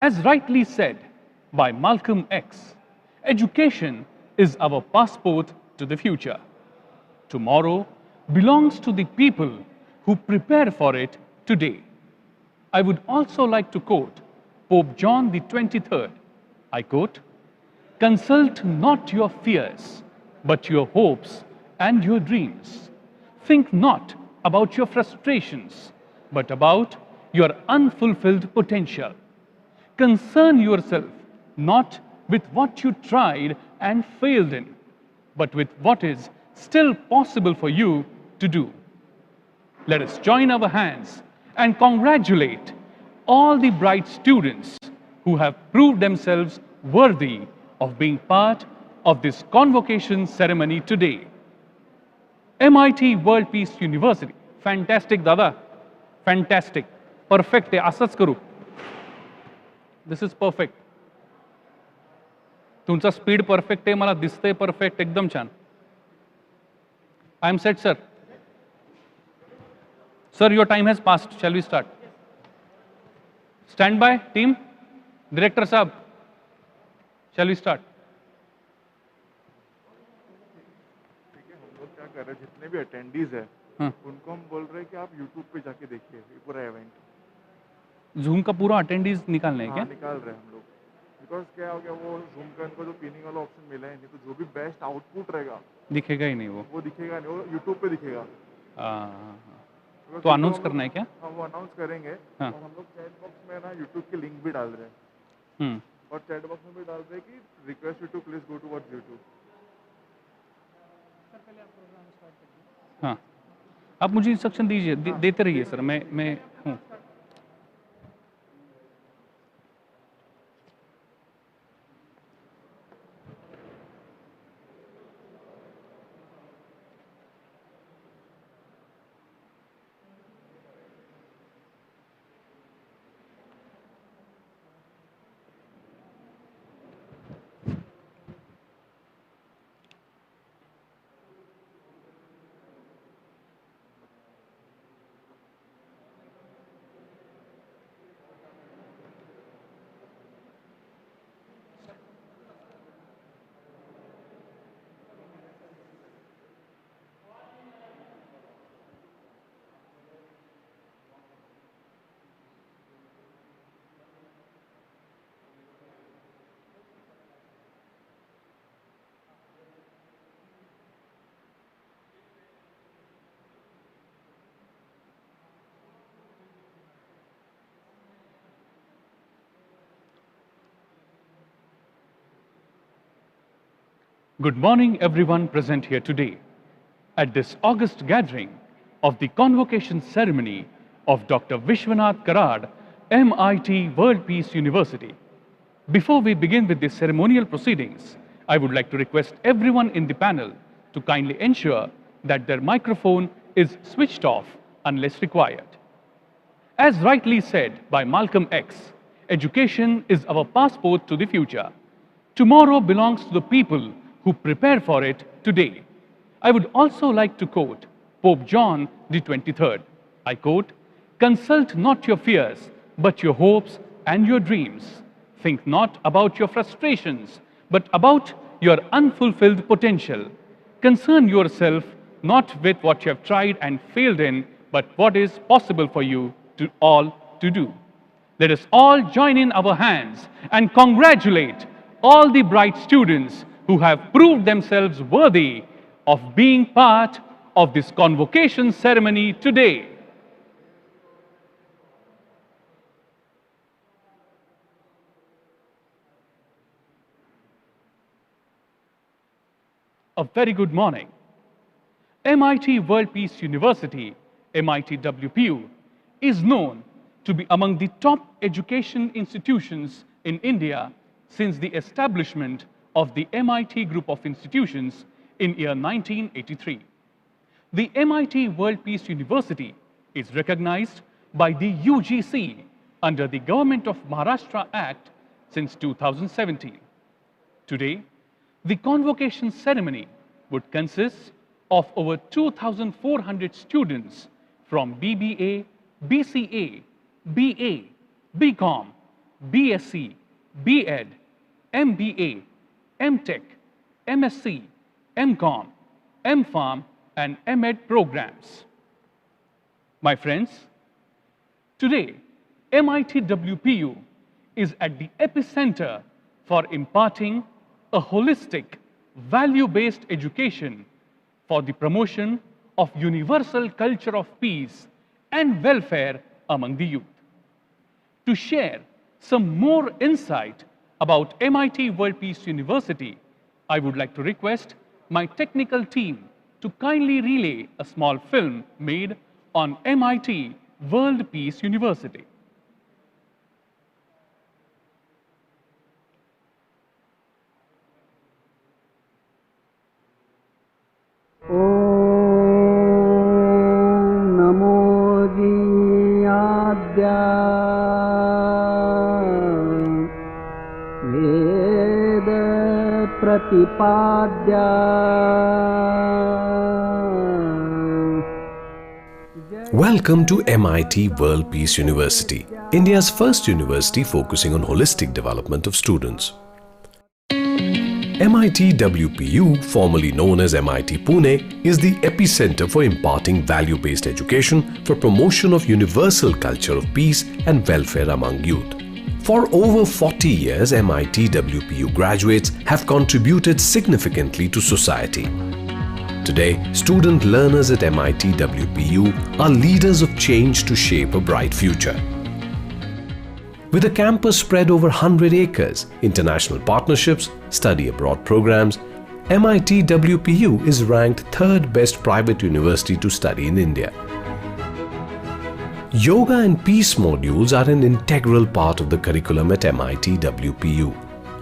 As rightly said by Malcolm X, education is our passport to the future. Tomorrow belongs to the people who prepare for it today. I would also like to quote Pope John the 23rd. I quote, "Consult not your fears, but your hopes and your dreams. Think not about your frustrations, but about your unfulfilled potential. Concern yourself not with what you tried and failed in, but with what is still possible for you to do." Let us join our hands and congratulate all the bright students who have proved themselves worthy of being part of this convocation ceremony today. MIT World Peace University. Fantastic, Dada. Fantastic. Perfect. असंच करू. This is perfect. तुमचा speed perfect आहे, मला दिसतंय perfect, एकदम छान. I am set, sir. Sir, your time has passed. Shall we start? Stand by, team. Director Saab. Shall we start? हम लोग क्या कर रहे हैं, जितने भी अटेंडीज हैं उनको हम बोल रहे हैं कि आप YouTube पे जाके देखिए ये पूरा इवेंट. जूम का पूरा अटेंडीज निकालना है क्या? निकाल रहे हैं हम लोग. बिकॉज क्या हो गया, वो जूम का इनको जो पिनिंग वाला ऑप्शन मिला है नहीं, तो जो भी बेस्ट आउटपुट रहेगा दिखेगा ही नहीं. वो दिखेगा नहीं, वो YouTube पे दिखेगा. तो अनाउंस करना है क्या? हाँ, वो अनाउंस करेंगे. हाँ. और हम लोग चैट बॉक्स में ना YouTube की लिंक भी डाल रहे हैं. और चैट बॉक्स में भी डाल रहे हैं कि request you to please go to word YouTube. हाँ, आप मुझे इंस्ट्रक्शन दीजिए. देते रहिए सर. मैं हूँ. Good morning, everyone present here today at this August gathering of the convocation ceremony of Dr. Vishwanath Karad, MIT World Peace University. Before we begin with the ceremonial proceedings, I would like to request everyone in the panel to kindly ensure that their microphone is switched off unless required. As rightly said by Malcolm X, education is our passport to the future. Tomorrow belongs to the people who prepare for it today. I would also like to quote Pope John the 23rd. I quote, "Consult not your fears, but your hopes and your dreams. Think not about your frustrations, but about your unfulfilled potential. Concern yourself not with what you have tried and failed in, but what is possible for you to do." Let us all join in our hands and congratulate all the bright students who have proved themselves worthy of being part of this convocation ceremony today. A very good morning. MIT World Peace University, MIT-WPU, is known to be among the top education institutions in India since the establishment of the MIT Group of Institutions in year 1983. The MIT World Peace University is recognized by the UGC under the Government of Maharashtra Act since 2017. Today, the convocation ceremony would consist of over 2,400 students from BBA, BCA, BA, BCom, BSc, B.Ed, MBA, MTech, MSc, MCom, MPharm, and MEd programs. My friends, today, MIT WPU is at the epicenter for imparting a holistic, value-based education for the promotion of universal culture of peace and welfare among the youth. To share some more insight about MIT World Peace University, I would like to request my technical team to kindly relay a small film made on MIT World Peace University. Welcome to MIT World Peace University, India's first university focusing on holistic development of students. MIT WPU, formerly known as MIT Pune, is the epicenter for imparting value-based education for promotion of universal culture of peace and welfare among youth. For over 40 years, MIT WPU graduates have contributed significantly to society. Today, student learners at MIT WPU are leaders of change to shape a bright future. With a campus spread over 100 acres, international partnerships, study abroad programs, MIT WPU is ranked third best private university to study in India. Yoga and peace modules are an integral part of the curriculum at MIT WPU,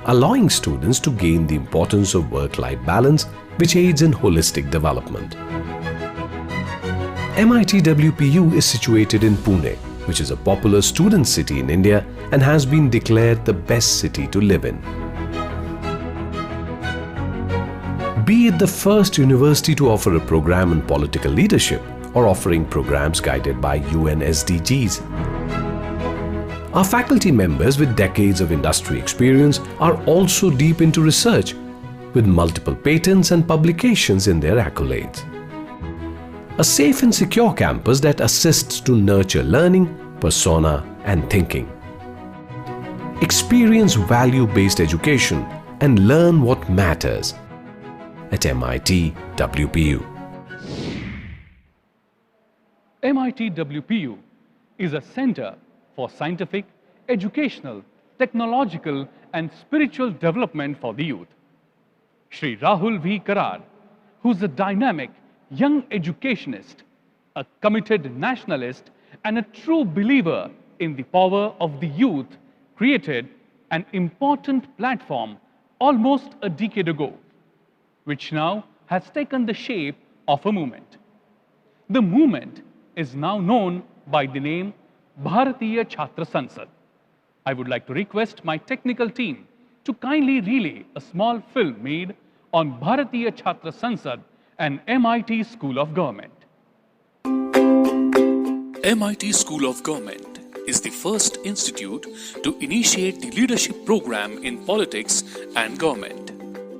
allowing students to gain the importance of work-life balance, which aids in holistic development. MIT WPU is situated in Pune, which is a popular student city in India and has been declared the best city to live in. Be it the first university to offer a program in political leadership or offering programs guided by UN SDGs. Our faculty members with decades of industry experience are also deep into research, with multiple patents and publications in their accolades. A safe and secure campus that assists to nurture learning, persona, and thinking. Experience value-based education and learn what matters at MIT WPU. MIT WPU is a center for scientific, educational, technological, and spiritual development for the youth. Shri Rahul V. Karad, who's a dynamic young educationist, a committed nationalist, and a true believer in the power of the youth, created an important platform almost a decade ago, which now has taken the shape of a movement. The movement is now known by the name Bharatiya Chhatra Sansad. I would like to request my technical team to kindly relay a small film made on Bharatiya Chhatra Sansad and MIT School of Government. MIT School of Government is the first institute to initiate the leadership program in politics and government.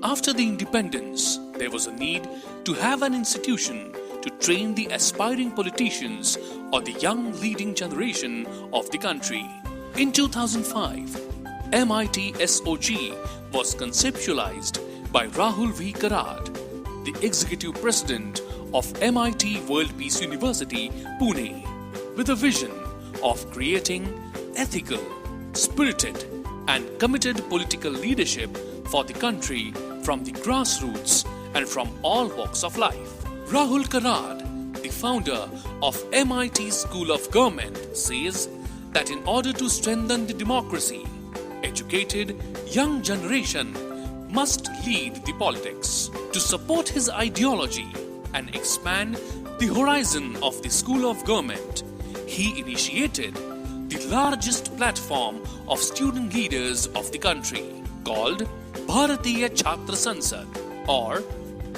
After the independence, there was a need to have an institution to train the aspiring politicians or the young leading generation of the country. In 2005, MIT SOG was conceptualized by Rahul V. Karad, the Executive President of MIT World Peace University, Pune, with a vision of creating ethical, spirited, and committed political leadership for the country from the grassroots and from all walks of life. Rahul Karad, the founder of MIT School of Government, says that in order to strengthen the democracy, educated young generation must lead the politics. To support his ideology and expand the horizon of the School of Government, he initiated the largest platform of student leaders of the country, called Bharatiya Chhatra Sansad, or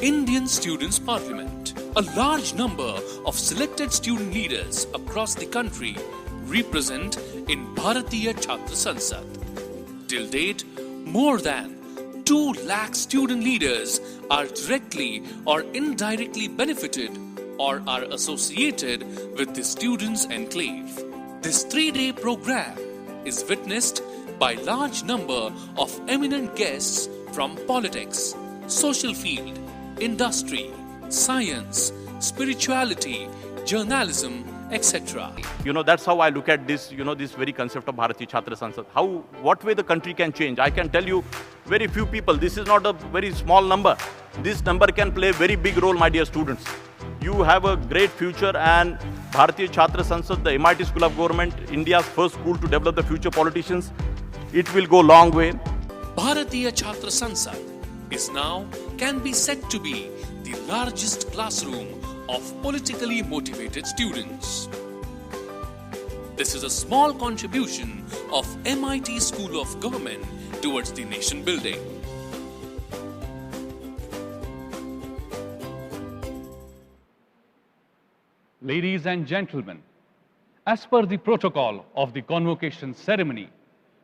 Indian Students' Parliament. A large number of selected student leaders across the country represent in Bharatiya Chhatra Sansad. Till date, more than 2 lakh student leaders are directly or indirectly benefited or are associated with the Students' Enclave. This 3-day program is witnessed by large number of eminent guests from politics, social field, industry, science, spirituality, journalism, etc. That's how I look at this, this very concept of Bharatiya Chhatra Sansad. What way the country can change. I can tell you very few people, this is not a very small number. This number can play a very big role, my dear students. You have a great future, and Bharatiya Chhatra Sansad, the MIT School of Government, India's first school to develop the future politicians, it will go a long way. Bharatiya Chhatra Sansad can be said to be the largest classroom of politically motivated students. This is a small contribution of MIT School of Government towards the nation building. Ladies and gentlemen, as per the protocol of the convocation ceremony,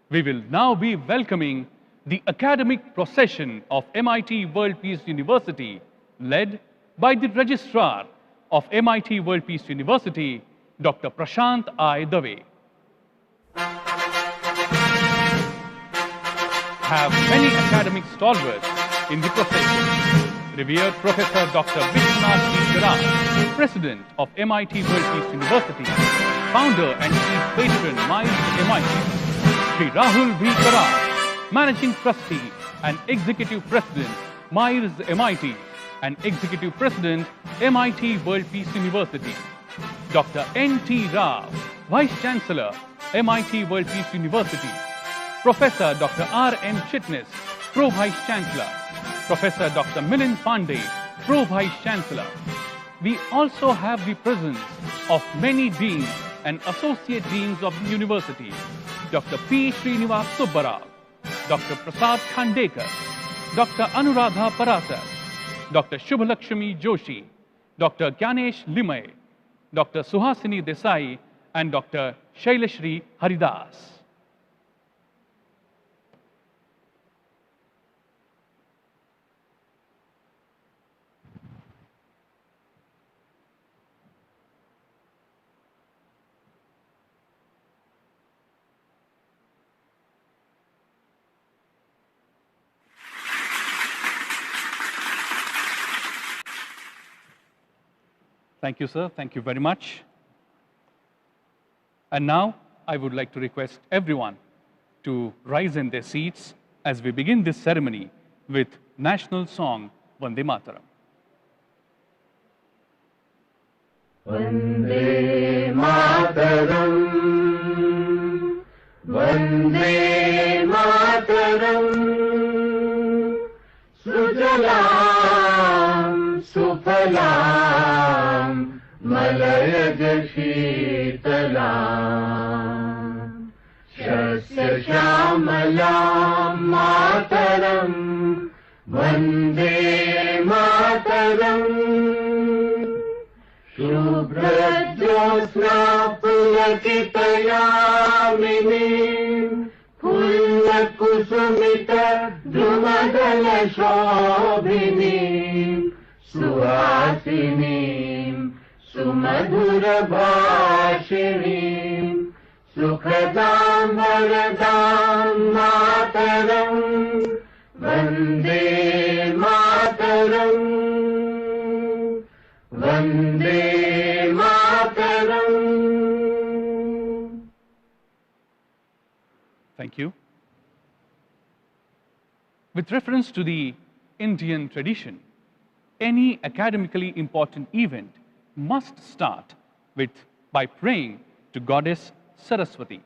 we will now be welcoming the academic procession of MIT World Peace University, led by the Registrar of MIT World Peace University, Dr. Prashant I. Dave. Have many academic stalwarts in the procession. Revered Professor Dr. Vishwanath Karad, President of MIT World Peace University, Founder and Chief Patron, MINDS MIT. Sri Rahul V. Karad, Managing Trustee and Executive President, MINDS MIT, and Executive President, MIT World Peace University. Dr. N.T. Rao, Vice Chancellor, MIT World Peace University. Professor Dr. R.M. Chitnis, Pro Vice Chancellor. Professor Dr. Milind Pandey, Pro Vice Chancellor. We also have the presence of many deans and associate deans of the university. Dr. P. Srinivas Subbarao, Dr. Prasad Khandekar, Dr. Anuradha Parasar, Dr. Shubhalakshmi Joshi, Dr. Gyanesh Limay, Dr. Suhasini Desai, and Dr. Shailashri Haridas. Thank you, sir. Thank you very much. And now, I would like to request everyone to rise in their seats as we begin this ceremony with national song, Vande Mataram. Vande Mataram, Vande Mataram, Sujalam, Sufalam, Malayaj Sheetalam, Shasya Shamalam Mataram, Vande Mataram, Shubhrajyosna Pulakitayaminim, Pullakusumita Drumadala Shobhinim, Suhasinim, Sumadhura Bhashinim, Sukhadam Varadam Mataram, Vande Mataram, Vande Mataram. Thank you. With reference to the Indian tradition, any academically important event must start by praying to Goddess Saraswati.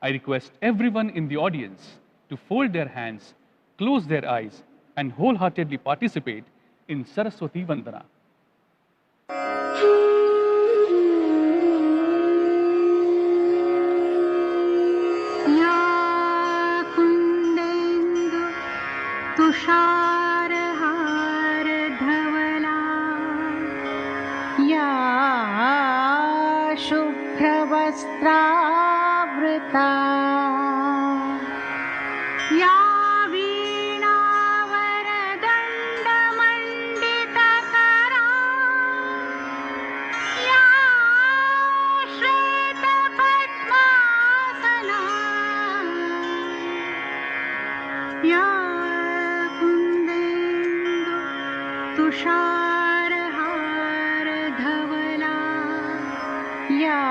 I request everyone in the audience to fold their hands, close their eyes, and wholeheartedly participate in Saraswati Vandana. तुषारहार धवला या शुभ्रवस्त्रा वरदामृता या वीणा वरदण्डमण्डितकरा या श्वेतपद्मासना या कुन्देन्दु तुषारहारधवला या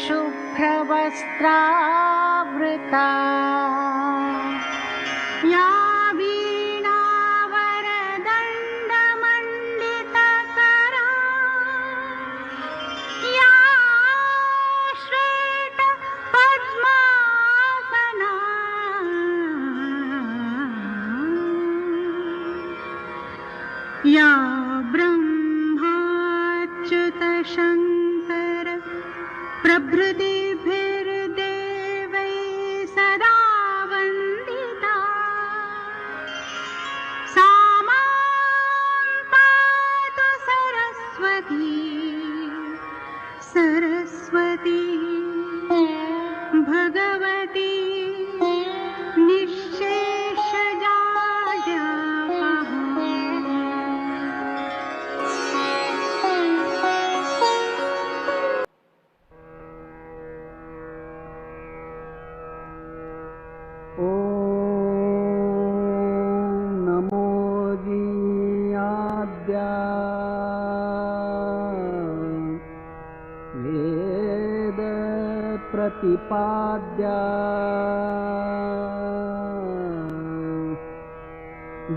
शुभ्रवस्त्रावृता या वीणा वरदण्डमण्डितकरा या श्वेतपद्मासना या ब्रह्माच्युतशङ्कर प्रभृतिभिर्देवैः सदा वन्दिता सा मां पातु सरस्वती सरस्वती भगवती प्रतिपाद्या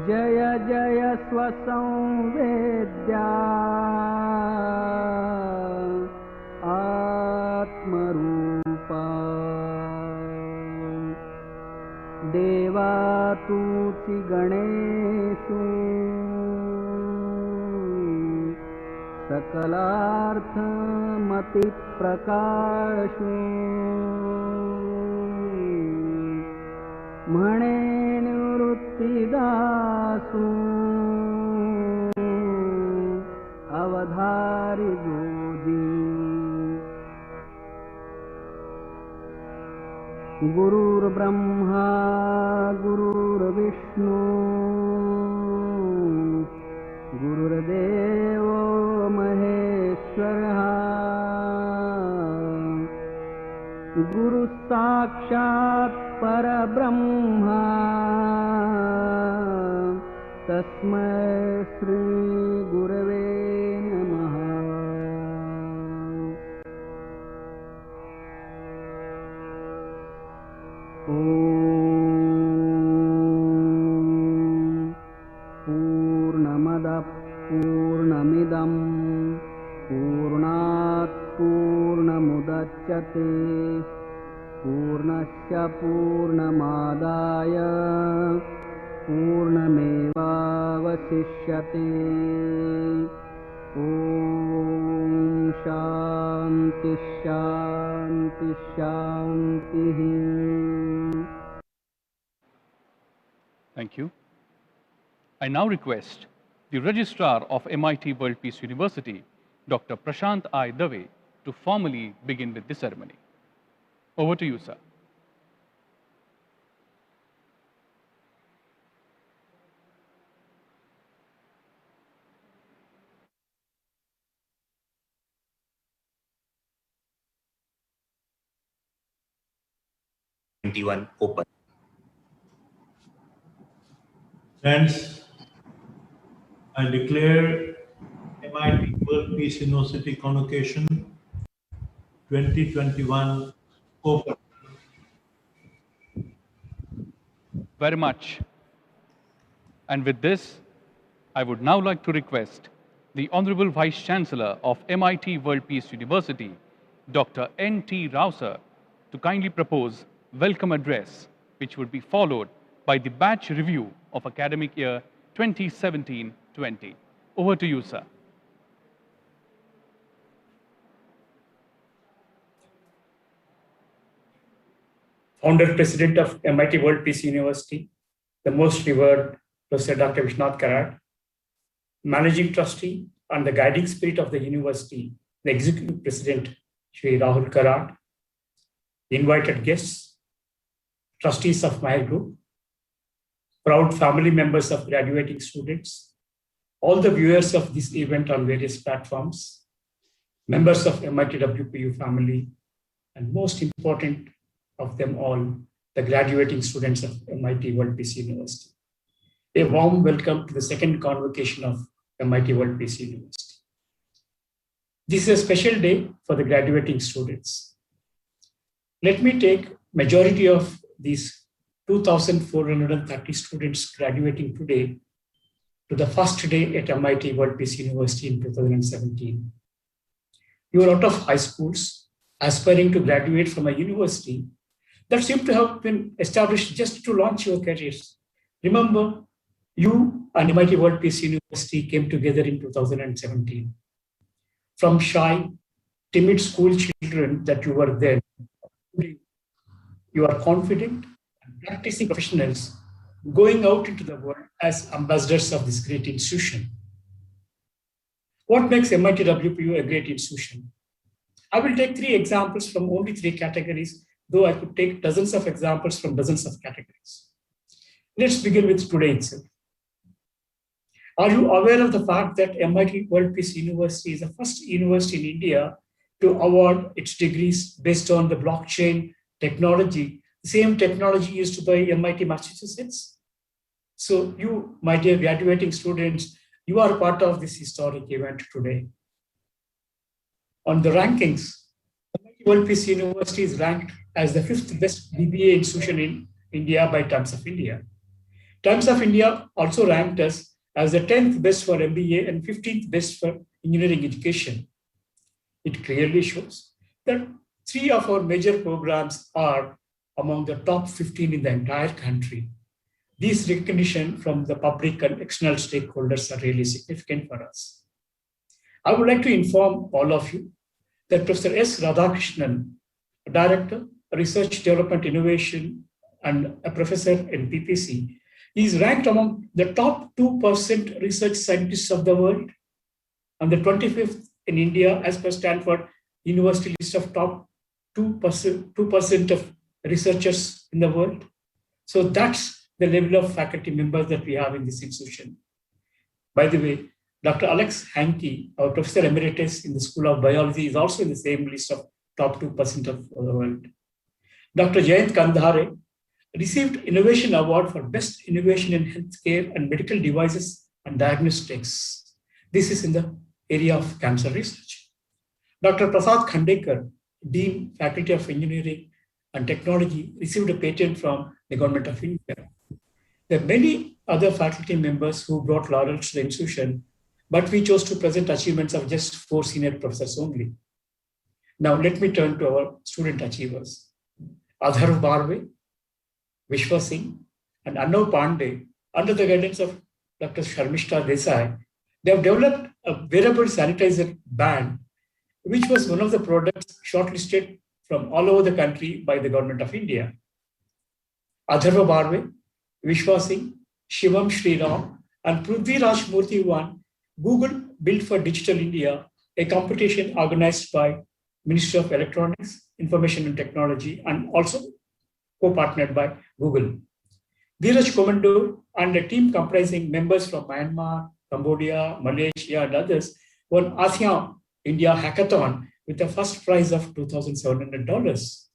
जय जय स्वसंवेद्या आत्मरूपा देवातुति गणेषु सकलार्थमतिप्रकाशु म्हणे निवृत्तिदासु अवधारि बोधि गुरुर्ब्रह्मा गुरुर्विष्णु गुरुर्देवो महेश्वरः गुरु साक्षात् परब्रह्मा तस्मै श्री गुरवे नमः। पूर्णमदः पूर्णमिदं पूर्णात् पूर्णमुदच्यते पूर्णस्य पूर्णमादाय पूर्णमेवावशिष्यते। ॐ शान्ति शान्ति शान्तिः। Thank you. I now request the Registrar of MIT World Peace University, Dr. Prashant I. Dave, to formally begin with the ceremony. Over to you, sir. Open. Friends, I declare MIT World Peace University Convocation 2021 open. Very much. And with this, I would now like to request the Honorable Vice Chancellor of MIT World Peace University, Dr. N.T. Rao sir, to kindly propose welcome address, which would be followed by the batch review of academic year 2017-20. Over to you, sir. Founder President of MIT World Peace University, the most revered Professor Dr. Vishwanath Karad, Managing Trustee and the guiding spirit of the university, the Executive President, Shri Rahul Karad, invited guests, trustees of my group, proud family members of graduating students, all the viewers of this event on various platforms, members of MIT WPU family, and most important of them all, the graduating students of MIT World Peace University. A warm welcome to the second convocation of MIT World Peace University. This is a special day for the graduating students. Let me take majority of these 2,430 students graduating today to the first day at MIT World Peace University in 2017. You are out of high schools, aspiring to graduate from a university that seemed to have been established just to launch your careers. Remember, you and MIT World Peace University came together in 2017. From shy, timid school children that you were then, you are confident and practicing professionals going out into the world as ambassadors of this great institution. What makes MIT WPU a great institution? I will take 3 examples from only 3 categories, though I could take dozens of examples from dozens of categories. Let's begin with today itself. Are you aware of the fact that MIT World Peace University is the first university in India to award its degrees based on the blockchain technology, the same technology used by MIT Massachusetts? So you, my dear graduating students, you are part of this historic event today. On the rankings, MIT World Peace University is ranked as the 5th best BBA institution in India by Times of India. Times of India also ranked us as the 10th best for MBA and 15th best for engineering education. It clearly shows that 3 of our major programs are among the top 15 in the entire country. These recognition from the public and external stakeholders are really significant for us. I would like to inform all of you that Professor S. Radhakrishnan, a Director, Research Development Innovation, and a professor in PPC, is ranked among the top 2% research scientists of the world and the 25th in India as per Stanford University list of top 2% of researchers in the world. So that's the level of faculty members that we have in this institution. By the way, Dr. Alex Hankey, our Professor Emeritus in the School of Biology, is also in the same list of top 2% of the world. Dr. Jayant Kandhare received Innovation Award for Best Innovation in Healthcare and Medical Devices and Diagnostics. This is in the area of cancer research. Dr. Prasad Khandekar, Dean, Faculty of Engineering and Technology, received a patent from the Government of India. There are many other faculty members who brought laurels to the institution, but we chose to present achievements of just 4 senior professors only. Now let me turn to our student achievers. Adharv Barve, Vishwa Singh, and Arnav Pandey, under the guidance of Dr. Sharmishta Desai, they have developed a wearable sanitizer band, which was one of the products shortlisted from all over the country by the Government of India. Adharva Barve, Vishwa Singh, Shivam Shriram, and Prithvi Raj Murthy won Google Built for Digital India, a competition organized by Ministry of Electronics, Information and Technology, and also co-partnered by Google. Dheeraj Komando and a team comprising members from Myanmar, Cambodia, Malaysia, and others won ASEAN India Hackathon with a first prize of $2,700.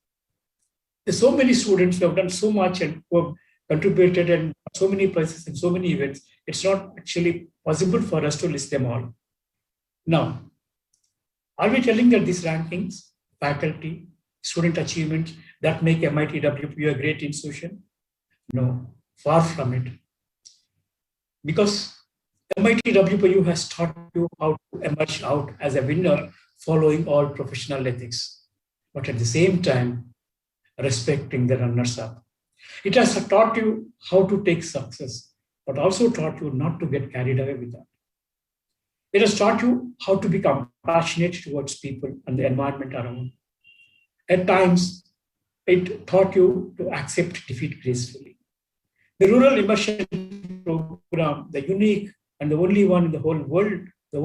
There's so many students who have done so much and who have contributed in so many places and so many events. It's not actually possible for us to list them all. Now, are we telling that these rankings, faculty, student achievements that make MIT WPU a great institution? No, far from it. Because MIT WPU has taught you how to emerge out as a winner following all professional ethics, but at the same time, respecting the runners-up. It has taught you how to take success, but also taught you not to get carried away with that. It has taught you how to become passionate towards people and the environment around. At times, it taught you to accept defeat gracefully. The Rural Immersion Program, the unique and the only one in the whole world, the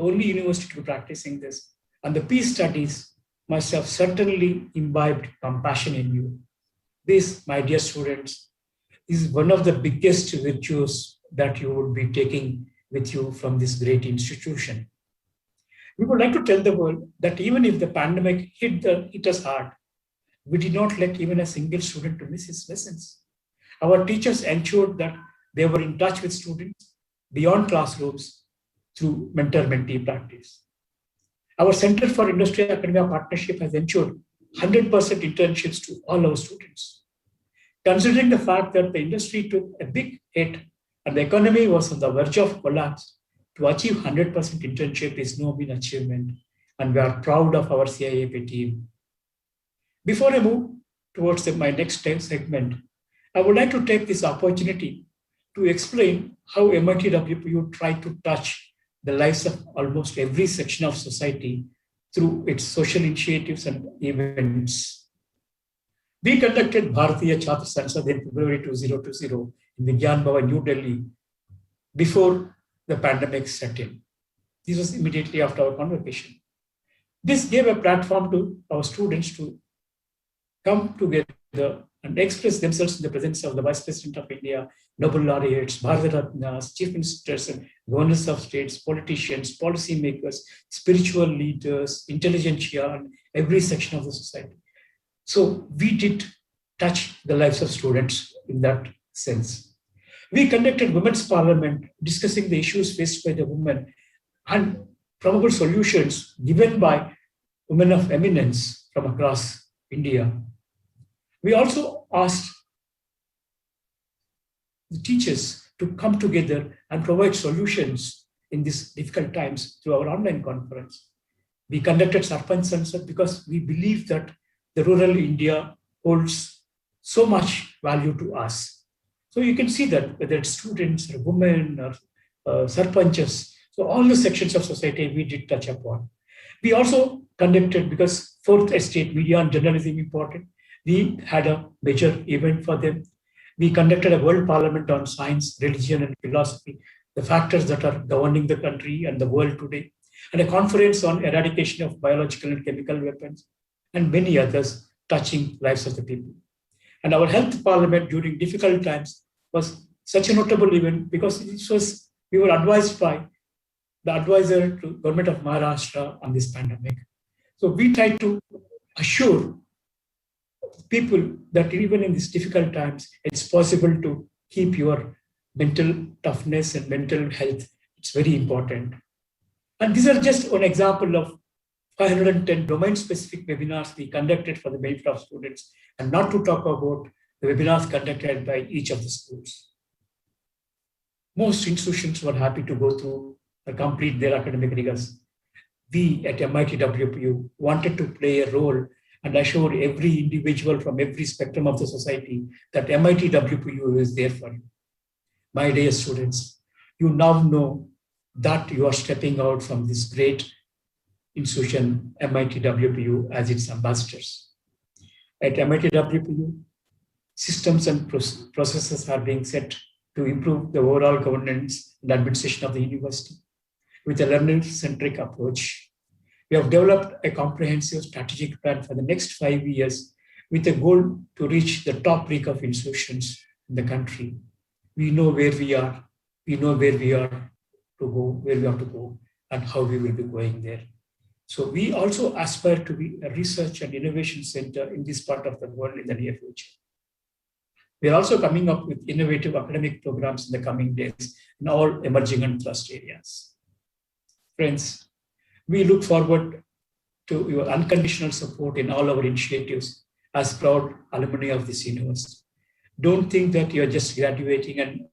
only university to be practicing this, and the peace studies must have certainly imbibed compassion in you. This, my dear students, is one of the biggest virtues that you would be taking with you from this great institution. We would like to tell the world that even if the pandemic hit us hard, we did not let even a single student to miss his lessons. Our teachers ensured that they were in touch with students beyond classrooms through mentor-mentee practice. Our Center for Industry-Academia Partnership has ensured 100% internships to all our students. Considering the fact that the industry took a big hit and the economy was on the verge of collapse, to achieve 100% internship is no mean achievement, and we are proud of our CIAP team. Before I move towards my next segment, I would like to take this opportunity to explain how MIT-WPU tried to touch the lives of almost every section of society through its social initiatives and events. We conducted Bharatiya Chhatra Sansad in February 2020 in Vigyan Bhavan, New Delhi, before the pandemic set in. This was immediately after our convocation. This gave a platform to our students to come together and express themselves in the presence of the Vice President of India, Nobel laureates, Bharat Ratnas, chief ministers and governors of states, politicians, policymakers, spiritual leaders, intelligentsia, and every section of the society. So we did touch the lives of students in that sense. We conducted Women's Parliament discussing the issues faced by the women and probable solutions given by women of eminence from across India. We also asked the teachers to come together and provide solutions in these difficult times through our online conference. We conducted Sarpanch Sansad because we believe that the rural India holds so much value to us. So you can see that whether it's students or women or sarpanchas, so all the sections of society we did touch upon. We also conducted, because fourth estate, media and journalism important, we had a major event for them. We conducted a World Parliament on science, religion and philosophy, the factors that are governing the country and the world today, and a conference on eradication of biological and chemical weapons, and many others touching lives of the people. And our health parliament during difficult times was such a notable event because we were advised by the advisor to government of Maharashtra on this pandemic. So we tried to assure people that even in these difficult times, it's possible to keep your mental toughness and mental health. It's very important. And these are just one example of 510 domain-specific webinars we conducted for the benefit of students, and not to talk about the webinars conducted by each of the schools. Most institutions were happy to go through and complete their academic rigors. We at MIT-WPU wanted to play a role and assure every individual from every spectrum of the society that MIT-WPU is there for you. My dear students, you now know that you are stepping out from this great institution, MIT-WPU, as its ambassadors. At MIT-WPU, systems and processes are being set to improve the overall governance and administration of the university with a learner-centric approach. We have developed a comprehensive strategic plan for the next 5 years with a goal to reach the top peak of institutions in the country. We know where we are, we know where we are to go, where we have to go, and how we will be going there. So we also aspire to be a research and innovation center in this part of the world in the near future. We are also coming up with innovative academic programs in the coming days in all emerging and thrust areas. Friends, we look forward to your unconditional support in all our initiatives as proud alumni of this university. Don't think that you're just graduating and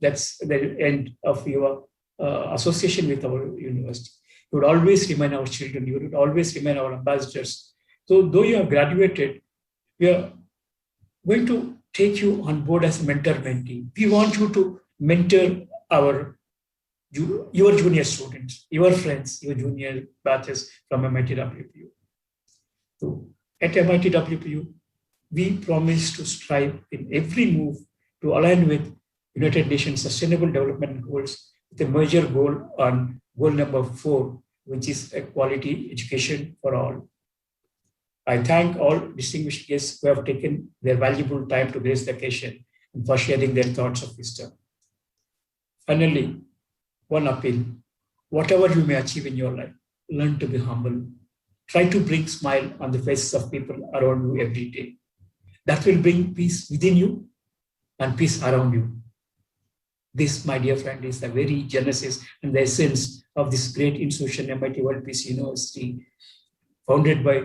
that's the end of your association with our university. You would always remain our children. You would always remain our ambassadors. So though you have graduated, we are going to take you on board as a mentor-mentee. We want you to mentor your junior students, your friends, your junior batches from MIT-WPU. So at MIT-WPU, we promise to strive in every move to align with United Nations Sustainable Development Goals with a major goal on goal number 4, which is a quality education for all. I thank all distinguished guests who have taken their valuable time to grace the occasion and for sharing their thoughts of wisdom. Finally, one appeal. Whatever you may achieve in your life, learn to be humble. Try to bring smile on the faces of people around you every day. That will bring peace within you and peace around you. This, my dear friend, is the very genesis and the essence of this great institution, MIT World Peace University, founded by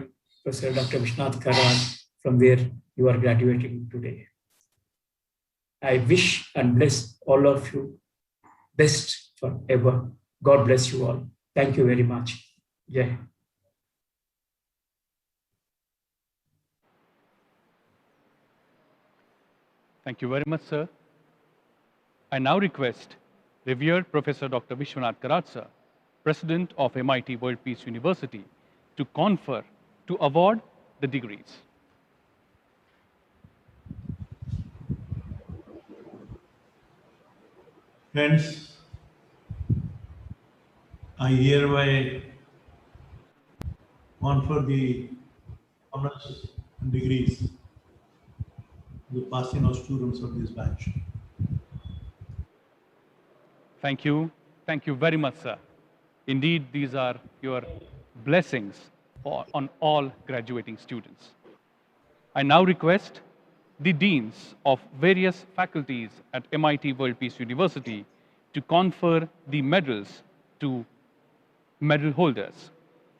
Professor Dr. Vishwanath Karad, from where you are graduating today. I wish and bless all of you best forever. God bless you all. Thank you very much. Jai. Thank you very much, sir. I now request revered Professor Dr. Vishwanath Karad, sir, President of MIT World Peace University, to award the degrees. Friends, I hereby confer the honors and degrees to the passing out students of this batch. Thank you. Thank you very much, sir. Indeed, these are your blessings on all graduating students. I now request the deans of various faculties at MIT World Peace University to confer the medals to medal holders.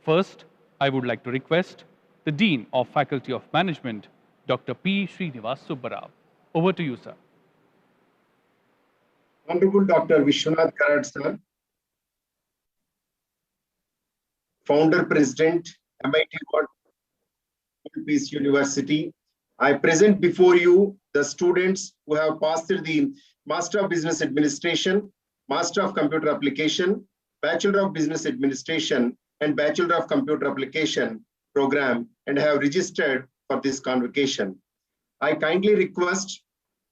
First, I would like to request the Dean of Faculty of Management, Dr. P. Srinivas Subbarao. Over to you, sir. Honorable Dr. Vishwanath Karad, sir, Founder President, MIT World Peace University. I present before you the students who have passed the Master of Business Administration, Master of Computer Application, Bachelor of Business Administration, and Bachelor of Computer Application program and have registered for this convocation. I kindly request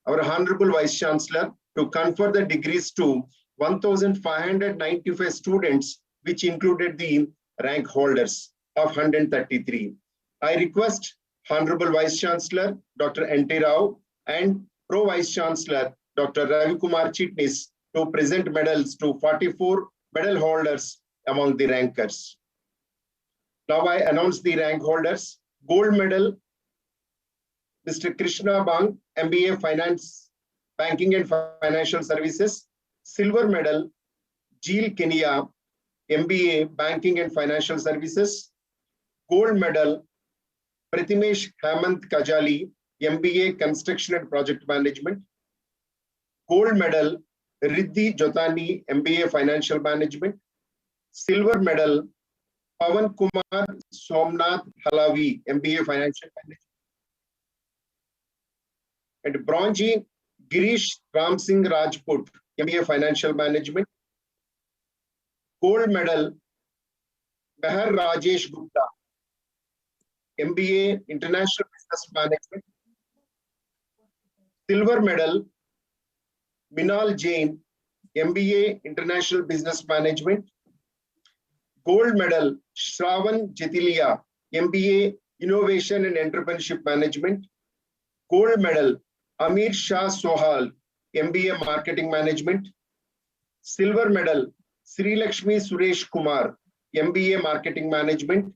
our Honorable Vice Chancellor to confer the degrees to 1,595 students, which included the rank holders of 133. I request Honorable Vice Chancellor Dr. N.T. Rao and Pro Vice Chancellor Dr. Ravi Kumar Chitnis to present medals to 44 medal holders among the rankers. Now I announce the rank holders. Gold medal, Mr. Krishna Bang, MBA Finance, Banking and Financial Services. Silver medal, Jeel Kenya, MBA Banking and Financial Services. Gold medal, Pratimesh Hemant Kajali, MBA Construction and Project Management. Gold medal, Riddhi Jotani, MBA Financial Management. Silver medal, Pawan Kumar Somnath Halavi, MBA Financial Management. And bronze, Girish Ram Singh Rajput, MBA Financial Management. Gold medal, Meher Rajesh Gupta, MBA International Business Management. Silver medal, Minal Jain, MBA International Business Management. Gold medal, Shravan Jetilia, MBA Innovation and Entrepreneurship Management. Gold medal, Amir Shah Sohal, MBA Marketing Management. Silver medal, Sri Lakshmi Suresh Kumar, MBA Marketing Management.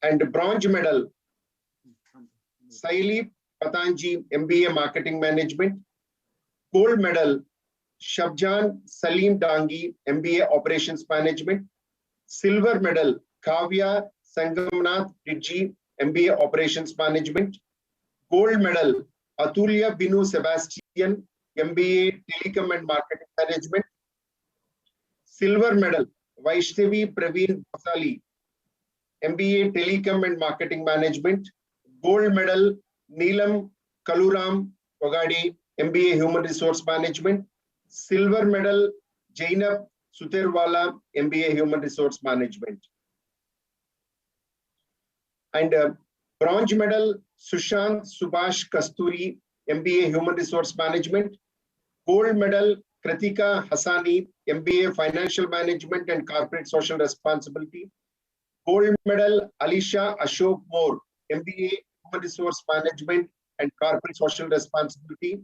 And bronze medal, Saili Patanji, MBA Marketing Management. Gold medal, Shabjan Salim Dangi, MBA Operations Management. Silver medal, Kavya Sangamnath Ridji, MBA Operations Management. Gold medal, Atulya Binu Sebastian, MBA Telecom and Marketing Management. Silver medal, Vaishnavi Praveen Basali, MBA Telecom and Marketing Management. Gold medal, Neelam Kaluram Ogadi, MBA Human Resource Management. Silver medal, Jainab Suterwala, MBA Human Resource Management. And bronze medal, Sushant Subhash Kasturi, MBA Human Resource Management. Gold medal, Kritika Hassani, MBA Financial Management and Corporate Social Responsibility. Gold medal, Alisha Ashok Moore, MBA, Human Resource Management and Corporate Social Responsibility.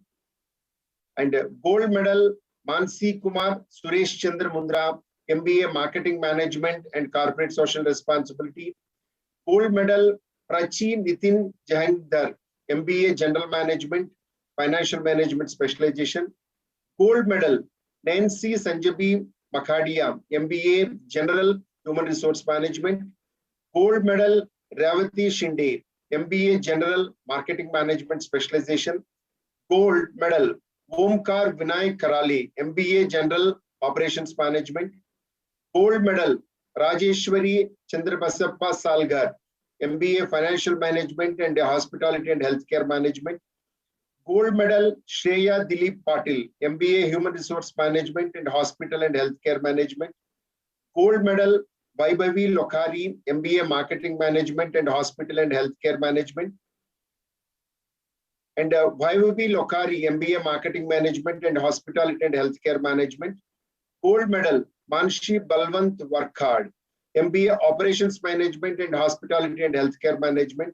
And gold medal, Mansi Kumar Suresh Chandra Mundra, MBA, Marketing Management and Corporate Social Responsibility. Gold medal, Prachi Nitin Jahangir, MBA, General Management, Financial Management Specialization. Gold medal, Nancy Sanjabi Makhadia, MBA, General Human Resource Management. Gold medal, Ravati Shinde, MBA, General Marketing Management Specialization. Gold medal, Omkar Vinay Karale, MBA, General Operations Management. Gold medal, Rajeshwari Chandrabasappa Salgar, MBA, Financial Management and Hospitality and Healthcare Management. Gold medal, Shreya Dilip Patil, MBA, Human Resource Management and Hospital and Healthcare Management. Gold medal, Vaibhavi Lokhari, MBA, Marketing Management and Hospital and Healthcare Management. And Vaibhavi Lokhari, MBA, Marketing Management and Hospitality and Healthcare Management. Gold medal, Manshi Balwant Warkhad, MBA, Operations Management and Hospitality and Healthcare Management.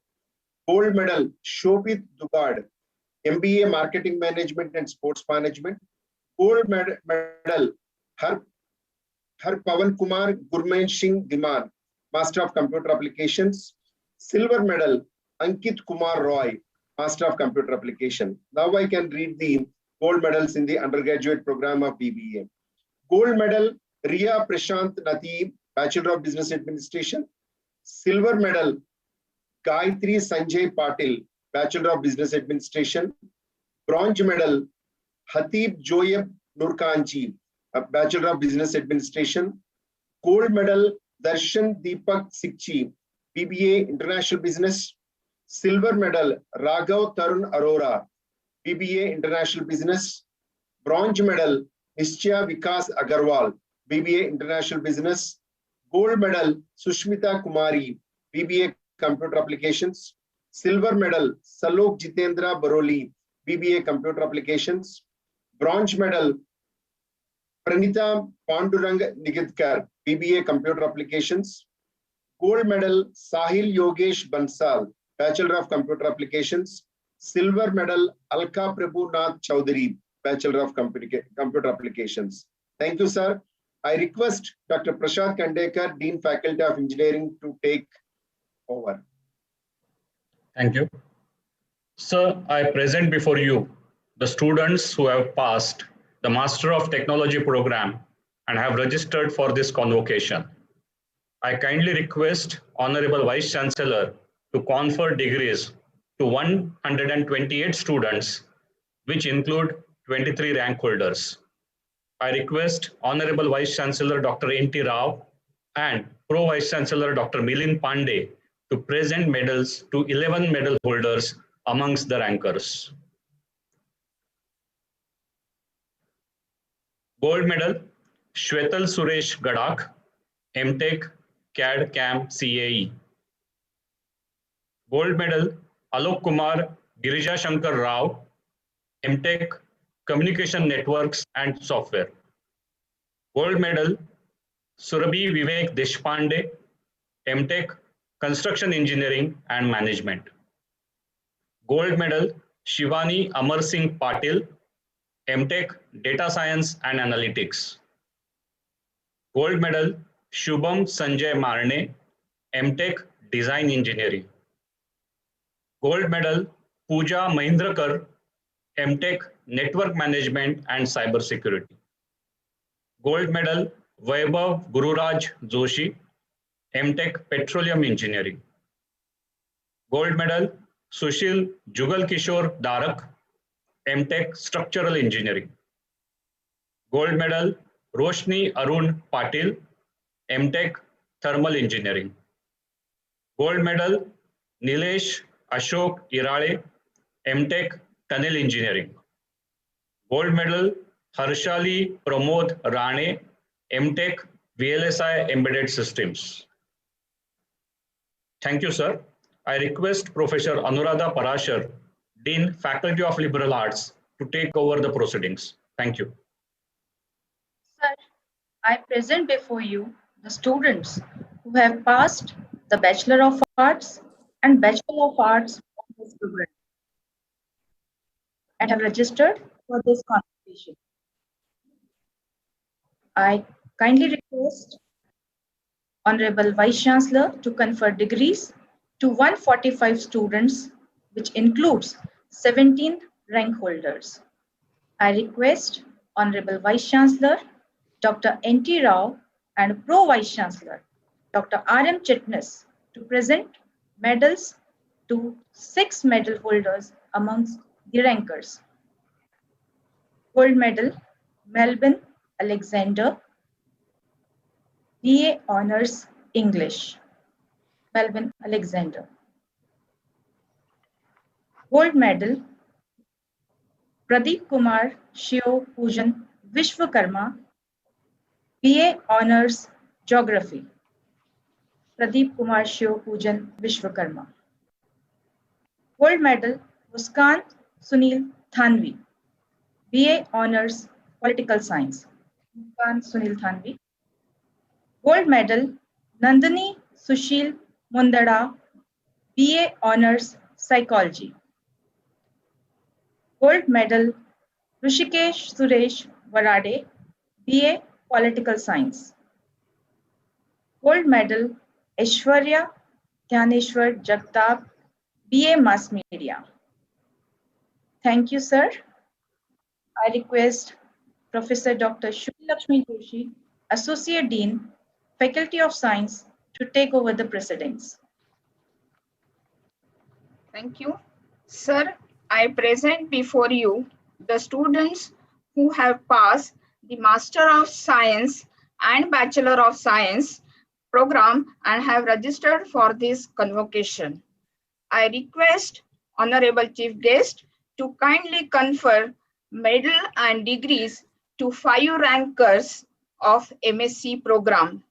Gold medal, Shobhit Dugad, MBA, Marketing Management and Sports Management. Gold medal, Har Pawan Kumar Gurmeet Singh Diman, Master of Computer Applications. Silver medal, Ankit Kumar Roy, Master of Computer Application. Now I can read the gold medals in the undergraduate program of BBA. Gold medal, Riya Prashant Nati, Bachelor of Business Administration. Silver medal, Gayatri Sanjay Patil, Bachelor of Business Administration. Bronze medal, Hatib Joyeb Nurkanji, Bachelor of Business Administration. Gold medal, Darshan Deepak Sikchi, BBA, International Business. Silver medal, Raghav Tarun Arora, BBA, International Business. Bronze medal, Nishchya Vikas Agarwal, BBA, International Business. Gold medal, Sushmita Kumari, BBA, Computer Applications. Silver medal, Salok Jitendra Baroli, BBA, Computer Applications. Bronze medal, Pranita Pandurang Nigidkar, BBA, Computer Applications. Gold medal, Sahil Yogesh Bansal, Bachelor of Computer Applications. Silver medal, Alka Prabhu Nath Chowdhury, Bachelor of Computer Applications. Thank you, sir. I request Dr. Prashad Kandekar, Dean Faculty of Engineering, to take over. Thank you. Sir, I present before you the students who have passed the Master of Technology program and have registered for this convocation. I kindly request Honorable Vice Chancellor to confer degrees to 128 students, which include 23 rank holders. I request Honorable Vice Chancellor Dr. N.T. Rao and Pro Vice Chancellor Dr. Milind Pandey to present medals to 11 medal holders amongst the rankers. Gold medal, Shwetal Suresh Gadak, MTech, CAD CAM CAE. Gold medal, Alok Kumar Girija Shankar Rao, MTech, Communication Networks and Software. Gold medal, Surabhi Vivek Deshpande, MTech, Construction Engineering and Management. Gold medal, Shivani Amar Singh Patil, MTech, Data Science and Analytics. Gold medal, Shubham Sanjay Marne, MTech, Design Engineering. Gold medal, Pooja Mahindrakar, MTech, Network Management and Cyber Security. Gold medal, Vaibhav Gururaj Joshi, MTech, Petroleum Engineering. Gold medal, Sushil Jugal Kishore Darak, MTech, Structural Engineering. Gold medal, Roshni Arun Patil, MTech, Thermal Engineering. Gold medal, Nilesh Ashok Irale, MTech, Tunnel Engineering. Gold medal, Harshali Pramod Rane, MTech, VLSI Embedded Systems. Thank you, sir. I request Professor Anuradha Parashar, Dean, Faculty of Liberal Arts, to take over the proceedings. Thank you. Sir, I present before you the students who have passed the Bachelor of Arts and Bachelor of Arts Honours program and have registered for this convocation. I kindly request Honorable Vice Chancellor to confer degrees to 145 students, which includes 17 rank holders. I request Honorable Vice Chancellor Dr. N.T. Rao and Pro Vice Chancellor Dr. R.M. Chitnis to present medals to 6 medal holders amongst the rankers. Gold medal, Melvin Alexander, BA Honours English. Melvin Alexander. Gold medal, Pradeep Kumar Shio Pujan Vishwakarma, BA Honours Geography. Pradeep Kumar Shio Pujan Vishwakarma. Gold medal, Muskan Sunil Thanvi, BA Honours Political Science. Muskan Sunil Thanvi. Gold medal, Nandini Sushil Mundada, BA Honours Psychology. Gold medal, Rishikesh Suresh Varade, BA Political Science. Gold medal, Aishwarya Dhyaneshwar Jagtap, BA Mass Media. Thank you, sir. I request Professor Dr. Shubhi Lakshmi Joshi, Associate Dean, Faculty of Science, to take over the proceedings. Thank you. Sir, I present before you the students who have passed the Master of Science and Bachelor of Science program and have registered for this convocation. I request Honorable Chief Guest to kindly confer medal and degrees to 5 rankers of MSc program.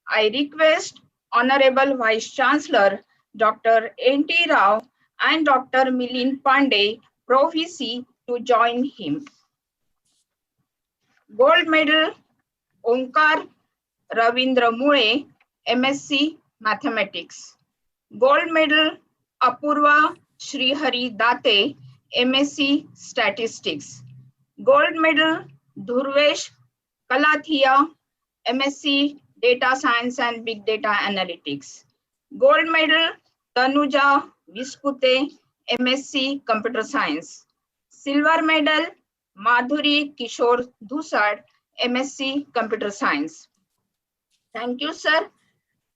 I request Honorable Vice Chancellor Dr. N.T. Rao and Dr. Milind Pandey, Pro VC, to join him. Gold medal, Onkar Ravindra Mule, MSc Mathematics. Gold medal, Apurva Srihari Date, MSc Statistics. Gold medal, Dhurvesh Kalathia, MSc Data Science and Big Data Analytics. Gold medal, Tanuja Viskute, MSc Computer Science. Silver medal, Madhuri Kishore Dhusad, MSc Computer Science. Thank you, sir.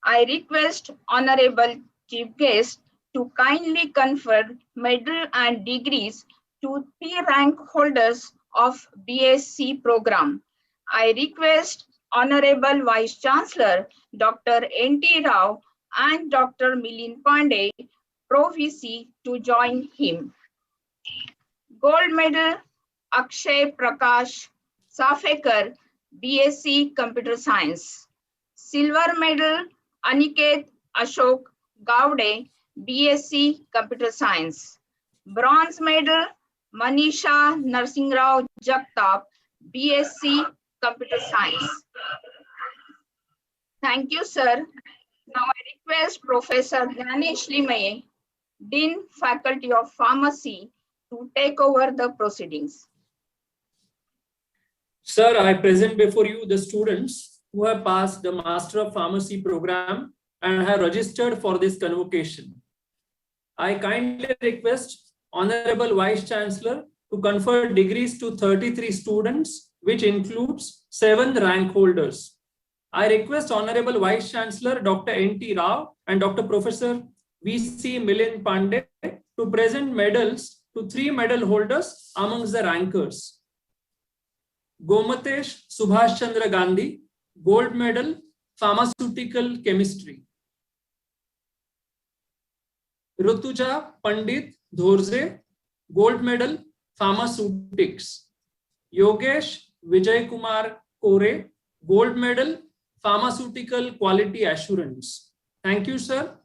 I request Honorable Chief Guest to kindly confer medal and degrees to 3 rank holders of BSc program. I request Honorable Vice Chancellor Dr. N.T. Rao and Dr. Milind Pandey, Pro VC, to join him. Gold medal, Akshay Prakash Safekar, BSc Computer Science. Silver medal, Aniket Ashok Gowde, BSc Computer Science. Bronze medal, Manisha Narsingrao Jagtap, BSc Computer Science. Thank you, sir. Now I request Professor Ganesh Limaye, Dean Faculty of Pharmacy, to take over the proceedings. Sir, I present before you the students who have passed the Master of Pharmacy program and have registered for this convocation. I kindly request Honorable Vice Chancellor to confer degrees to 33 students, which includes 7 rank holders. I request Honorable Vice Chancellor Dr. N.T. Rao and Dr. Professor V.C. Milind Pandey to present medals to 3 medal holders amongst the rankers. Gomatesh Subhash Chandra Gandhi, Gold Medal, Pharmaceutical Chemistry. Rutuja Pandit Dhorze, Gold Medal, Pharmaceutics. Yogesh Vijay Kumar Kore, Gold Medal, Pharmaceutical Quality Assurance. Thank you, sir.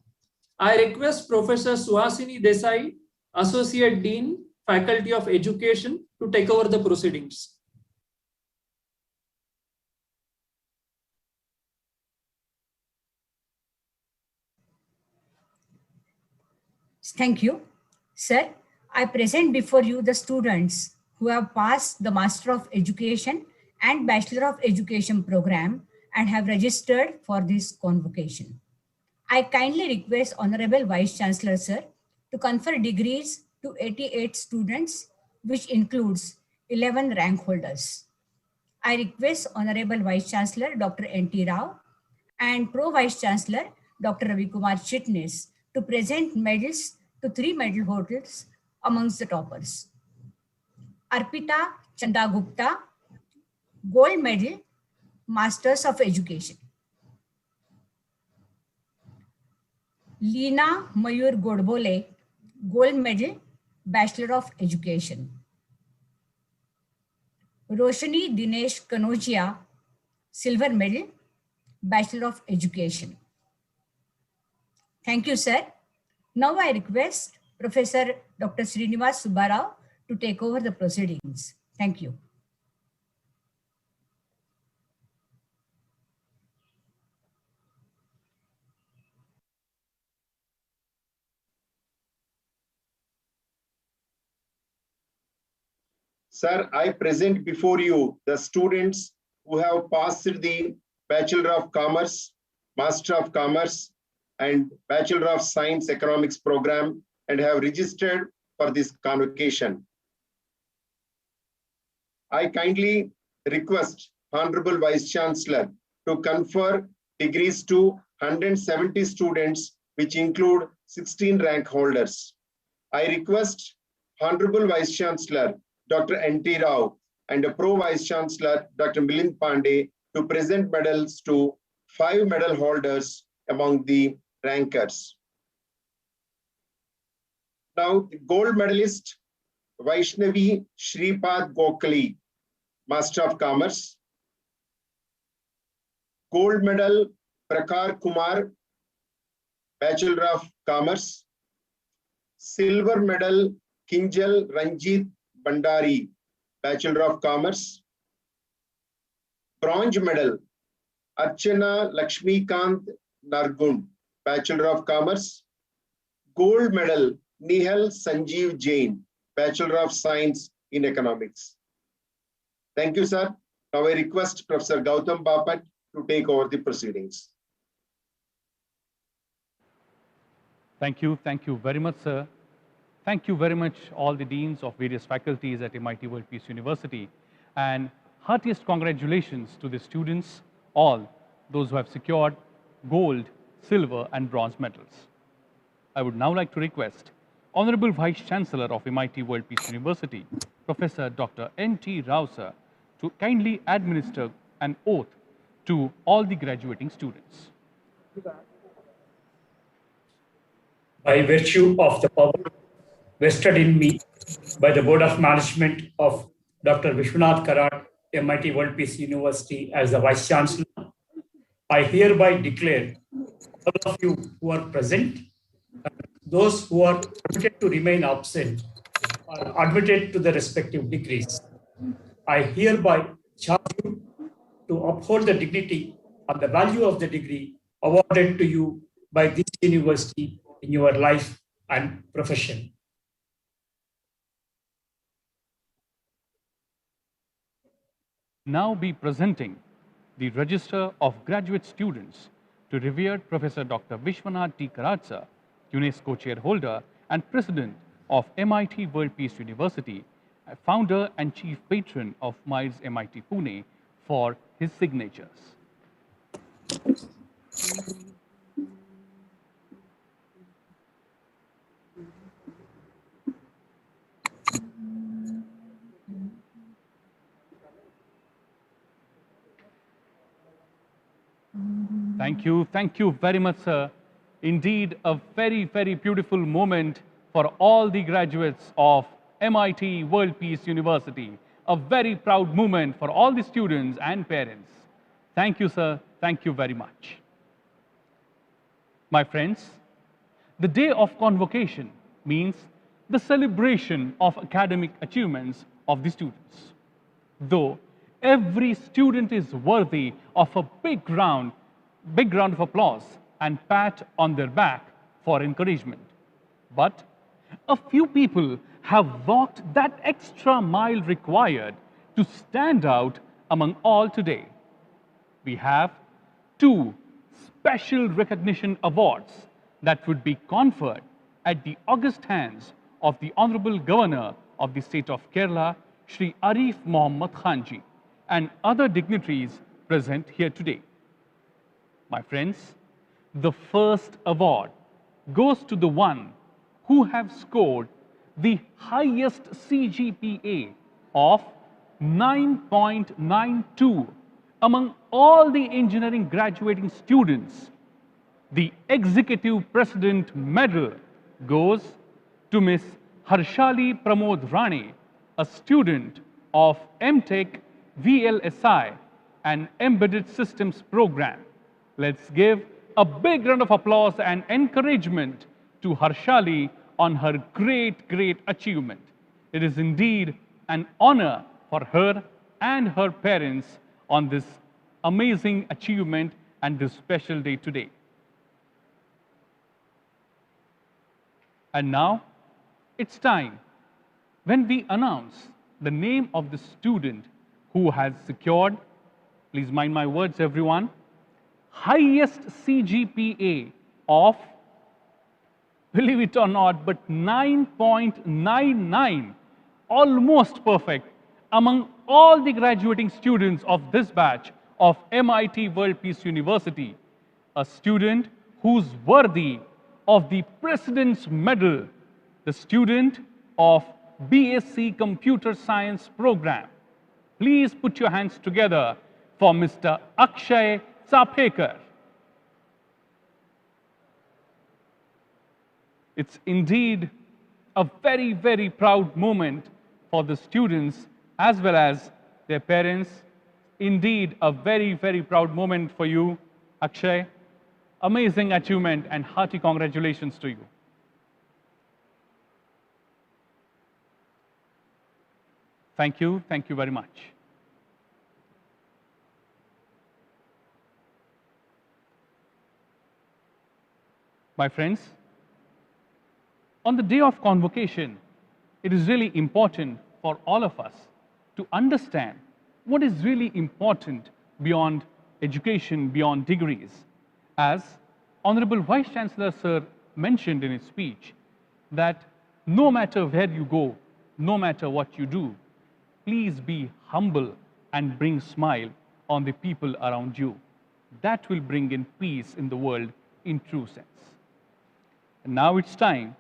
I request Professor Suhasini Desai, Associate Dean, Faculty of Education, to take over the proceedings. Thank you. Sir, I present before you the students who have passed the Master of Education and Bachelor of Education program and have registered for this convocation. I kindly request Honorable Vice Chancellor, sir, to confer degrees to 88 students, which includes 11 rank holders. I request Honorable Vice Chancellor Dr. N.T. Rao and Pro Vice Chancellor Dr. Ravi Kumar Chitnis to present medals to 3 medal holders amongst the toppers. Arpita Chanda Gupta, Gold Medal, Masters of Education. Leena Mayur Godbole, Gold Medal, Bachelor of Education. Roshni Dinesh Kanojia, Silver Medal, Bachelor of Education. Thank you, sir. Now I request Professor Dr. Srinivas Subbarao to take over the proceedings. Thank you. Sir, I present before you the students who have passed the Bachelor of Commerce, Master of Commerce, and Bachelor of Science Economics program and have registered for this convocation. I kindly request Honorable Vice Chancellor to confer degrees to 170 students, which include 16 rank holders. I request Honorable Vice Chancellor Dr. N.T. Rao and the Pro Vice Chancellor Dr. Milind Pandey to present medals to 5 medal holders among the rankers. Now, the gold medalist Vaishnavi Shripad Gokhale, Master of Commerce. Gold medal Prakar Kumar, Bachelor of Commerce. Silver medal Kinjal Ranjit Bandari, Bachelor of Commerce. Bronze medal Archana Lakshmikant Nargund, Bachelor of Commerce. Gold medal Nihal Sanjeev Jain, Bachelor of Science in Economics. Thank you, sir. Now I request Professor Gautam Bapat to take over the proceedings. Thank you very much, sir. Thank you very much, all the deans of various faculties at MIT World Peace University, and heartiest congratulations to the students, all those who have secured gold, silver, and bronze medals. I would now like to request Honorable Vice Chancellor of MIT World Peace University, Professor Dr. N.T. Rao, sir, to kindly administer an oath to all the graduating students. By virtue of the power vested in me by the Board of Management of Dr. Vishwanath Karad, MIT World Peace University as the Vice Chancellor, I hereby declare all of you who are present, those who are permitted to remain absent, are admitted to the respective degrees. I hereby charge you to uphold the dignity and the value of the degree awarded to you by this university in your life and profession. Now be presenting the Register of Graduate Students to revered Professor Dr. Vishwanath T. Karad, sir, UNESCO Chairholder and President of MIT World Peace University, founder and chief patron of MIDS MIT Pune, for his signatures. Thank you very much, sir. Indeed, a very, very beautiful moment for all the graduates of MIT World Peace University. A very proud moment for all the students and parents. Thank you, sir. Thank you very much. My friends, the day of convocation means the celebration of academic achievements of the students. Though every student is worthy of a big round of applause and pat on their back for encouragement. But a few people have walked that extra mile required to stand out among all today. We have two special recognition awards that would be conferred at the august hands of the Honorable Governor of the state of Kerala, Shri Arif Mohammad Khanji, and other dignitaries present here today. My friends, the first award goes to the one who have scored the highest CGPA of 9.92 among all the engineering graduating students. The Executive President Medal goes to Ms. Harshali Pramod Rane, a student of MTech VLSI and Embedded Systems program. Let's give a big round of applause and encouragement to Harshali on her great achievement. It is indeed an honor for her and her parents on this amazing achievement and this special day today. And now, it's time when we announce the name of the student who has secured, please mind my words everyone, highest CGPA of, believe it or not, but 9.99, almost perfect, among all the graduating students of this batch of MIT World Peace University, a student who's worthy of the President's Medal, the student of BSc Computer Science program. Please put your hands together for Mr. Akshay Sapekar. It's indeed a very proud moment for the students as well as their parents. Indeed, a very proud moment for you, Akshay. Amazing achievement and hearty congratulations to you. Thank you very much. My friends, on the day of convocation, it is really important for all of us to understand what is really important beyond education, beyond degrees. As Honorable Vice Chancellor Sir mentioned in his speech, that no matter where you go, no matter what you do, please be humble and bring smile on the people around you. That will bring in peace in the world in true sense. And now it's time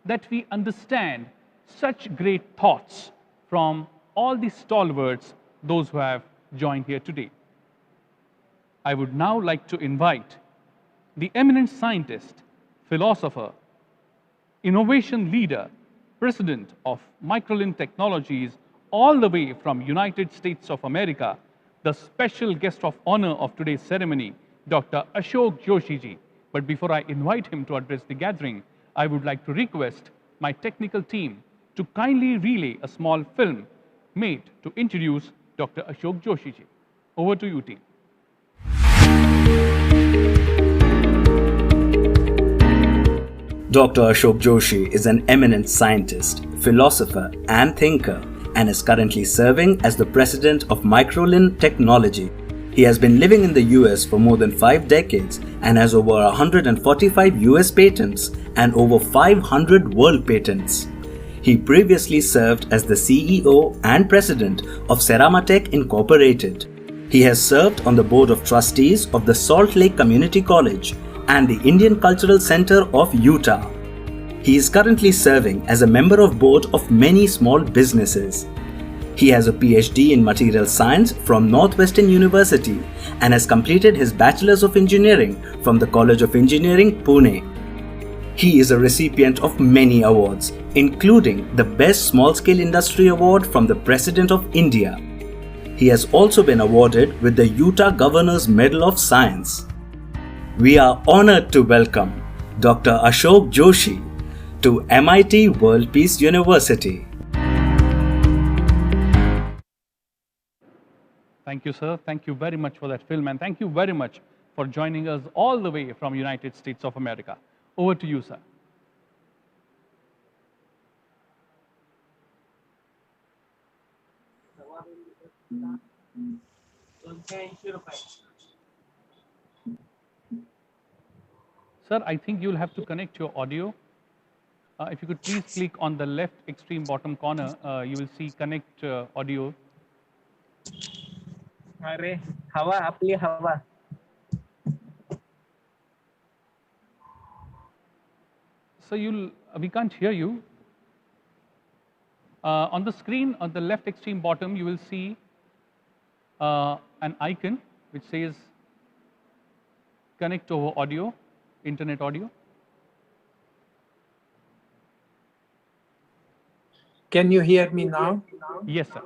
that we understand such great thoughts from all the stalwarts, those who have joined here today. I would now like to invite the eminent scientist, philosopher, innovation leader, president of Microlin Technologies, all the way from United States of America, the special guest of honor of today's ceremony, Dr. Ashok Joshi ji. But before I invite him to address the gathering, I would like to request my technical team to kindly relay a small film made to introduce Dr. Ashok Joshi ji. Over to you, team. Dr. Ashok Joshi is an eminent scientist, philosopher, and thinker, and is currently serving as the president of Microlin Technology. He has been living in the US for more than 5 decades and has over 145 US patents and over 500 world patents. He previously served as the CEO and president of Ceramatech Incorporated. He has served on the board of trustees of the Salt Lake Community College and the Indian Cultural Center of Utah. He is currently serving as a member of board of many small businesses. He has a PhD in Material Science from Northwestern University and has completed his Bachelor's of Engineering from the College of Engineering, Pune. He is a recipient of many awards, including the Best Small-Scale Industry Award from the President of India. He has also been awarded with the Utah Governor's Medal of Science. We are honored to welcome Dr. Ashok Joshi to MIT World Peace University. Thank you, sir. Thank you very much for that film, and thank you very much for joining us all the way from United States of America. Over to you, sir. Sir, I think you'll have to connect your audio. If you could please click on the left extreme bottom corner, you will see connect audio. अरे हवा आपली हवा. So we can't hear you. On the screen, on the left extreme bottom, you will see an icon which says connect over audio, internet audio. Can you hear me now? Yes, sir.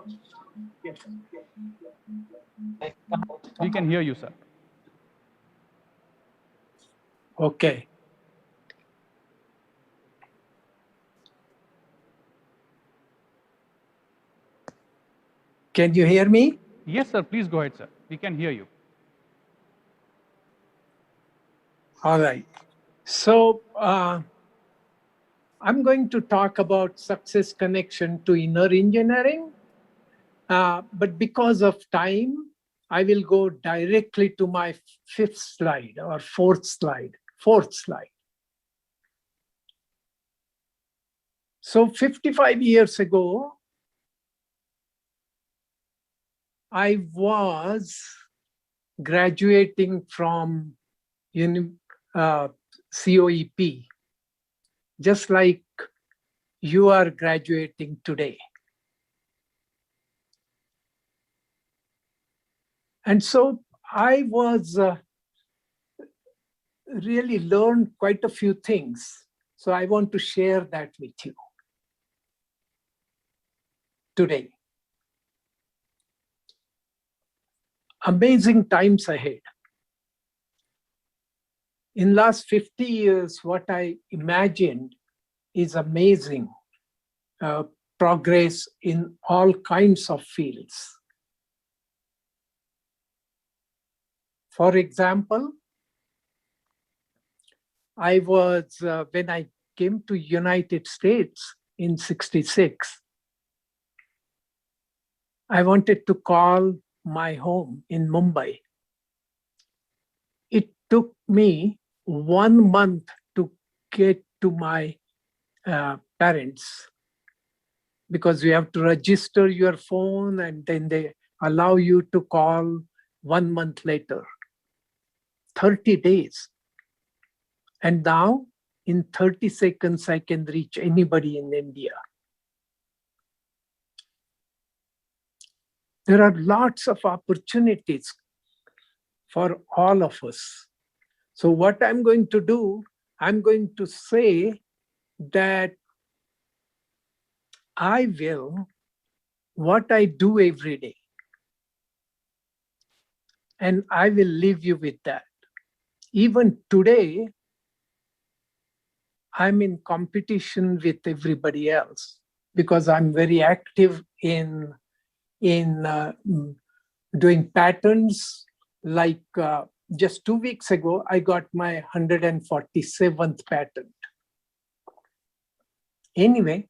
We can hear you, sir. Okay. Can you hear me? Yes, sir. Please go ahead, sir. We can hear you. All right. So I'm going to talk about success connection to inner engineering. But because of time, I will go directly to my fourth slide. So 55 years ago, I was graduating from COEP, just like you are graduating today. And so I was really learned quite a few things. So I want to share that with you today. Amazing times ahead. In last 50 years, what I imagined is amazing progress in all kinds of fields. For example, I was, when I came to United States in '66, I wanted to call my home in Mumbai. It took me 1 month to get to my parents, because you have to register your phone and then they allow you to call 1 month later, 30 days. And now in 30 seconds, I can reach anybody in India. There are lots of opportunities for all of us. So what I'm going to do, I'm going to say that I will, what I do every day, and I will leave you with that. Even today, I'm in competition with everybody else because I'm very active in doing patents. Like just 2 weeks ago, I got my 147th patent. Anyway,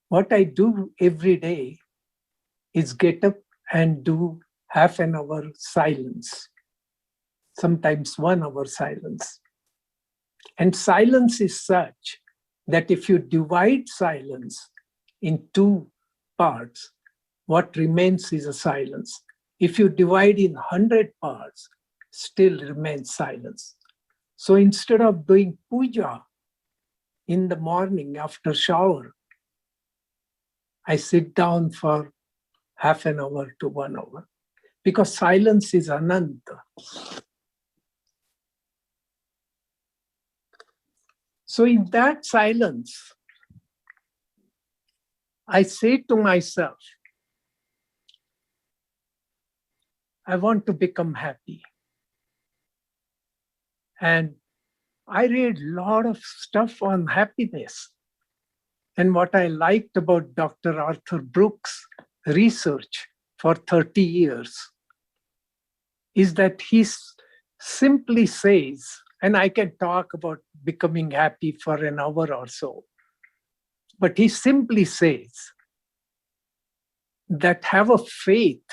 what I do every day is get up and do half an hour silence, sometimes 1 hour silence. And silence is such that if you divide silence in 2 parts, what remains is a silence. If you divide in 100 parts, still remains silence. So instead of doing puja in the morning after shower, I sit down for half an hour to 1 hour, because silence is ananta. So in that silence, I say to myself, I want to become happy. And I read a lot of stuff on happiness. And what I liked about Dr. Arthur Brooks' research for 30 years is that he simply says, and I can talk about becoming happy for an hour or so, but he simply says that have a faith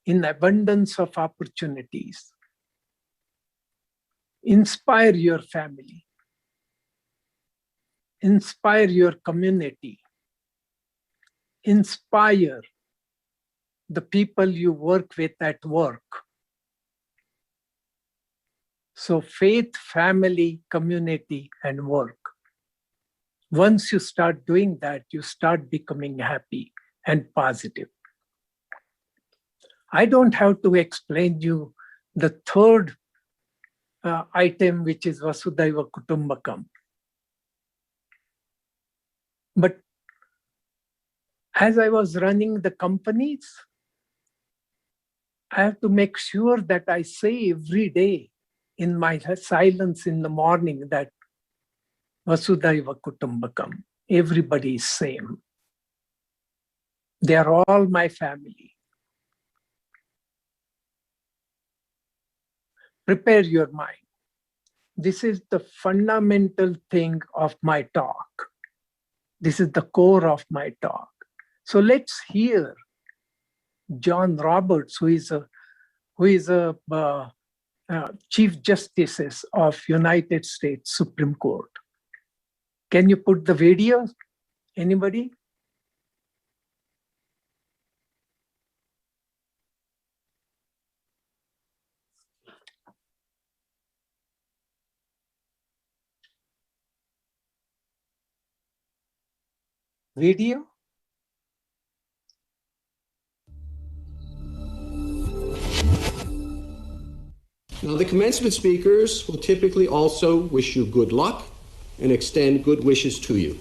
in abundance of opportunities. Inspire your family. Inspire your community. Inspire the people you work with at work. So faith, family, community, and work. Once you start doing that, you start becoming happy and positive. I don't have to explain you the third item, which is Vasudhaiva Kutumbakam. But as I was running the companies, I have to make sure that I say every day in my silence in the morning that Vasudhaiva Kutumbakam, everybody is same. They are all my family. Prepare your mind. This is the fundamental thing of my talk. This is the core of my talk. So let's hear John Roberts, who is a Chief Justice of United States Supreme Court. Can you put the video? Anybody? Video? Now, the commencement speakers will typically also wish you good luck and extend good wishes to you.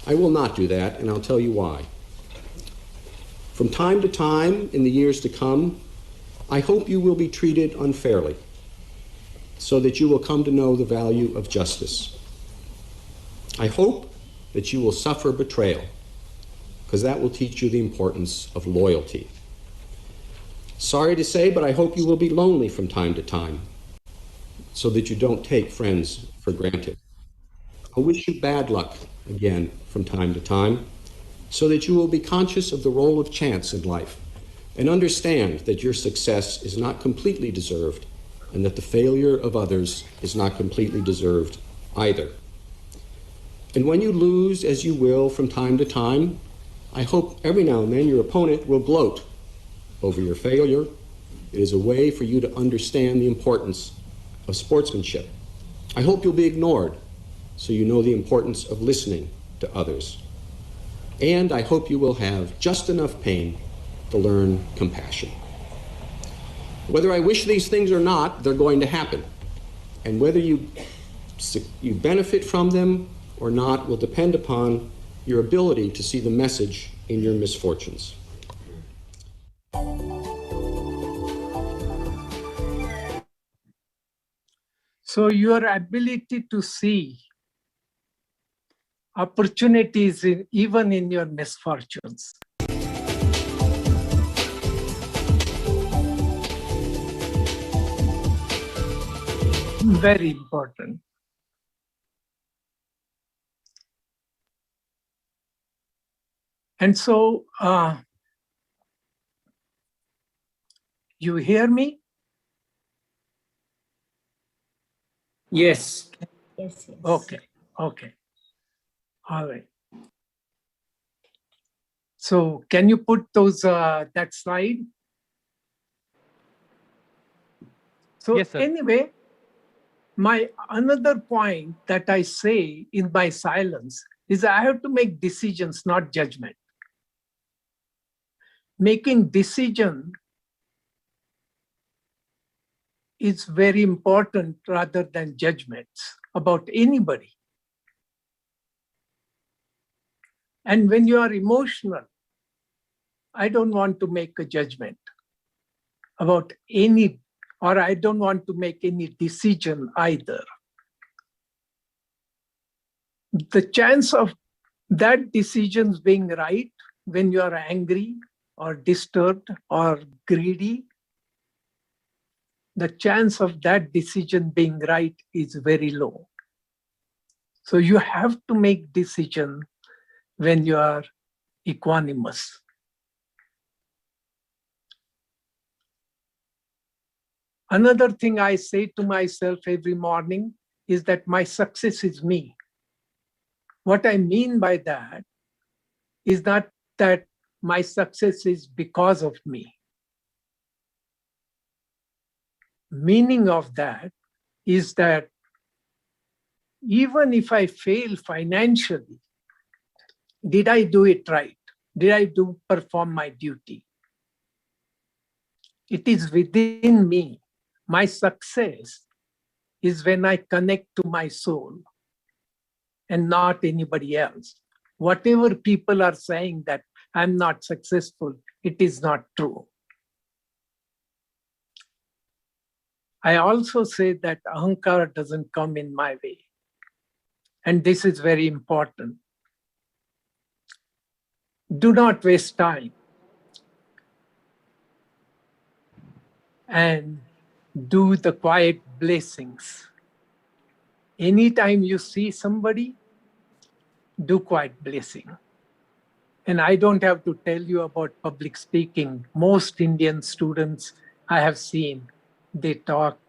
I will not do that, and I'll tell you why. From time to time in the years to come, I hope you will be treated unfairly so that you will come to know the value of justice. I hope that you will suffer betrayal, because that will teach you the importance of loyalty. Sorry to say, but I hope you will be lonely from time to time, so that you don't take friends for granted. I wish you bad luck again from time to time, so that you will be conscious of the role of chance in life and understand that your success is not completely deserved and that the failure of others is not completely deserved either. And when you lose, as you will from time to time, I hope every now and then your opponent will gloat over your failure. It is a way for you to understand the importance of sportsmanship. I hope you'll be ignored so you know the importance of listening to others. And I hope you will have just enough pain to learn compassion. Whether I wish these things or not, they're going to happen. And whether you benefit from them or not will depend upon your ability to see the message in your misfortunes. So your ability to see opportunities even in your misfortunes. Very important. And so, you hear me? Yes. Yes, yes. Okay, okay. All right. So can you put those that slide? So Yes, sir. anyway, my another point that I say in my silence is I have to make decisions, not judgment. Making decision is very important rather than judgments about anybody. And when you are emotional, I don't want to make a judgment about any, or I don't want to make any decision either. The chance of that decision being right when you are angry or disturbed or greedy, the chance of that decision being right is very low. So you have to make decision when you are equanimous. Another thing I say to myself every morning is that my success is me. What I mean by that is not that my success is because of me. Meaning of that is that even if I fail financially, did I do it right? Did I perform my duty? It is within me. My success is when I connect to my soul and not anybody else. Whatever people are saying that I'm not successful, it is not true. I also say that ahankara doesn't come in my way. And this is very important. Do not waste time and do the quiet blessings. Anytime you see somebody, do quiet blessing. And I don't have to tell you about public speaking. Most Indian students I have seen, they talk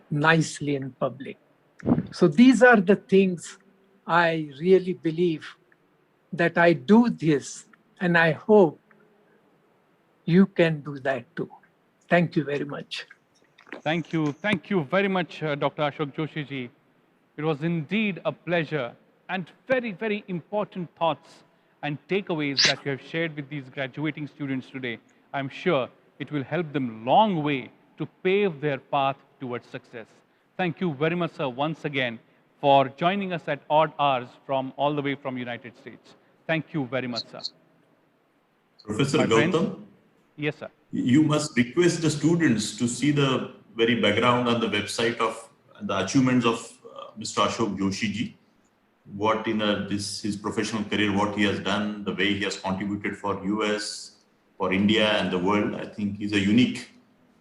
nicely in public. So these are the things I really believe that I do this, and I hope you can do that too. Thank you very much. Thank you. Thank you very much, Dr. Ashok Joshi ji. It was indeed a pleasure and very, very important thoughts and takeaways that you have shared with these graduating students today. I'm sure it will help them long way to pave their path towards success. Thank you very much, sir, once again for joining us at odd hours from all the way from United States. Thank you very much, sir. Professor My friends? Gautam, Yes, sir. you must request the students to see the very background on the website of the achievements of Mr. Ashok Joshi ji. What in his professional career, what he has done, the way he has contributed for US, for India and the world. I think he's a unique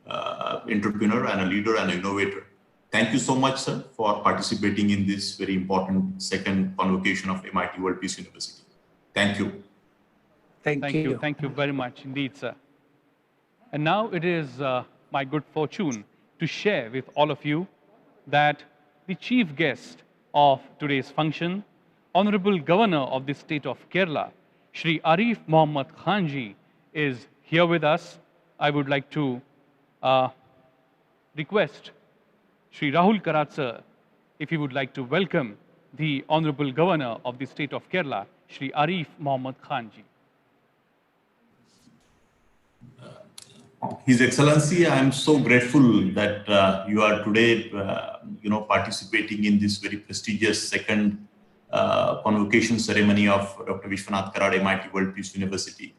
entrepreneur and a leader and an innovator. Thank you so much, sir, for participating in this very important second convocation of MIT World Peace University. Thank you. Thank you. Thank you very much indeed, sir. And now it is my good fortune to share with all of you that the chief guest of today's function, Honorable Governor of the state of Kerala, Shri Arif Mohammad Khanji, is here with us. I would like to request Shri Rahul Karat sir, if he would like to welcome the Honorable Governor of the state of Kerala, Shri Arif Mohammad Khanji. His Excellency, I am so grateful that you are today, participating in this very prestigious second convocation ceremony of Dr. Vishwanath Karad, MIT World Peace University.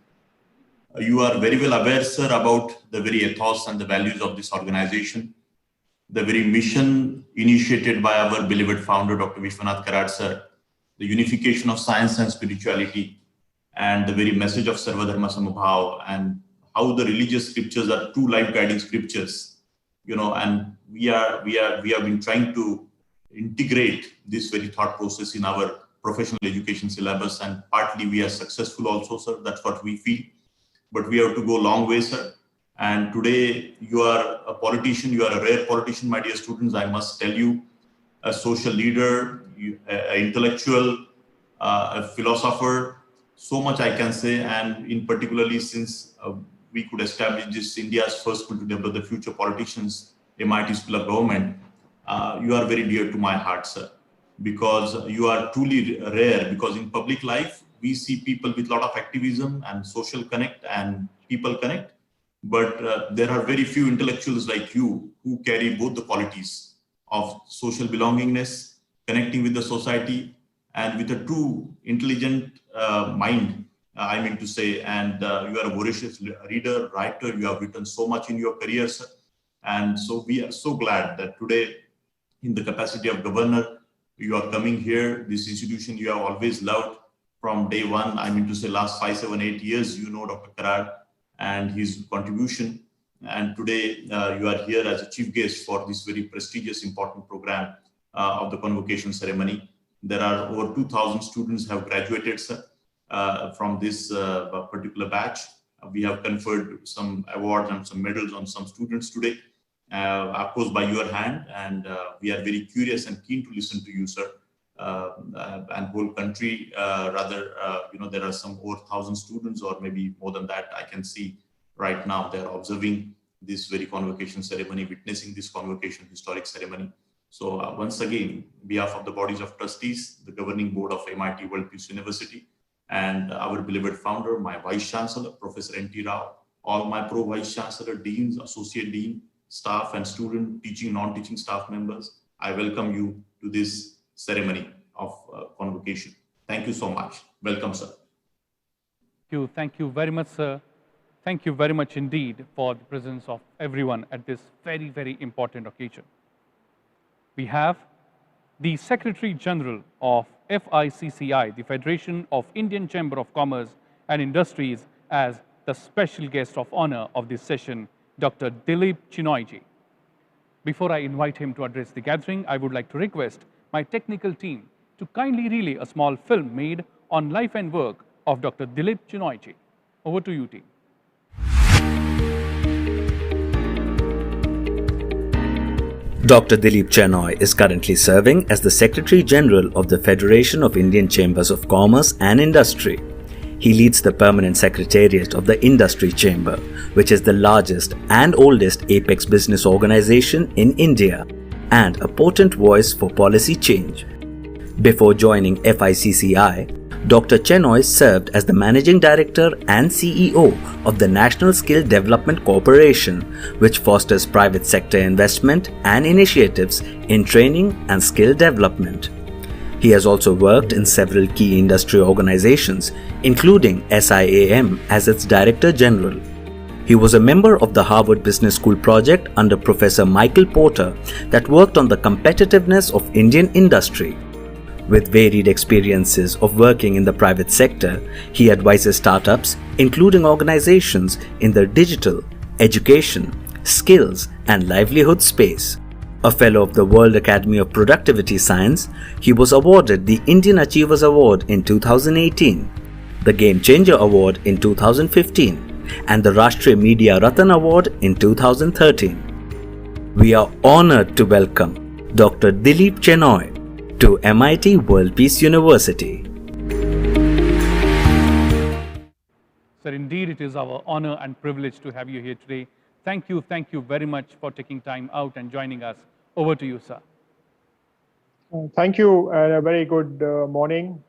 You are very well aware, sir, about the very ethos and the values of this organization, the very mission initiated by our beloved founder, Dr. Vishwanath Karad, sir, the unification of science and spirituality, and the very message of Sarvadharma Samabhav, and how the religious scriptures are true life guiding scriptures, and we have been trying to integrate this very thought process in our professional education syllabus, and partly we are successful also, sir. That's what we feel. But we have to go a long way, sir. And today you are a politician, you are a rare politician, my dear students, I must tell you, a social leader, an intellectual, a philosopher, so much I can say, and in particularly since we could establish this India's first school to develop the future politicians, MIT School of Government, you are very dear to my heart, sir, because you are truly rare, because in public life, we see people with a lot of activism and social connect and people connect, but there are very few intellectuals like you who carry both the qualities of social belongingness, connecting with the society, and with a true intelligent mind, I mean to say, and you are a voracious reader, writer, you have written so much in your career, sir. And so we are so glad that today, in the capacity of governor, you are coming here, this institution you have always loved from day one, I mean to say last 5, 7, 8 years, you know Dr. Karad and his contribution. And today you are here as a chief guest for this very prestigious, important program of the convocation ceremony. There are over 2,000 students have graduated, sir, from this particular batch. We have conferred some awards and some medals on some students today. of course, by your hand, and we are very curious and keen to listen to you, sir. And whole country, there are some over 1,000 students, or maybe more than that. I can see right now they're observing this very convocation ceremony, witnessing this convocation historic ceremony. So once again, on behalf of the bodies of trustees, the governing board of MIT World Peace University, and our beloved founder, my Vice Chancellor, Professor N.T. Rao, all my Pro-Vice Chancellor, Deans, Associate Dean, staff and student, teaching, non-teaching staff members, I welcome you to this ceremony of convocation. Thank you so much. Welcome, sir. Thank you very much, sir. Thank you very much indeed for the presence of everyone at this very, very important occasion. We have the Secretary General of FICCI, the Federation of Indian Chamber of Commerce and Industries, as the special guest of honor of this session, Dr. Dilip Chinoyji. Before I invite him to address the gathering, I would like to request my technical team to kindly relay a small film made on life and work of Dr. Dilip Chinoyji. Over to you, team. Dr. Dilip Chinoy is currently serving as the Secretary General of the Federation of Indian Chambers of Commerce and Industry. He leads the permanent secretariat of the Industry Chamber, which is the largest and oldest apex business organization in India and a potent voice for policy change. Before joining FICCI, Dr. Chinoy served as the Managing Director and CEO of the National Skill Development Corporation, which fosters private sector investment and initiatives in training and skill development. He has also worked in several key industry organizations, including SIAM as its Director General. He was a member of the Harvard Business School project under Professor Michael Porter that worked on the competitiveness of Indian industry. With varied experiences of working in the private sector, he advises startups, including organizations in the digital, education, skills, and livelihood space. A fellow of the World Academy of Productivity Science, he was awarded the Indian Achievers Award in 2018, the Game Changer Award in 2015, and the Rashtriya Media Ratan Award in 2013. We are honored to welcome Dr. Dilip Chinoy to MIT World Peace University. Sir, indeed it is our honor and privilege to have you here today. Thank you very much for taking time out and joining us. Over to you, sir. Thank you, and a very good morning.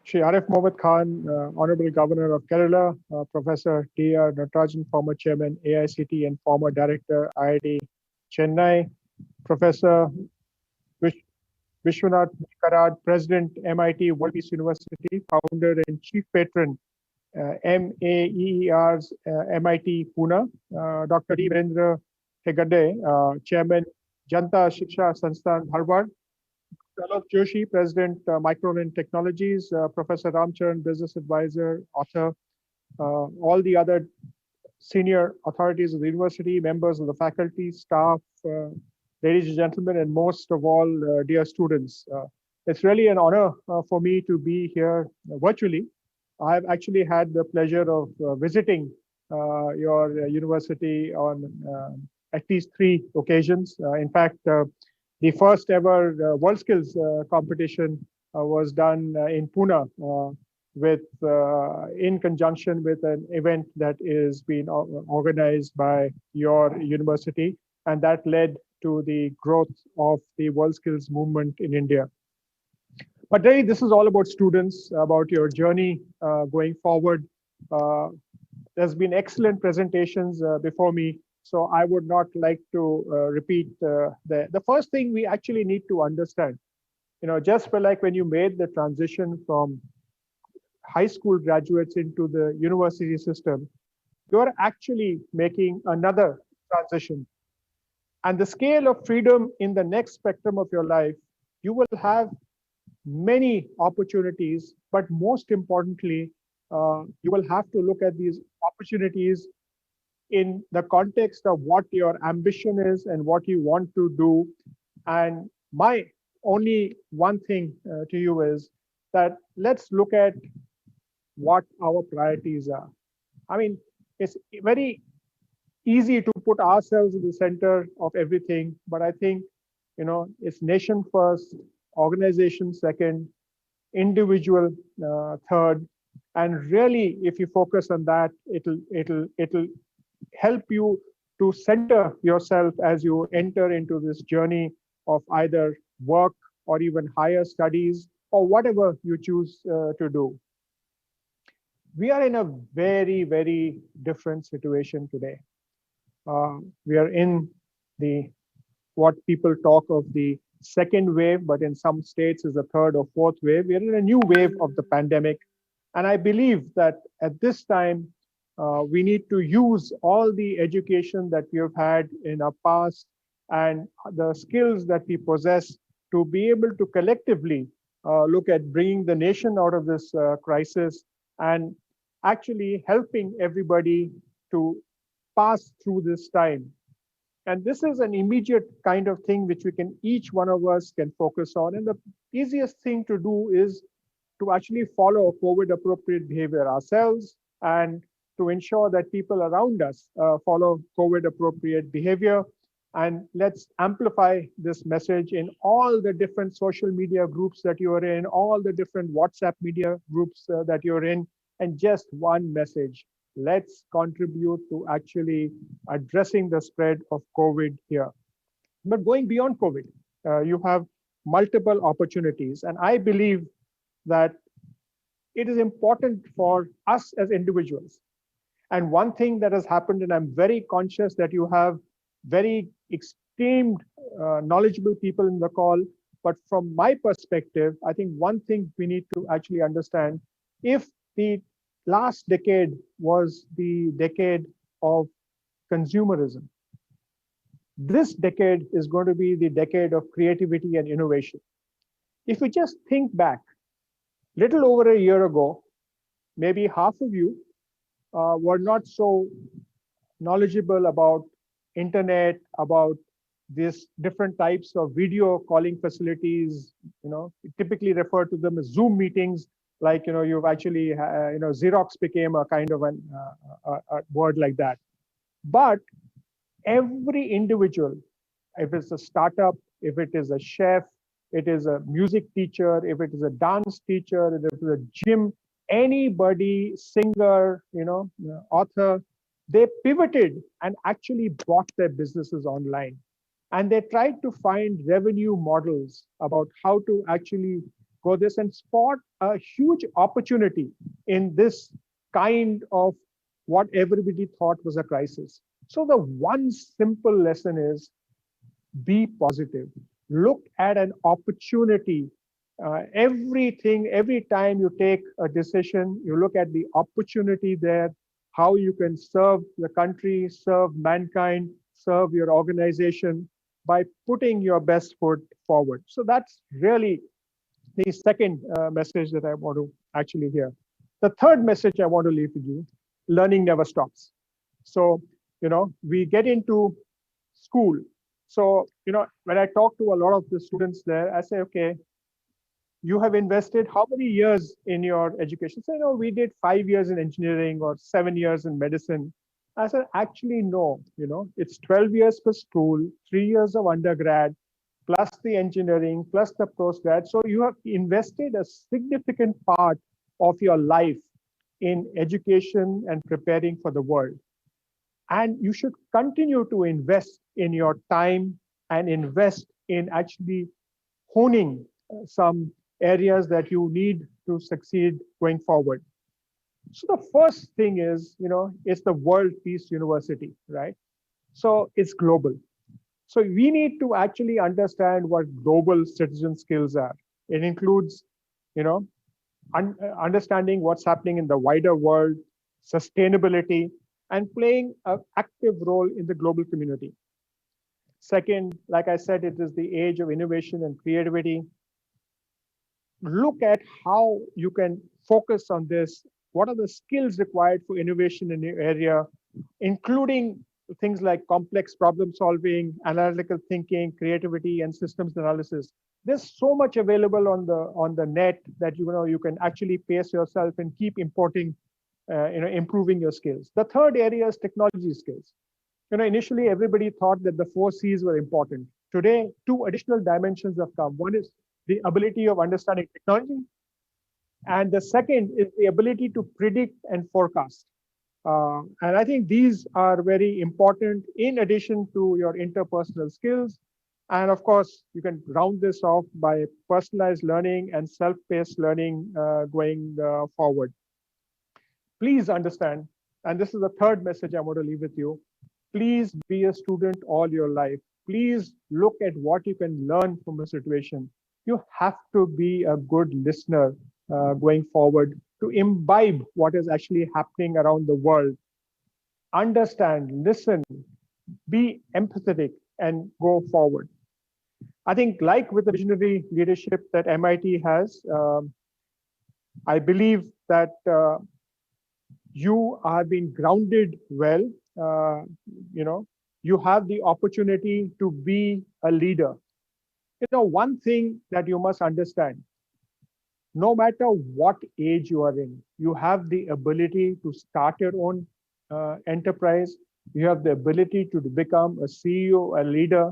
Shri Arif Mohammad Khan, Honorable Governor of Kerala, Professor T.R. Natarajan, former Chairman, AICT and former Director, IIT Chennai, Professor Vishwanath Karad, President, MIT World Peace University, Founder and Chief Patron, MAEER's MIT Pune, Dr. Virendra Hegade, Chairman, Janta Shiksha Sansthan, Harvard, Alok Joshi, President, Microlin Technologies, Professor Ramcharan, Business Advisor, author, all the other senior authorities of the university, members of the faculty, staff, ladies and gentlemen, and most of all, dear students. It's really an honor for me to be here virtually. I've actually had the pleasure of visiting your university on at least 3 occasions. In fact, the first ever WorldSkills competition was done in Pune in conjunction with an event that is being organized by your university, and that led to the growth of the WorldSkills movement in India. But really, this is all about students, about your journey going forward. There's been excellent presentations before me, so I would not like to repeat. The first thing we actually need to understand, just like when you made the transition from high school graduates into the university system, you're actually making another transition. And the scale of freedom in the next spectrum of your life, you will have many opportunities, but most importantly, you will have to look at these opportunities in the context of what your ambition is and what you want to do. And my only one thing to you is that let's look at what our priorities are. I mean, it's very easy to put ourselves in the center of everything, but I think, it's nation first, organization second, individual third, and really, if you focus on that, it'll help you to center yourself as you enter into this journey of either work or even higher studies or whatever you choose to do. We are in a very, very different situation today. We are in the what people talk of the second wave, but in some states is the third or fourth wave. We are in a new wave of the pandemic. And I believe that at this time, we need to use all the education that we have had in our past and the skills that we possess to be able to collectively look at bringing the nation out of this crisis and actually helping everybody to pass through this time. And this is an immediate kind of thing which each one of us can focus on. And the easiest thing to do is to actually follow COVID appropriate behavior ourselves and to ensure that people around us follow COVID appropriate behavior. And let's amplify this message in all the different social media groups that you are in, all the different WhatsApp media groups that you're in, and just one message. Let's contribute to actually addressing the spread of COVID here. But going beyond COVID, you have multiple opportunities. And I believe that it is important for us as individuals. And one thing that has happened, and I'm very conscious that you have very esteemed, knowledgeable people in the call. But from my perspective, I think one thing we need to actually understand, if the last decade was the decade of consumerism, this decade is going to be the decade of creativity and innovation. If we just think back, little over a year ago, maybe half of you were not so knowledgeable about internet, about these different types of video calling facilities. We typically refer to them as Zoom meetings. Like, you've actually, Xerox became a kind of a word like that. But every individual, if it's a startup, if it is a chef, it is a music teacher, if it is a dance teacher, if it is a gym, anybody, singer, author, they pivoted and actually brought their businesses online. And they tried to find revenue models about how to actually go this and spot a huge opportunity in this kind of what everybody thought was a crisis. So the one simple lesson is be positive. Look at an opportunity. Every time you take a decision, you look at the opportunity there, how you can serve the country, serve mankind, serve your organization by putting your best foot forward. So that's really the second message that I want to actually hear. The third message I want to leave with you, learning never stops. So, we get into school. So, when I talk to a lot of the students there, I say, okay, you have invested how many years in your education? So, we did 5 years in engineering or 7 years in medicine. I said, actually, no, it's 12 years for school, 3 years of undergrad, plus the engineering, plus the postgrad. So you have invested a significant part of your life in education and preparing for the world. And you should continue to invest in your time and invest in actually honing some areas that you need to succeed going forward. So the first thing is, it's the World Peace University, right? So it's global. So we need to actually understand what global citizen skills are. It includes, understanding what's happening in the wider world, sustainability, and playing an active role in the global community. Second, like I said, it is the age of innovation and creativity. Look at how you can focus on this. What are the skills required for innovation in your area, including things like complex problem solving, analytical thinking, creativity, and systems analysis. There's so much available on the net that you can actually pace yourself and keep improving your skills. The third area is technology skills. Initially everybody thought that the 4 C's were important. Today, 2 additional dimensions have come. One is the ability of understanding technology, and the second is the ability to predict and forecast. And I think these are very important in addition to your interpersonal skills. And of course, you can round this off by personalized learning and self-paced learning going forward. Please understand, and this is the third message I want to leave with you, please be a student all your life. Please look at what you can learn from a situation. You have to be a good listener going forward to imbibe what is actually happening around the world. Understand, listen, be empathetic, and go forward. I think like with the visionary leadership that MIT has, I believe that you are being grounded well. You have the opportunity to be a leader. One thing that you must understand, no matter what age you are in, you have the ability to start your own enterprise. You have the ability to become a CEO, a leader,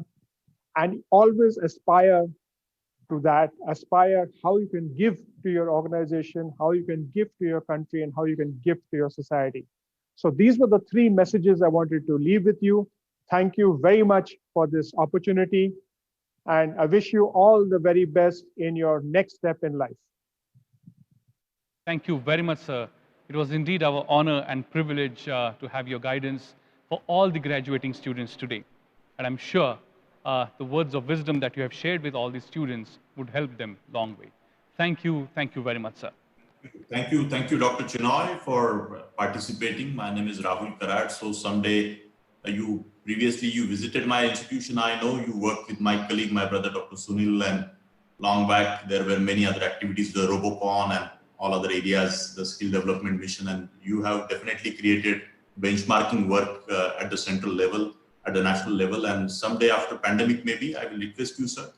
and always aspire to that. Aspire how you can give to your organization, how you can give to your country, and how you can give to your society. So these were the 3 messages I wanted to leave with you. Thank you very much for this opportunity. And I wish you all the very best in your next step in life. Thank you very much, sir. It was indeed our honor and privilege to have your guidance for all the graduating students today. And I'm sure the words of wisdom that you have shared with all the students would help them long way. Thank you very much, sir. Thank you, Dr. Chinoy, for participating. My name is Ravin Sanghvi. So someday you visited my institution. I know you worked with my colleague, my brother, Dr. Sunil, and long back there were many other activities, the Robocon and all other areas, the skill development mission, and you have definitely created benchmarking work at the central level, at the national level. And someday after pandemic, maybe I will request you, sir,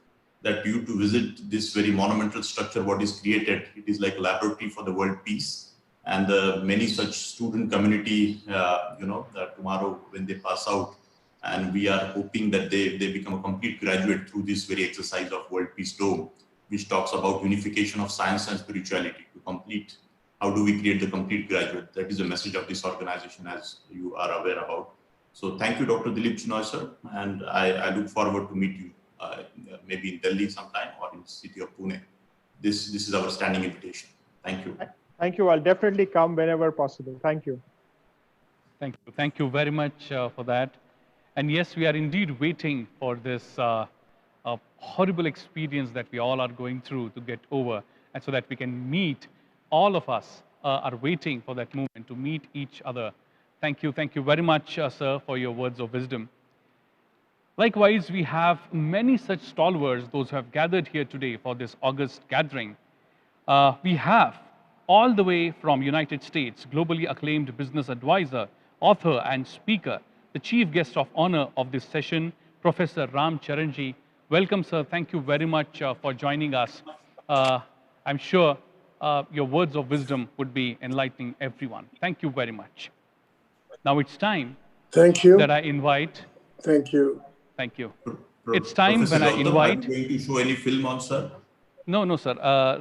that you to visit this very monumental structure, what is created. It is like a laboratory for the world peace. And many such student community, tomorrow when they pass out, and we are hoping that they become a complete graduate through this very exercise of World Peace Dome, which talks about unification of science and spirituality to complete. How do we create the complete graduate? That is the message of this organization, as you are aware about. So thank you, Dr. Dilip Chinoy, sir. And I look forward to meet you maybe in Delhi sometime or in the city of Pune. This is our standing invitation. Thank you. Thank you. I'll definitely come whenever possible. Thank you. Thank you. Thank you very much for that. And yes, we are indeed waiting for this horrible experience that we all are going through to get over, and so that we can meet. All of us are waiting for that moment to meet each other. Thank you very much, sir, for your words of wisdom. Likewise, we have many such stalwarts, those who have gathered here today for this August gathering. We have, all the way from United States, globally acclaimed business advisor, author, and speaker, the chief guest of honor of this session, Professor Ram Charanji. Welcome, sir. Thank you very much for joining us. I'm sure your words of wisdom would be enlightening everyone. Thank you very much. Now it's time that I invite. Thank you. Thank you. It's time when I invite. Are you going to show any film on, sir? No, sir.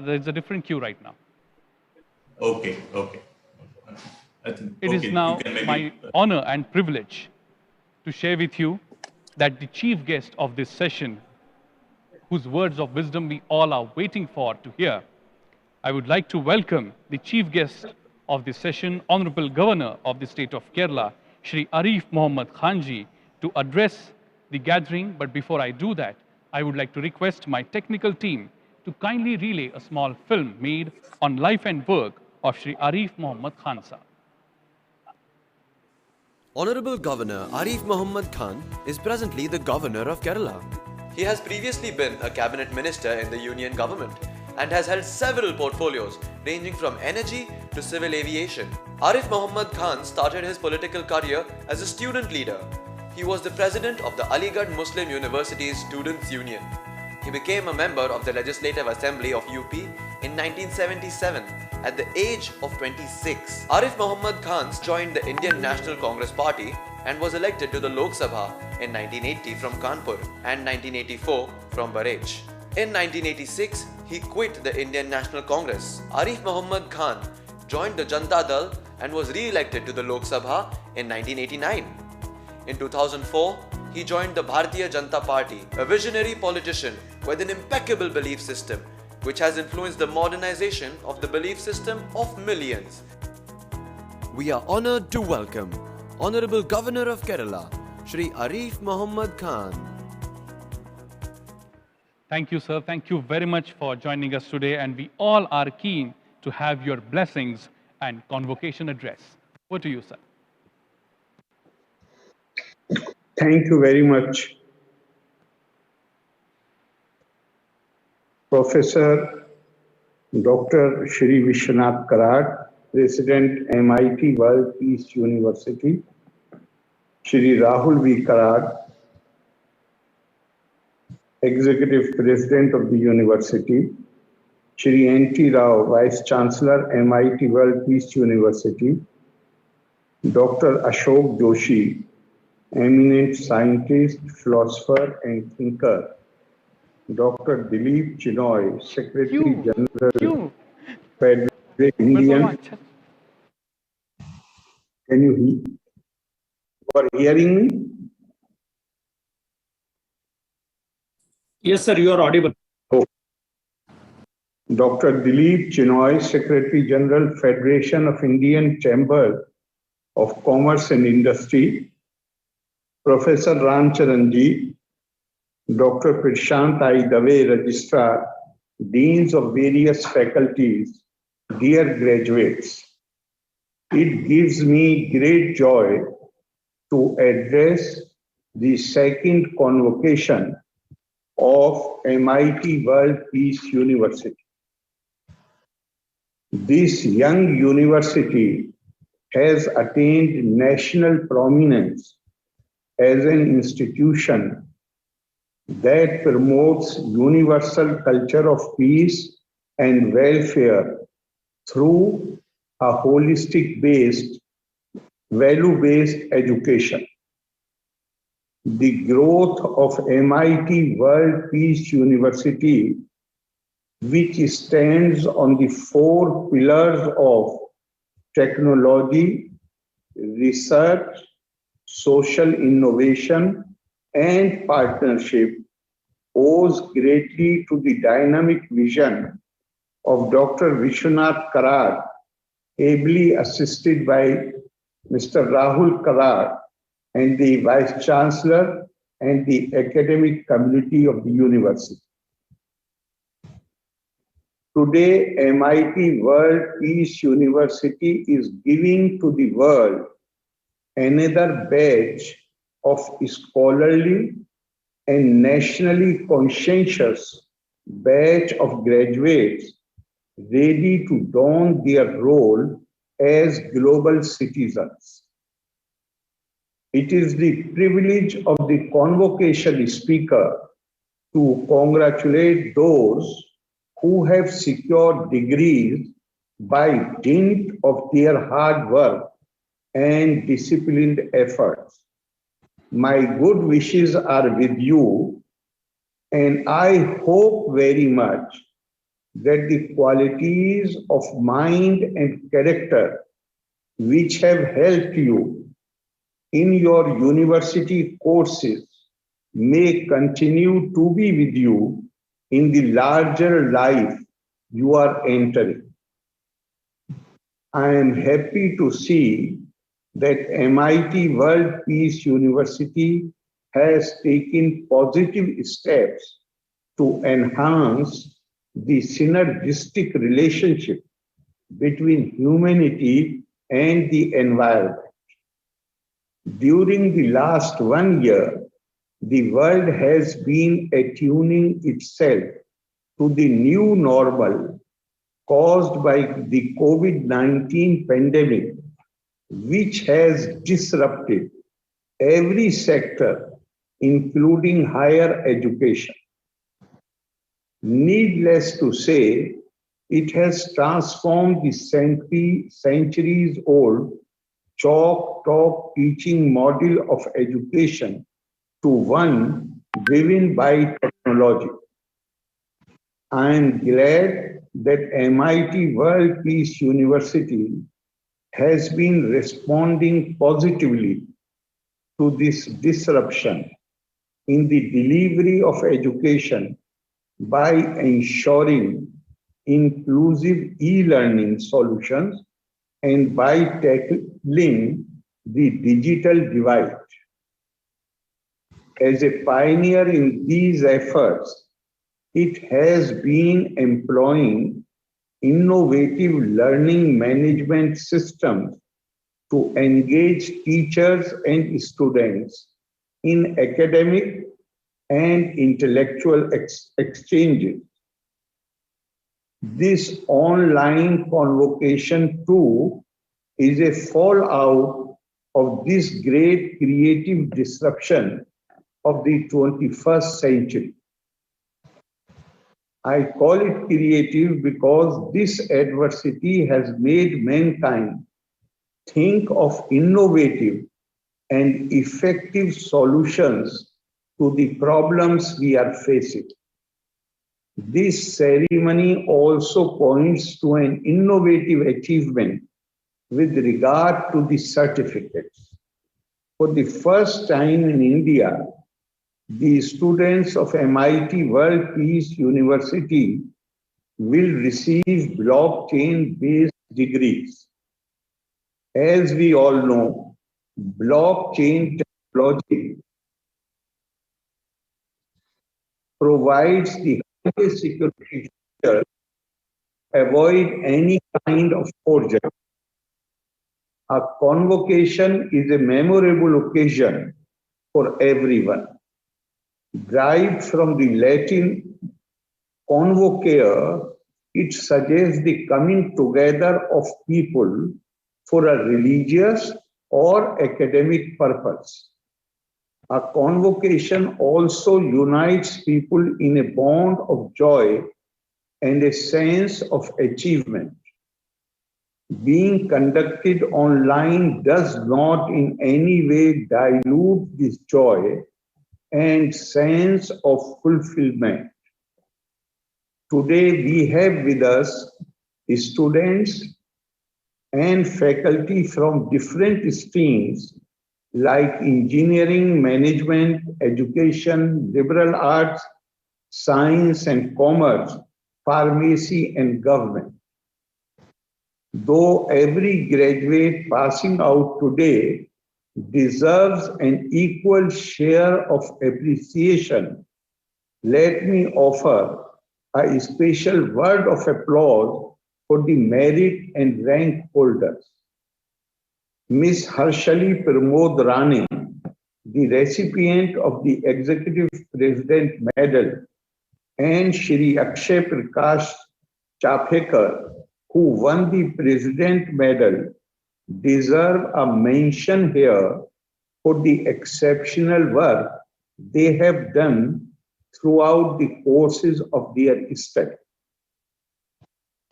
There's a different queue right now. Okay. It is now my honor and privilege to share with you that the chief guest of this session, whose words of wisdom we all are waiting for to hear, I would like to welcome the chief guest of this session, Honorable Governor of the state of Kerala, Shri Arif Mohammad Khanji, to address the gathering. But before I do that, I would like to request my technical team to kindly relay a small film made on life and work of Shri Arif Mohammad Khan sir. Honorable Governor Arif Mohammad Khan is presently the Governor of Kerala. He has previously been a cabinet minister in the union government and has held several portfolios ranging from energy to civil aviation. Arif Mohammad Khan started his political career as a student leader. He was the president of the Aligarh Muslim University's Students' Union. He became a member of the Legislative Assembly of UP in 1977 at the age of 26. Arif Muhammad Khan joined the Indian National Congress Party and was elected to the Lok Sabha in 1980 from Kanpur and 1984 from Barech. In 1986, he quit the Indian National Congress. Arif Muhammad Khan joined the Janata Dal and was re-elected to the Lok Sabha in 1989. In 2004, he joined the Bharatiya Janata Party, a visionary politician with an impeccable belief system which has influenced the modernization of the belief system of millions. We are honored to welcome Honorable Governor of Kerala, Shri Arif Muhammad Khan. Thank you, sir. Thank you very much for joining us today, and we all are keen to have your blessings and convocation address. Over to you, sir. Thank you very much, Professor Dr. Shri Vishwanath Karad, President, MIT World Peace University, Shri Rahul V. Karad, Executive President of the University, Shri N.T. Rao, Vice Chancellor, MIT World Peace University, Dr. Ashok Joshi, eminent scientist, philosopher, and thinker, Dr. Dilip Chinoy, Secretary General, Federal Indian. Can you hear? You are hearing me? Yes, sir, you are audible. Oh. Dr. Dilip Chinoy, Secretary General, Federation of Indian Chamber of Commerce and Industry, Professor Ramcharanji, Dr. Prashant I. Dave, Registrar, Deans of various faculties, dear graduates, it gives me great joy to address the second convocation of MIT World Peace University. This young university has attained national prominence as an institution that promotes universal culture of peace and welfare through a holistic based, value-based education. The growth of MIT World Peace University, which stands on the 4 pillars of technology, research, social innovation, and partnership, owes greatly to the dynamic vision of Dr. Vishwanath Karad, ably assisted by Mr. Rahul Karad and the Vice Chancellor and the academic community of the university. Today, MIT World Peace University is giving to the world another batch of scholarly and nationally conscientious batch of graduates ready to don their role as global citizens. It is the privilege of the convocation speaker to congratulate those who have secured degrees by dint of their hard work and disciplined efforts. My good wishes are with you, and I hope very much that the qualities of mind and character which have helped you in your university courses may continue to be with you in the larger life you are entering. I am happy to see that MIT World Peace University has taken positive steps to enhance the synergistic relationship between humanity and the environment. During the last 1 year, the world has been attuning itself to the new normal caused by the COVID-19 pandemic, which has disrupted every sector, including higher education. Needless to say, it has transformed the centuries-old chalk-talk teaching model of education to one driven by technology. I am glad that MIT World Peace University has been responding positively to this disruption in the delivery of education by ensuring inclusive e-learning solutions and by tackling the digital divide. As a pioneer in these efforts, it has been employing innovative learning management systems to engage teachers and students in academic and intellectual exchanges. This online convocation too is a fallout of this great creative disruption of the 21st century. I call it creative because this adversity has made mankind think of innovative and effective solutions to the problems we are facing. This ceremony also points to an innovative achievement with regard to the certificates. For the first time in India, the students of MIT World Peace University will receive blockchain-based degrees. As we all know, blockchain technology provides the highest security to avoid any kind of forgery. A convocation is a memorable occasion for everyone. Derived from the Latin convocare, it suggests the coming together of people for a religious or academic purpose. A convocation also unites people in a bond of joy and a sense of achievement. Being conducted online does not in any way dilute this joy and sense of fulfillment. Today we have with us students and faculty from different streams like engineering, management, education, liberal arts, science and commerce, pharmacy and government. Though every graduate passing out today deserves an equal share of appreciation, let me offer a special word of applause for the merit and rank holders. Ms. Harshali Pramod Rane, the recipient of the Executive President Medal, and Shri Akshay Prakash Chapekar, who won the President Medal, deserve a mention here for the exceptional work they have done throughout the courses of their study.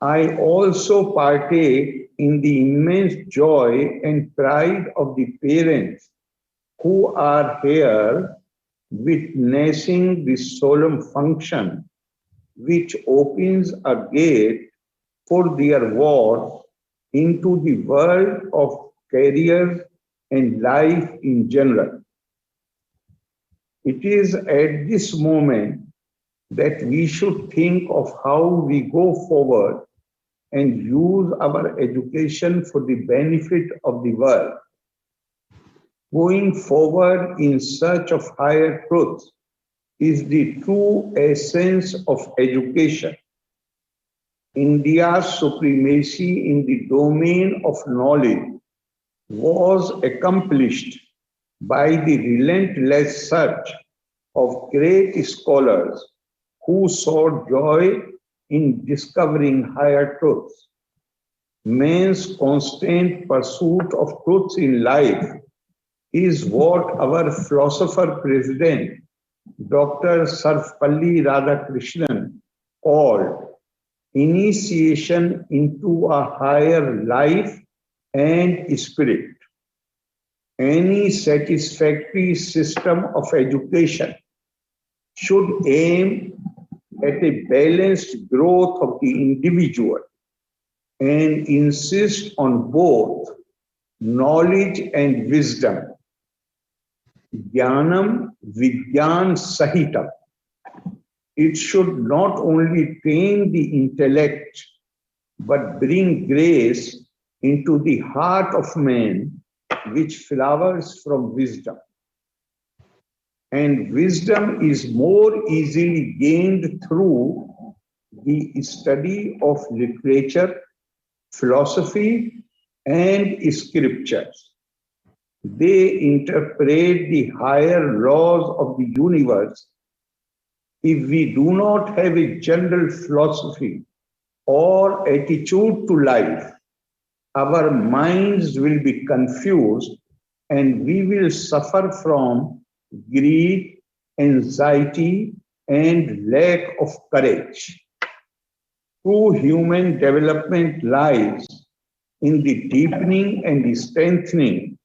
I also partake in the immense joy and pride of the parents who are here witnessing this solemn function, which opens a gate for their walk into the world of careers and life in general. It is at this moment that we should think of how we go forward and use our education for the benefit of the world. Going forward in search of higher truth is the true essence of education. India's supremacy in the domain of knowledge was accomplished by the relentless search of great scholars who sought joy in discovering higher truths. Man's constant pursuit of truths in life is what our philosopher president, Dr. Sarvepalli Radhakrishnan, called initiation into a higher life and spirit. Any satisfactory system of education should aim at a balanced growth of the individual and insist on both knowledge and wisdom. Jnanam Vigyan Sahitam. It should not only train the intellect, but bring grace into the heart of man, which flowers from wisdom. And wisdom is more easily gained through the study of literature, philosophy, and scriptures. They interpret the higher laws of the universe. If we do not have a general philosophy or attitude to life, our minds will be confused and we will suffer from greed, anxiety, and lack of courage. True human development lies in the deepening and strengthening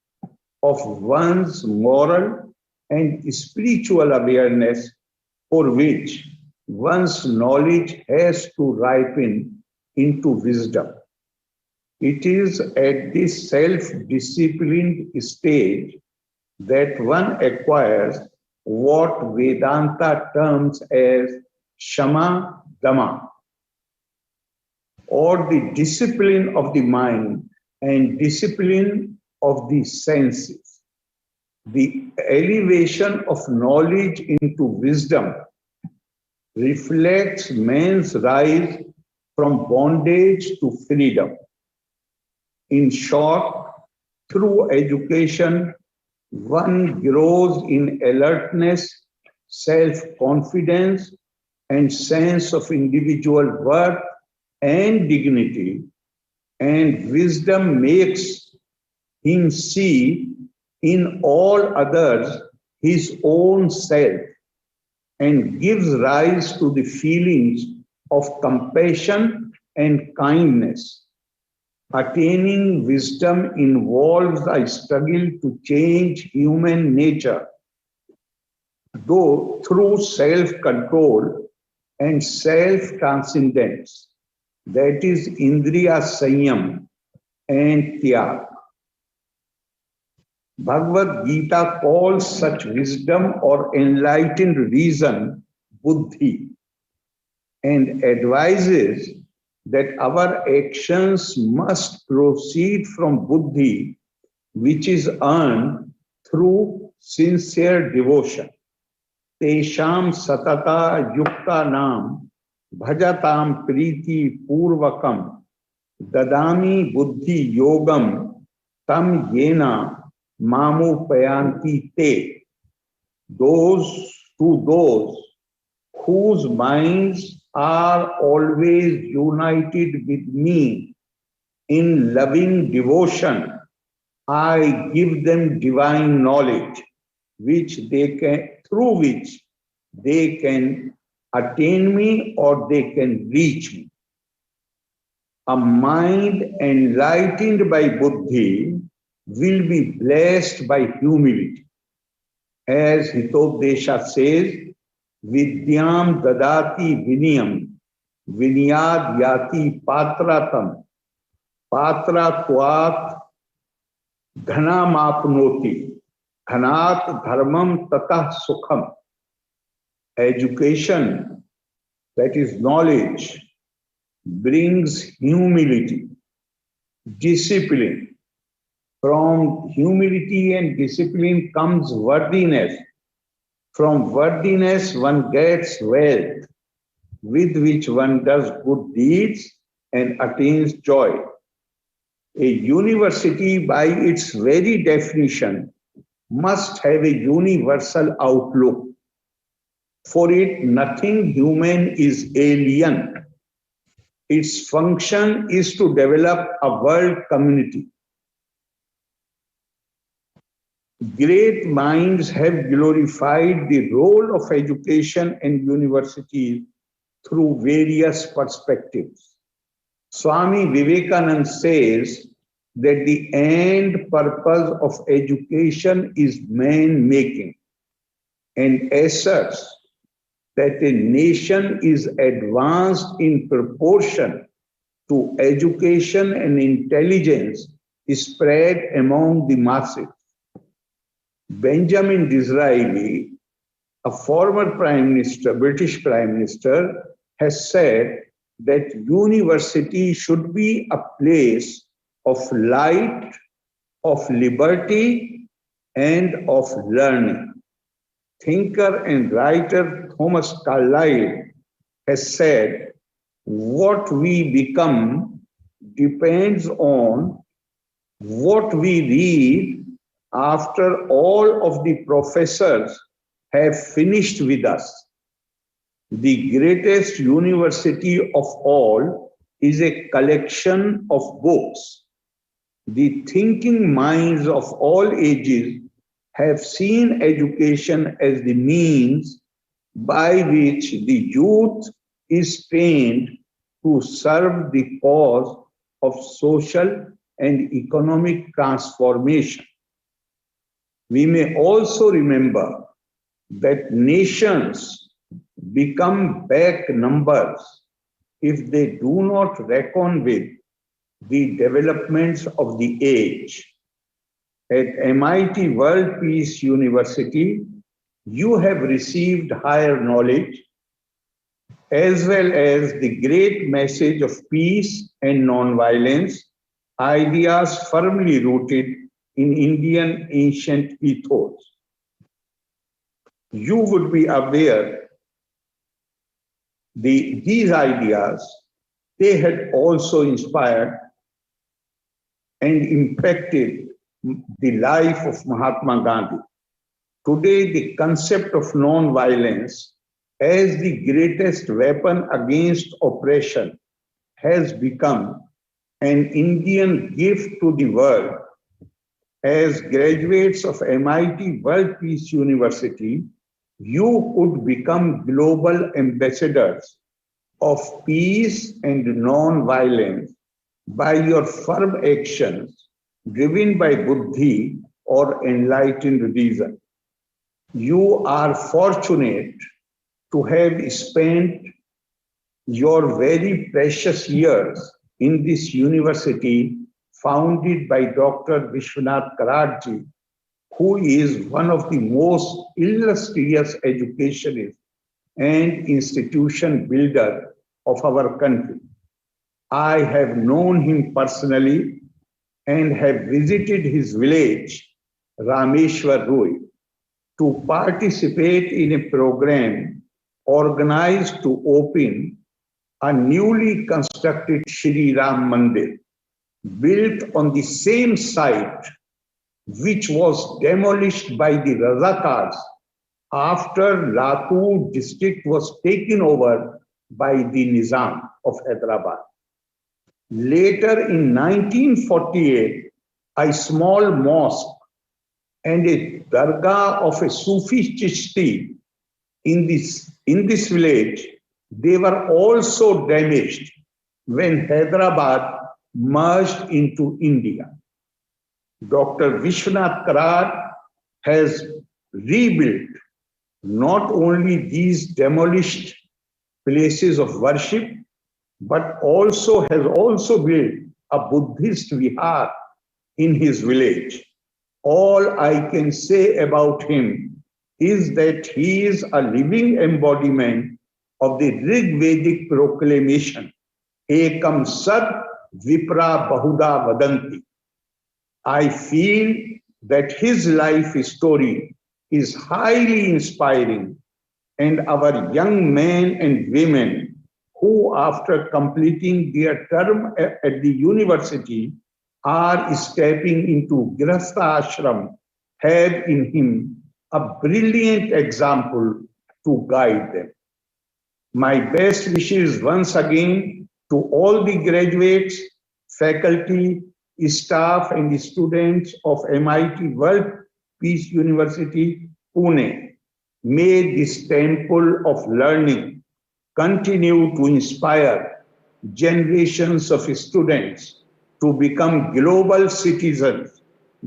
of one's moral and spiritual awareness, for which one's knowledge has to ripen into wisdom. It is at this self-disciplined stage that one acquires what Vedanta terms as Shama Dhamma, or the discipline of the mind and discipline of the senses. The elevation of knowledge into wisdom reflects man's rise from bondage to freedom. In short, through education, one grows in alertness, self-confidence, and sense of individual worth and dignity, and wisdom makes him see in all others his own self and gives rise to the feelings of compassion and kindness. Attaining wisdom involves a struggle to change human nature, though through self-control and self-transcendence, that is Indriya Sanyam and Tyag. Bhagavad Gita calls such wisdom or enlightened reason buddhi and advises that our actions must proceed from buddhi, which is earned through sincere devotion. Tesham satata yukta nam bhajatam priti purvakam dadami buddhi yogam tam yena mamu payanti te. Those whose minds are always united with me in loving devotion, I give them divine knowledge, through which they can attain me or they can reach me. A mind enlightened by buddhi will be blessed by humility. As Hitopdesha says, Vidyam dadati viniyam, vinyad yati patratam, patratvat dhanamapnoti, dhanat dharmam tatah sukham. Education, that is knowledge, brings humility, discipline. From humility and discipline comes worthiness. From worthiness one gets wealth, with which one does good deeds and attains joy. A university, by its very definition, must have a universal outlook. For it, nothing human is alien. Its function is to develop a world community. Great minds have glorified the role of education and universities through various perspectives. Swami Vivekananda says that the end purpose of education is man-making, and asserts that a nation is advanced in proportion to education and intelligence spread among the masses. Benjamin Disraeli, a former Prime Minister, British Prime Minister, has said that university should be a place of light, of liberty, and of learning. Thinker and writer Thomas Carlyle has said, what we become depends on what we read after all of the professors have finished with us. The greatest university of all is a collection of books. The thinking minds of all ages have seen education as the means by which the youth is trained to serve the cause of social and economic transformation. We may also remember that nations become back numbers if they do not reckon with the developments of the age. At MIT World Peace University, you have received higher knowledge as well as the great message of peace and non-violence, ideas firmly rooted in Indian ancient ethos. You would be aware these ideas, they had also inspired and impacted the life of Mahatma Gandhi. Today, the concept of non-violence as the greatest weapon against oppression has become an Indian gift to the world. As graduates of MIT World Peace University, you could become global ambassadors of peace and non-violence by your firm actions driven by buddhi or enlightened reason. You are fortunate to have spent your very precious years in this university founded by Dr. Vishwanath Karadji, who is one of the most illustrious educationists and institution builder of our country. I have known him personally and have visited his village, Rameshwar Rui, to participate in a program organized to open a newly constructed Shri Ram Mandir, built on the same site which was demolished by the Razakars after Latur district was taken over by the Nizam of Hyderabad. Later in 1948, a small mosque and a dargah of a Sufi Chishti in this village, they were also damaged when Hyderabad merged into India. Dr. Vishwanath Karad has rebuilt not only these demolished places of worship, but has also built a Buddhist vihar in his village. All I can say about him is that he is a living embodiment of the Rig Vedic proclamation, Ekam Sat Vipra Bahuda Vadanti. I feel that his life story is highly inspiring, and our young men and women who, after completing their term at the university, are stepping into Grihastha Ashram, have in him a brilliant example to guide them. My best wishes once again to all the graduates, faculty, staff, and students of MIT World Peace University, Pune. May this temple of learning continue to inspire generations of students to become global citizens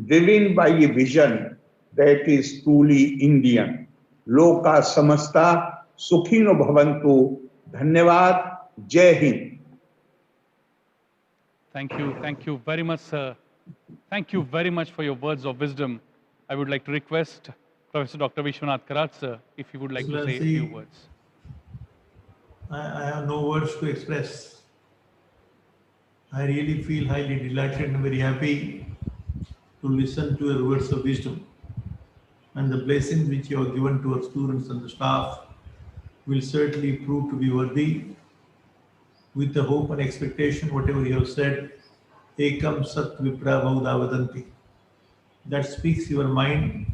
driven by a vision that is truly Indian. Loka samasta sukhino bhavantu. Dhanyavad. Jai Hind. Thank you very much, sir. Thank you very much for your words of wisdom. I would like to request Professor Dr. Vishwanath Karad, sir, if he would like to say a few words. I have no words to express. I really feel highly delighted and very happy to listen to your words of wisdom. And the blessings which you have given to our students and the staff will certainly prove to be worthy. With the hope and expectation, whatever you have said, Ekam Sat Vipra Bauda Vadanti. That speaks your mind,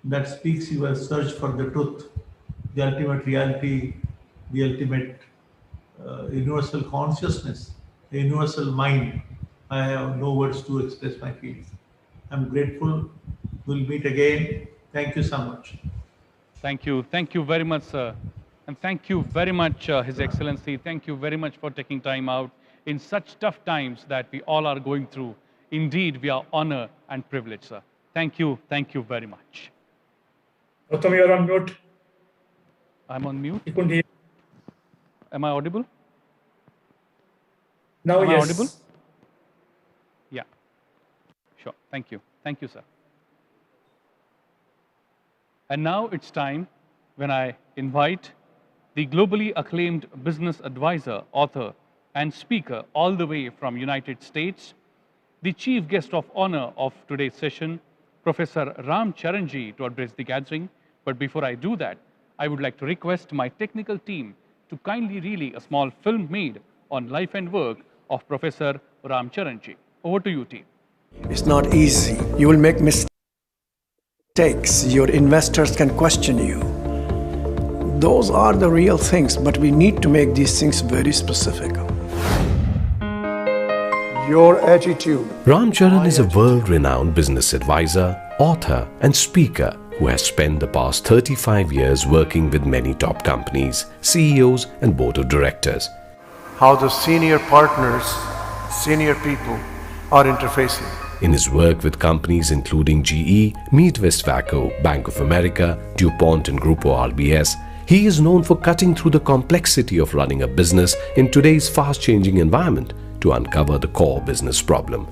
that speaks your search for the truth, the ultimate reality, the ultimate universal consciousness, the universal mind. I have no words to express my feelings. I'm grateful. We'll meet again. Thank you so much. Thank you very much, sir. And thank you very much, His Excellency. Thank you very much for taking time out in such tough times that we all are going through. Indeed, we are honored and privileged, sir. Thank you very much. Gautam, you are on mute. I'm on mute. You couldn't hear. Am I audible? Now, Am yes. I audible? Yeah. Sure. Thank you, sir. And now it's time when I invite the globally acclaimed business advisor, author, and speaker all the way from United States, the chief guest of honor of today's session, Professor Ram Charanji, to address the gathering. But before I do that, I would like to request my technical team to kindly relay a small film made on life and work of Professor Ram Charanji. Over to you, team. It's not easy. You will make mistakes. Your investors can question you. Those are the real things, but we need to make these things very specific. Your attitude. Ram Charan is a world-renowned business advisor, author, and speaker who has spent the past 35 years working with many top companies, CEOs, and board of directors. How the senior partners, senior people are interfacing. In his work with companies including GE, Meet Westvaco, Bank of America, DuPont, and Grupo RBS, he is known for cutting through the complexity of running a business in today's fast-changing environment to uncover the core business problem.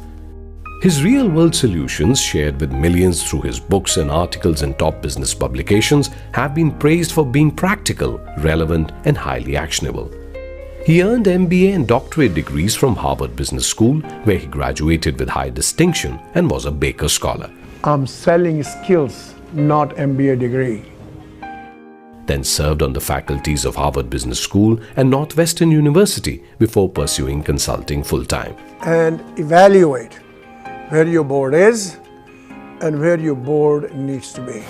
His real-world solutions, shared with millions through his books and articles in top business publications, have been praised for being practical, relevant, and highly actionable. He earned MBA and doctorate degrees from Harvard Business School, where he graduated with high distinction and was a Baker Scholar. I'm selling skills, not MBA degree. Then served on the faculties of Harvard Business School and Northwestern University before pursuing consulting full-time. And evaluate where your board is and where your board needs to be.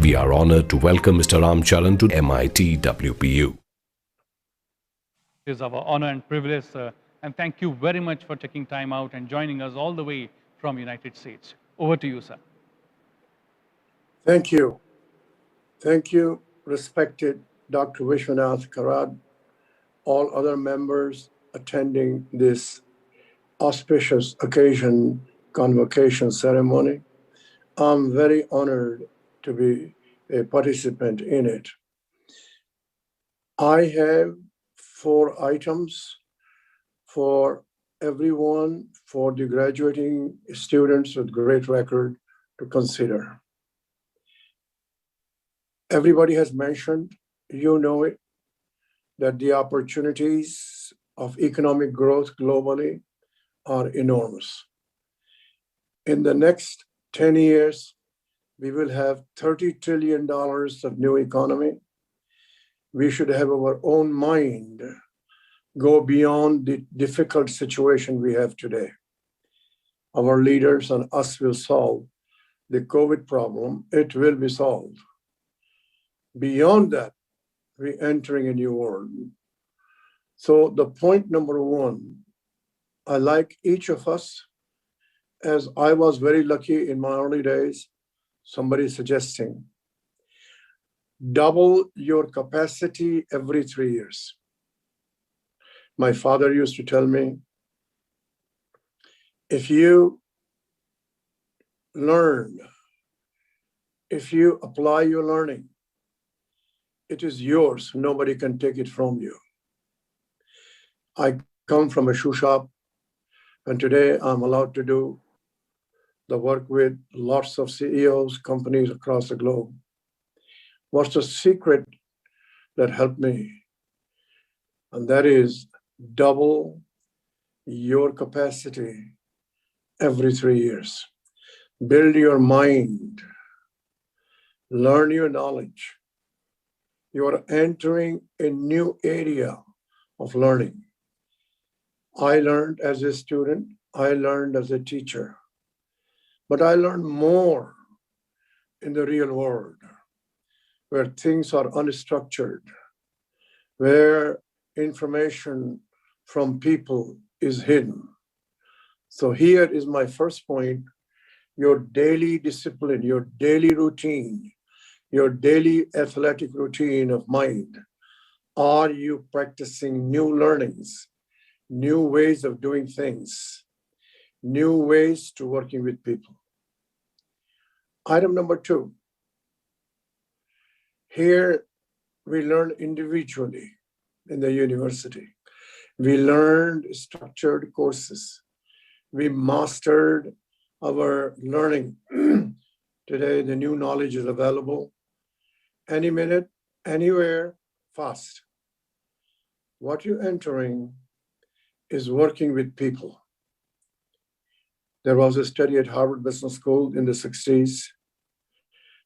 We are honored to welcome Mr. Ram Charan to MIT WPU. It is our honor and privilege, sir. And thank you very much for taking time out and joining us all the way from United States. Over to you, sir. Thank you. Thank you, respected Dr. Vishwanath Karad, all other members attending this auspicious occasion, convocation ceremony. I'm very honored to be a participant in it. I have 4 items for everyone, for the graduating students with great record to consider. Everybody has mentioned, you know it, that the opportunities of economic growth globally are enormous. In the next 10 years, we will have $30 trillion of new economy. We should have our own mind go beyond the difficult situation we have today. Our leaders and us will solve the COVID problem. It will be solved. Beyond that, we're entering a new world. So the point number 1, I like each of us, as I was very lucky in my early days, somebody suggesting, double your capacity every 3 years. My father used to tell me, if you learn, if you apply your learning, it is yours. Nobody can take it from you. I come from a shoe shop, and today I'm allowed to do the work with lots of CEOs, companies across the globe. What's the secret that helped me? And that is double your capacity every 3 years. Build your mind, learn your knowledge. You are entering a new area of learning. I learned as a student, I learned as a teacher, but I learned more in the real world where things are unstructured, where information from people is hidden. So here is my first point: your daily discipline, your daily routine, your daily athletic routine of mind. Are you practicing new learnings, new ways of doing things, new ways to working with people? Item number 2, here we learn individually in the university. We learned structured courses. We mastered our learning. Today, the new knowledge is available any minute, anywhere, fast. What you're entering is working with people. There was a study at Harvard Business School in the 60s.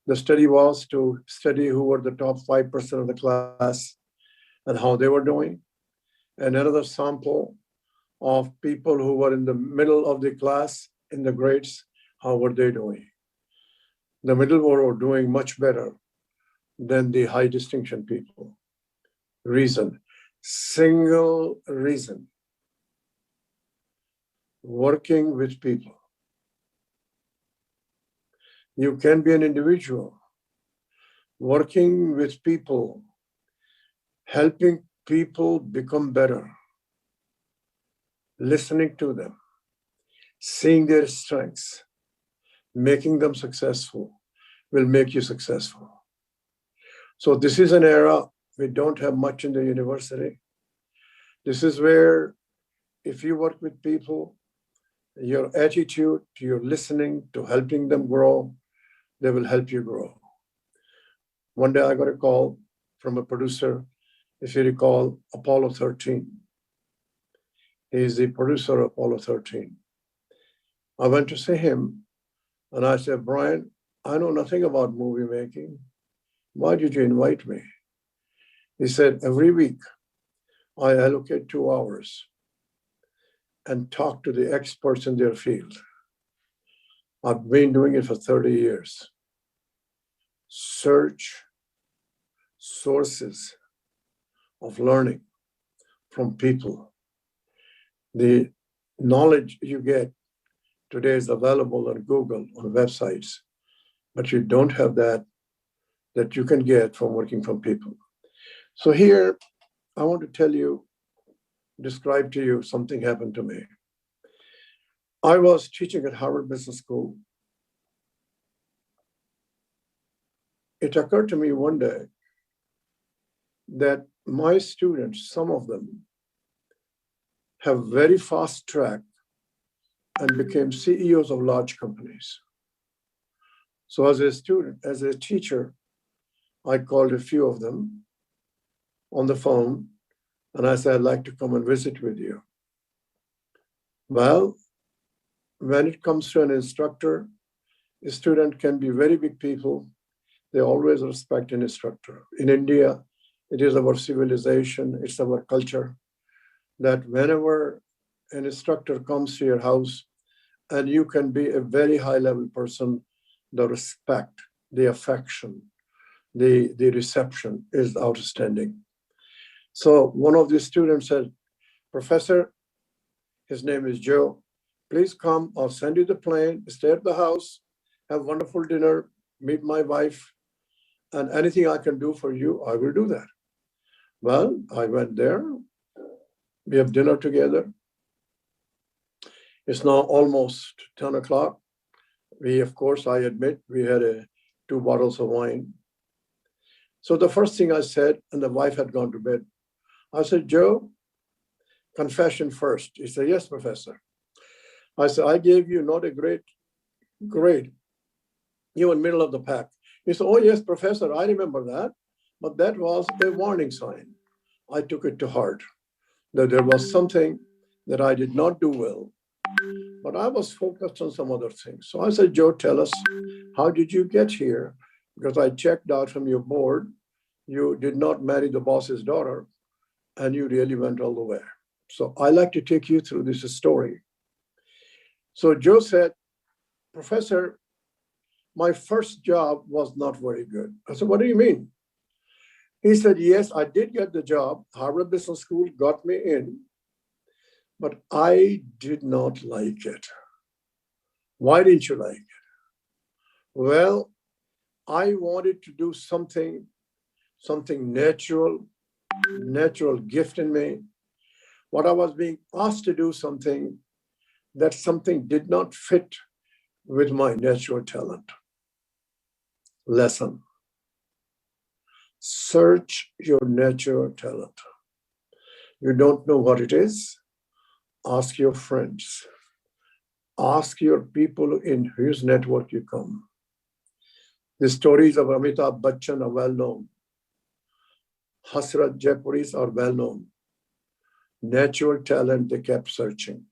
The study was to study who were the top 5% of the class and how they were doing. And another sample of people who were in the middle of the class, in the grades, how were they doing? The middle were doing much better than the high distinction people. Reason, single reason: working with people. You can be an individual, working with people, helping people become better, listening to them, seeing their strengths, making them successful will make you successful. So this is an era we don't have much in the university. This is where if you work with people, your attitude, your listening to helping them grow, they will help you grow. One day I got a call from a producer, if you recall, Apollo 13. He's the producer of Apollo 13. I went to see him and I said, Brian, I know nothing about movie making. Why did you invite me? He said, every week I allocate 2 hours and talk to the experts in their field. I've been doing it for 30 years. Search sources of learning from people. The knowledge you get today is available on Google, on websites, but you don't have that you can get from working from people. So here, I want to tell you, describe to you something happened to me. I was teaching at Harvard Business School. It occurred to me one day that my students, some of them, have very fast track and became CEOs of large companies. So as a student, as a teacher, I called a few of them on the phone and I said, I'd like to come and visit with you. Well, when it comes to an instructor, a student can be very big people. They always respect an instructor. In India, it is our civilization, it's our culture, that whenever an instructor comes to your house and you can be a very high level person, the respect, the affection, the reception is outstanding. So one of the students said, Professor, his name is Joe, please come, I'll send you the plane, stay at the house, have wonderful dinner, meet my wife, and anything I can do for you, I will do that. Well, I went there. We have dinner together. It's now almost 10 o'clock. Of course, I admit, we had 2 bottles of wine. So the first thing I said, and the wife had gone to bed, I said, Joe, confession first. He said, yes, professor. I said, I gave you not a great grade. You were middle of the pack. He said, oh, yes, professor, I remember that. But that was a warning sign. I took it to heart that there was something that I did not do well, but I was focused on some other things. So I said, Joe, tell us, how did you get here? Because I checked out from your board, you did not marry the boss's daughter, and you really went all the way. So I like to take you through this story. So Joe said, Professor, my first job was not very good. I said, what do you mean? He said, yes, I did get the job. Harvard Business School got me in, but I did not like it. Why didn't you like it? Well, I wanted to do something natural gift in me. What I was being asked to do something did not fit with my natural talent. Lesson. Search your natural talent. You don't know what it is? Ask your friends. Ask your people in whose network you come. The stories of Amitabh Bachchan are well known. Hasrat Jaipuris are well known. Natural talent, they kept searching.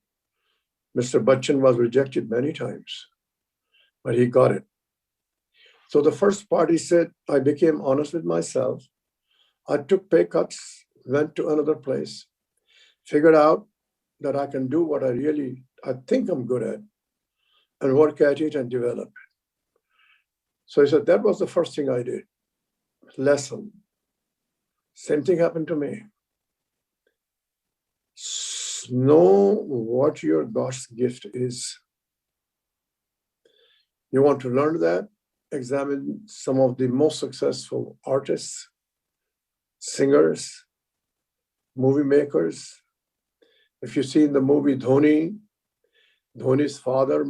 Mr. Bachchan was rejected many times, but he got it. So the first part, he said, I became honest with myself. I took pay cuts, went to another place, figured out that I can do what I think I'm good at, and work at it and develop it. So he said, that was the first thing I did. Lesson. Same thing happened to me. Know what your God's gift is. You want to learn that? Examine some of the most successful artists, singers, movie makers. If you see in the movie Dhoni's father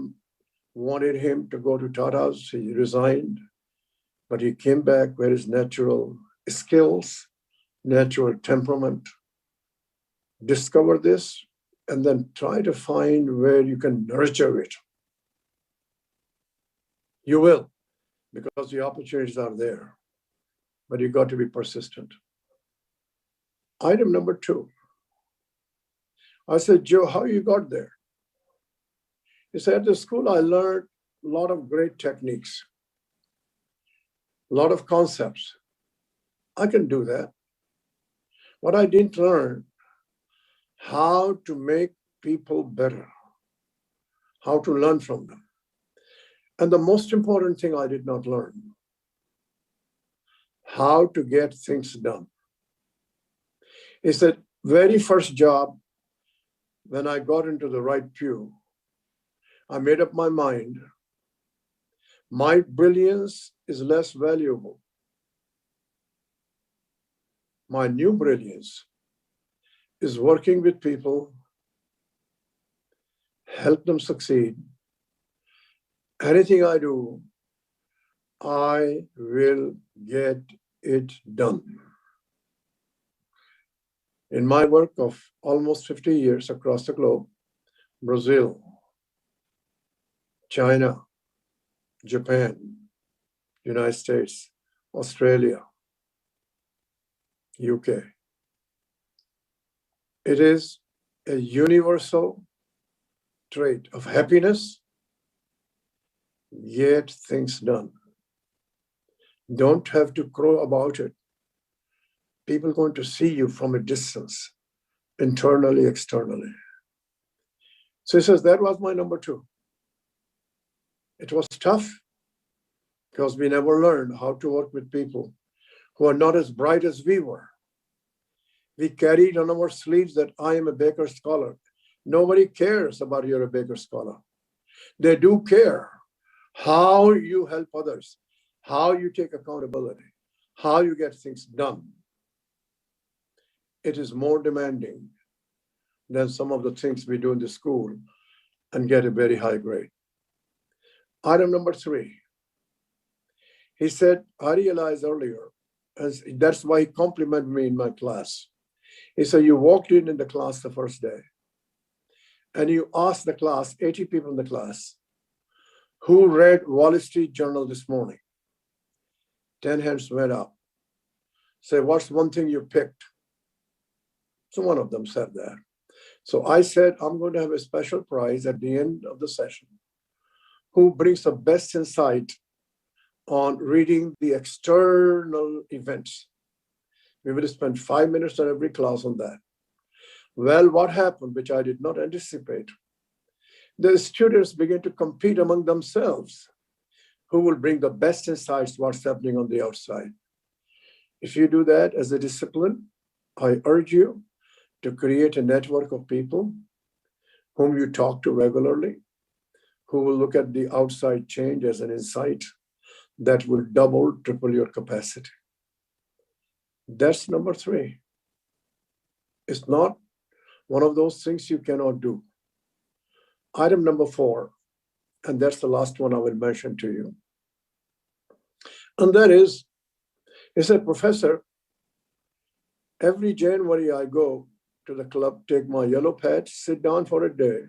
wanted him to go to Tata's. He resigned, but he came back with his natural skills, natural temperament. Discover this and then try to find where you can nurture it. You will, because the opportunities are there, but you got to be persistent. Item number 2. I said, Joe, how you got there? He said, at the school, I learned a lot of great techniques, a lot of concepts. I can do that. What I didn't learn, how to make people better, how to learn from them. And the most important thing I did not learn, how to get things done. He said, very first job, when I got into the right pew, I made up my mind, my brilliance is less valuable. My new brilliance is working with people, help them succeed. Anything I do, I will get it done. In my work of almost 50 years across the globe, Brazil, China, Japan, United States, Australia, UK. It is a universal trait of happiness, get things done. Don't have to crow about it. People are going to see you from a distance, internally, externally. So he says, that was my number 2. It was tough because we never learned how to work with people who are not as bright as we were. We carried on our sleeves that I am a Baker Scholar. Nobody cares about you're a Baker Scholar. They do care how you help others, how you take accountability, how you get things done. It is more demanding than some of the things we do in the school and get a very high grade. Item number 3, he said, I realized earlier, and that's why he complimented me in my class. He said, you walked in the class the first day and you asked the class, 80 people in the class, who read Wall Street Journal this morning? 10 hands went up. Say, what's one thing you picked? So one of them said that. So I said, I'm going to have a special prize at the end of the session. Who brings the best insight on reading the external events? We will spend 5 minutes on every class on that. Well, what happened, which I did not anticipate? The students began to compete among themselves. Who will bring the best insights to what's happening on the outside? If you do that as a discipline, I urge you to create a network of people whom you talk to regularly, who will look at the outside change as an insight that will double, triple your capacity. That's number 3. It's not one of those things you cannot do. Item number 4, and that's the last one I will mention to you. And that is, he said, Professor, every January I go to the club, take my yellow pad, sit down for a day,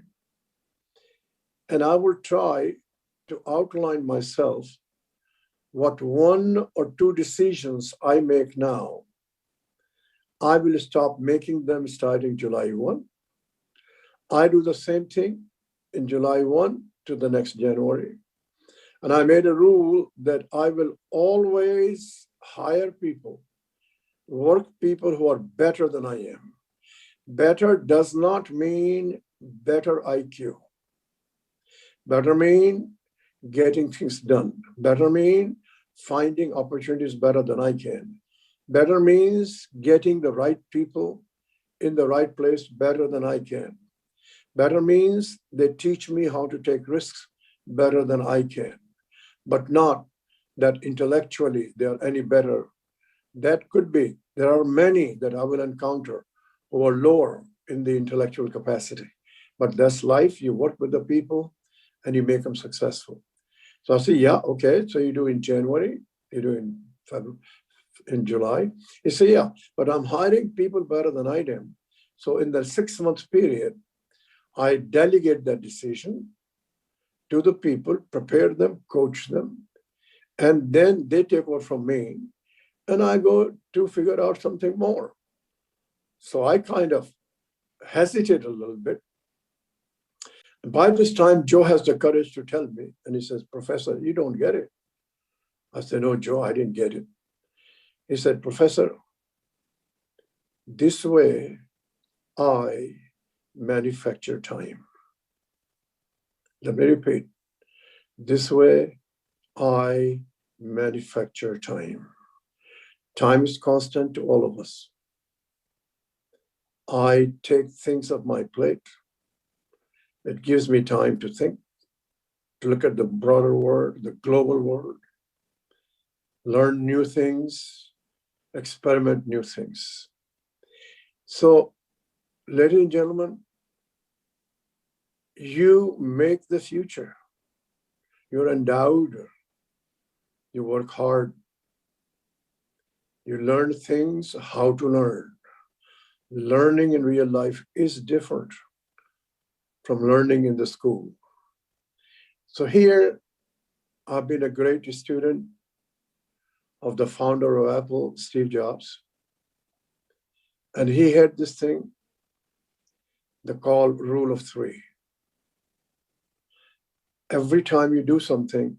and I will try to outline myself what 1 or 2 decisions I make now, I will stop making them starting July 1. I do the same thing in July 1 to the next January. And I made a rule that I will always hire people, work people who are better than I am. Better does not mean better IQ. Better mean getting things done. Better mean finding opportunities better than I can. Better means getting the right people in the right place better than I can. Better means they teach me how to take risks better than I can, but not that intellectually they are any better. That could be. There are many that I will encounter who are lower in the intellectual capacity, but that's life. You work with the people and you make them successful. So I say, yeah, okay. So you do in January, you do in February, in July. You say, yeah, but I'm hiring people better than I am. So in the 6-month period, I delegate that decision to the people, prepare them, coach them, and then they take over from me, and I go to figure out something more. So I kind of hesitate a little bit. By this time, Joe has the courage to tell me, and he says, Professor, you don't get it. I said, no, Joe, I didn't get it. He said, Professor, this way I manufacture time. Let me repeat. This way I manufacture time. Time is constant to all of us. I take things off my plate. It gives me time to think, to look at the broader world, the global world, learn new things, experiment new things. So, ladies and gentlemen, you make the future. You're endowed. You work hard. You learn things, how to learn. Learning in real life is different from learning in the school. So here, I've been a great student of the founder of Apple, Steve Jobs. And he had this thing, the called rule of 3. Every time you do something,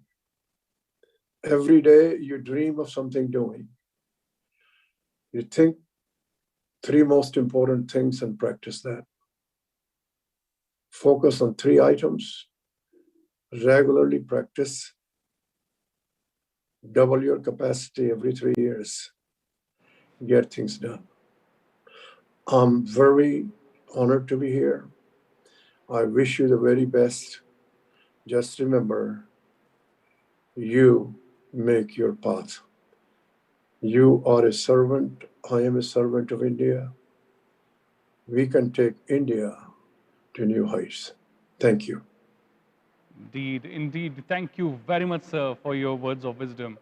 every day you dream of something doing. You think 3 most important things and practice that. Focus on 3 items, regularly practice, double your capacity every 3 years, get things done. I'm very honored to be here. I wish you the very best. Just remember, you make your path. You are a servant. I am a servant of India. we can take India to new heights. Thank you. Indeed, indeed. Thank you very much, sir, for your words of wisdom.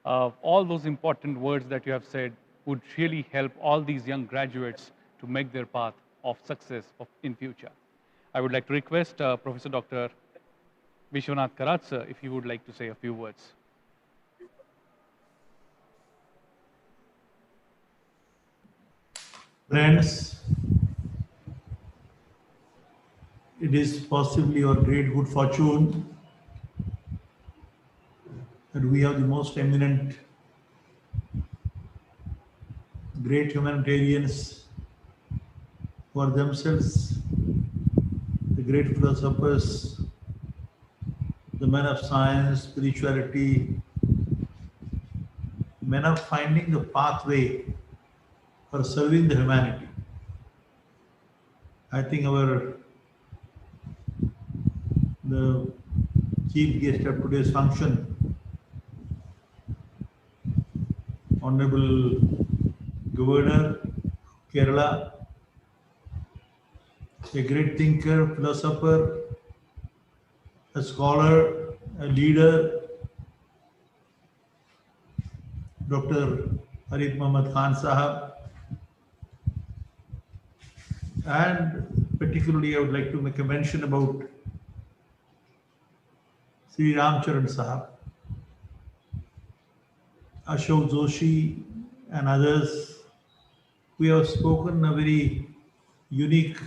All those important words that you have said would really help all these young graduates to make their path of success in future. I would like to request Professor Dr. Vishwanath Karad, sir, if you would like to say a few words. Friends, it is possibly our great good fortune that we have the most eminent, great humanitarians who are themselves the great philosophers, the men of science, spirituality, men of finding the pathway for serving the humanity. I think the chief guest of today's function, Honorable Governor Kerala, a great thinker, philosopher, a scholar, a leader, Dr. Arif Muhammad Khan Sahab, and particularly I would like to make a mention about Sri Ramcharan Sahab, Ashok Joshi and others. We have spoken a very unique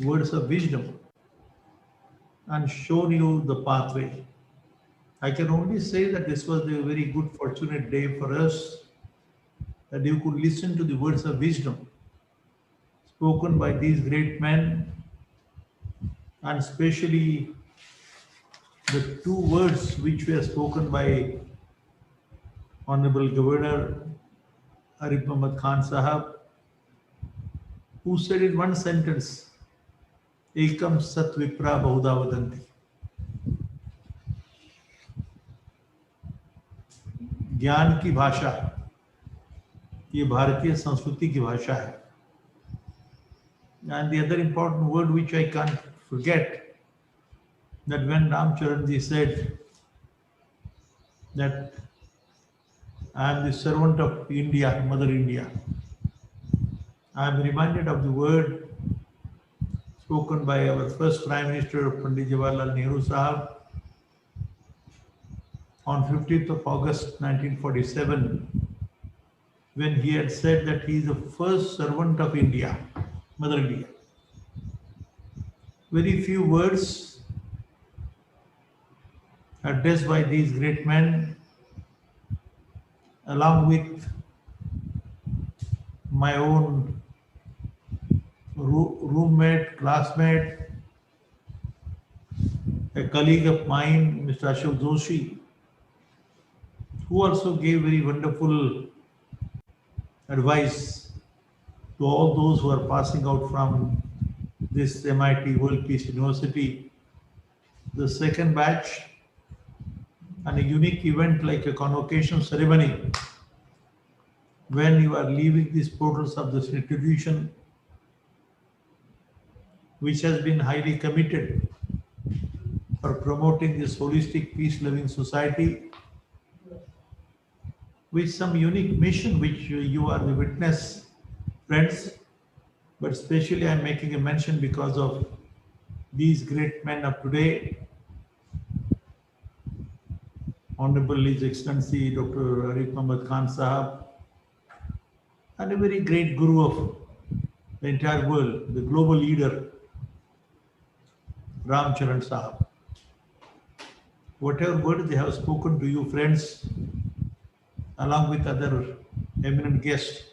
words of wisdom and shown you the pathway. I can only say that this was a very good fortunate day for us, that you could listen to the words of wisdom spoken by these great men, and especially the two words which were spoken by Honorable Governor Arif Muhammad Khan Sahab, who said in one sentence, Ekam Sat Vipra Bahuda Vadanti. ज्ञान की भाषा ये भारतीय संस्कृति की भाषा है. And the other important word which I can't forget, that when Ramcharanji said that I am the servant of India, Mother India, I am reminded of the word spoken by our first Prime Minister, Pandit Jawaharlal Nehru Sahab, on 15th of August 1947, when he had said that he is the first servant of India, Mother India. Very few words addressed by these great men, along with my own roommate, classmate, a colleague of mine, Mr. Ashok Joshi, who also gave very wonderful advice to all those who are passing out from this MIT World Peace University, the second batch, and a unique event like a convocation ceremony when you are leaving these portals of this institution, which has been highly committed for promoting this holistic peace-loving society, with some unique mission which you are the witness, friends, but especially I'm making a mention because of these great men of today, Honorable His Excellency Dr. Arif Muhammad Khan Sahab, and a very great guru of the entire world, the global leader, Ramcharan Sahab. Whatever words they have spoken to you, friends, along with other eminent guests,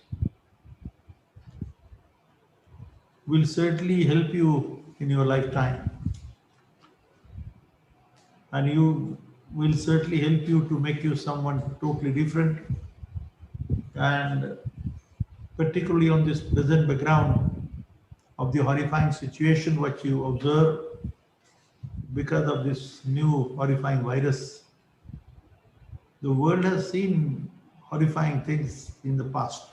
will certainly help you in your lifetime. And you will certainly help you to make you someone totally different. And particularly on this present background of the horrifying situation what you observe because of this new horrifying virus. The world has seen horrifying things in the past.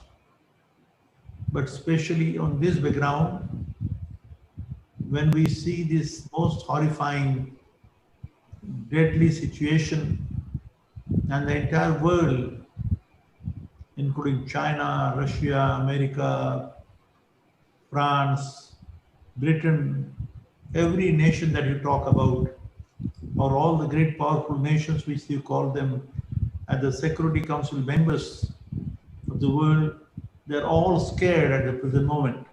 but especially on this background, when we see this most horrifying, deadly situation, and the entire world, including China, Russia, America, France, Britain, every nation that you talk about, or all the great powerful nations which you call them at the Security Council members of the world, they're all scared at the present moment.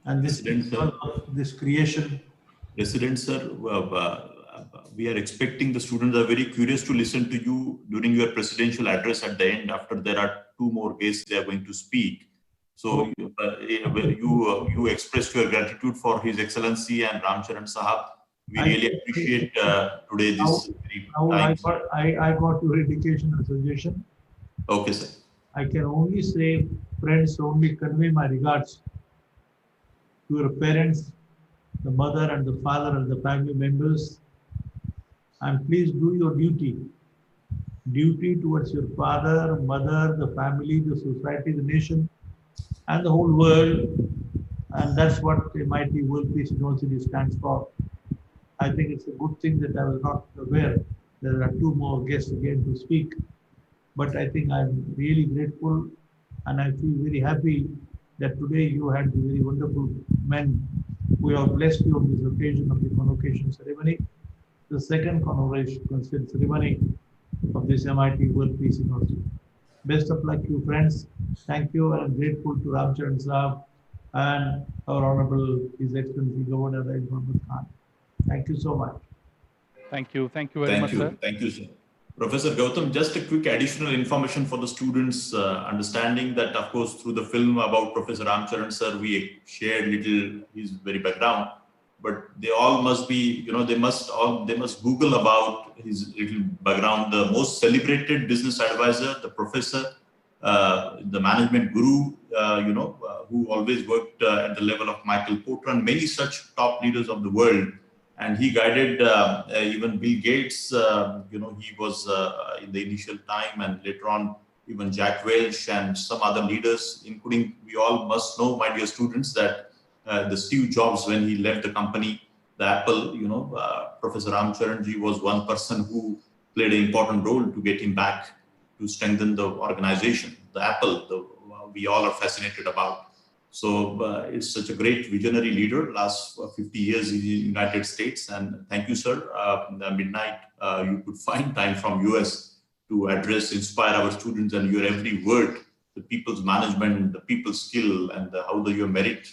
And this is because of this creation. President sir, we are expecting the students are very curious to listen to you during your presidential address at the end. After there are two more guests they are going to speak. So you expressed your gratitude for His Excellency and Ramcharan Sahab. We really appreciate today this time. I got your indication and suggestion. Okay, sir. I can only say, friends, only convey my regards to your parents, the mother and the father and the family members. And please do your duty. Duty towards your father, mother, the family, the society, the nation, and the whole world. And that's what MIT World Peace University stands for. I think it's a good thing that I was not aware there are two more guests again to speak. But I think I'm really grateful and I feel very happy that today you had the very wonderful men who have blessed you on this occasion of the convocation ceremony, the second convocation ceremony of this MIT World Peace University. Best of luck, you friends. Thank you, and I'm grateful to Ramcharan Sahab and our Honorable His Excellency Governor Ravin Sanghvi. Thank you so much. Thank you very much, sir. Thank you, sir. Professor Gautam, just a quick additional information for the students, understanding that, of course, through the film about Professor Ramcharan sir, we shared little his very background, but they all must be, they must Google about his little background. The most celebrated business advisor, the professor, the management guru, who always worked at the level of Michael Porter and many such top leaders of the world. And he guided even Bill Gates, he was in the initial time, and later on even Jack Welch and some other leaders, including, we all must know, my dear students, that the Steve Jobs, when he left the company, the Apple, Professor Ramcharanji was one person who played an important role to get him back to strengthen the organization, the Apple, we all are fascinated about. So it's such a great visionary leader, last 50 years in the United States. And thank you, sir. Midnight, you could find time from US to address, inspire our students, and your every word, the people's management, the people's skill, and how your merit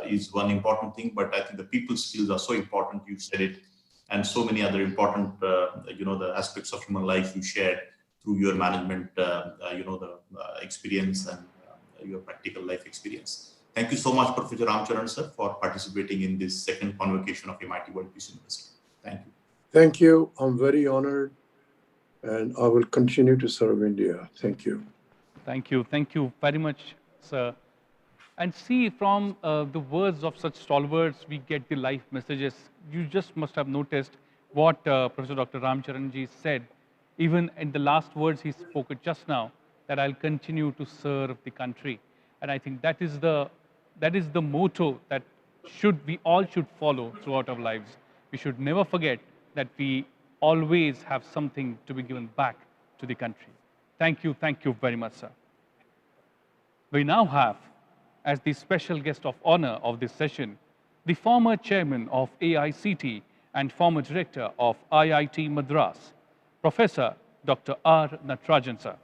is one important thing. But I think the people's skills are so important, you said it, and so many other important, the aspects of human life you shared through your management, the experience and your practical life experience. Thank you so much, Professor Ramcharan sir, for participating in this second convocation of MIT World Peace University. Thank you. Thank you. I'm very honored, and I will continue to serve India. Thank you. Thank you very much, sir. And see, from the words of such stalwarts, we get the life messages. You just must have noticed what Professor Dr. Ramcharanji said, even in the last words he spoke just now, that I'll continue to serve the country. And I think that is the motto that we all should follow throughout our lives. We should never forget that we always have something to be given back to the country. Thank you very much, sir. We now have, as the special guest of honor of this session, the former chairman of AICT and former director of IIT Madras, Professor Dr. R. Natarajan, sir.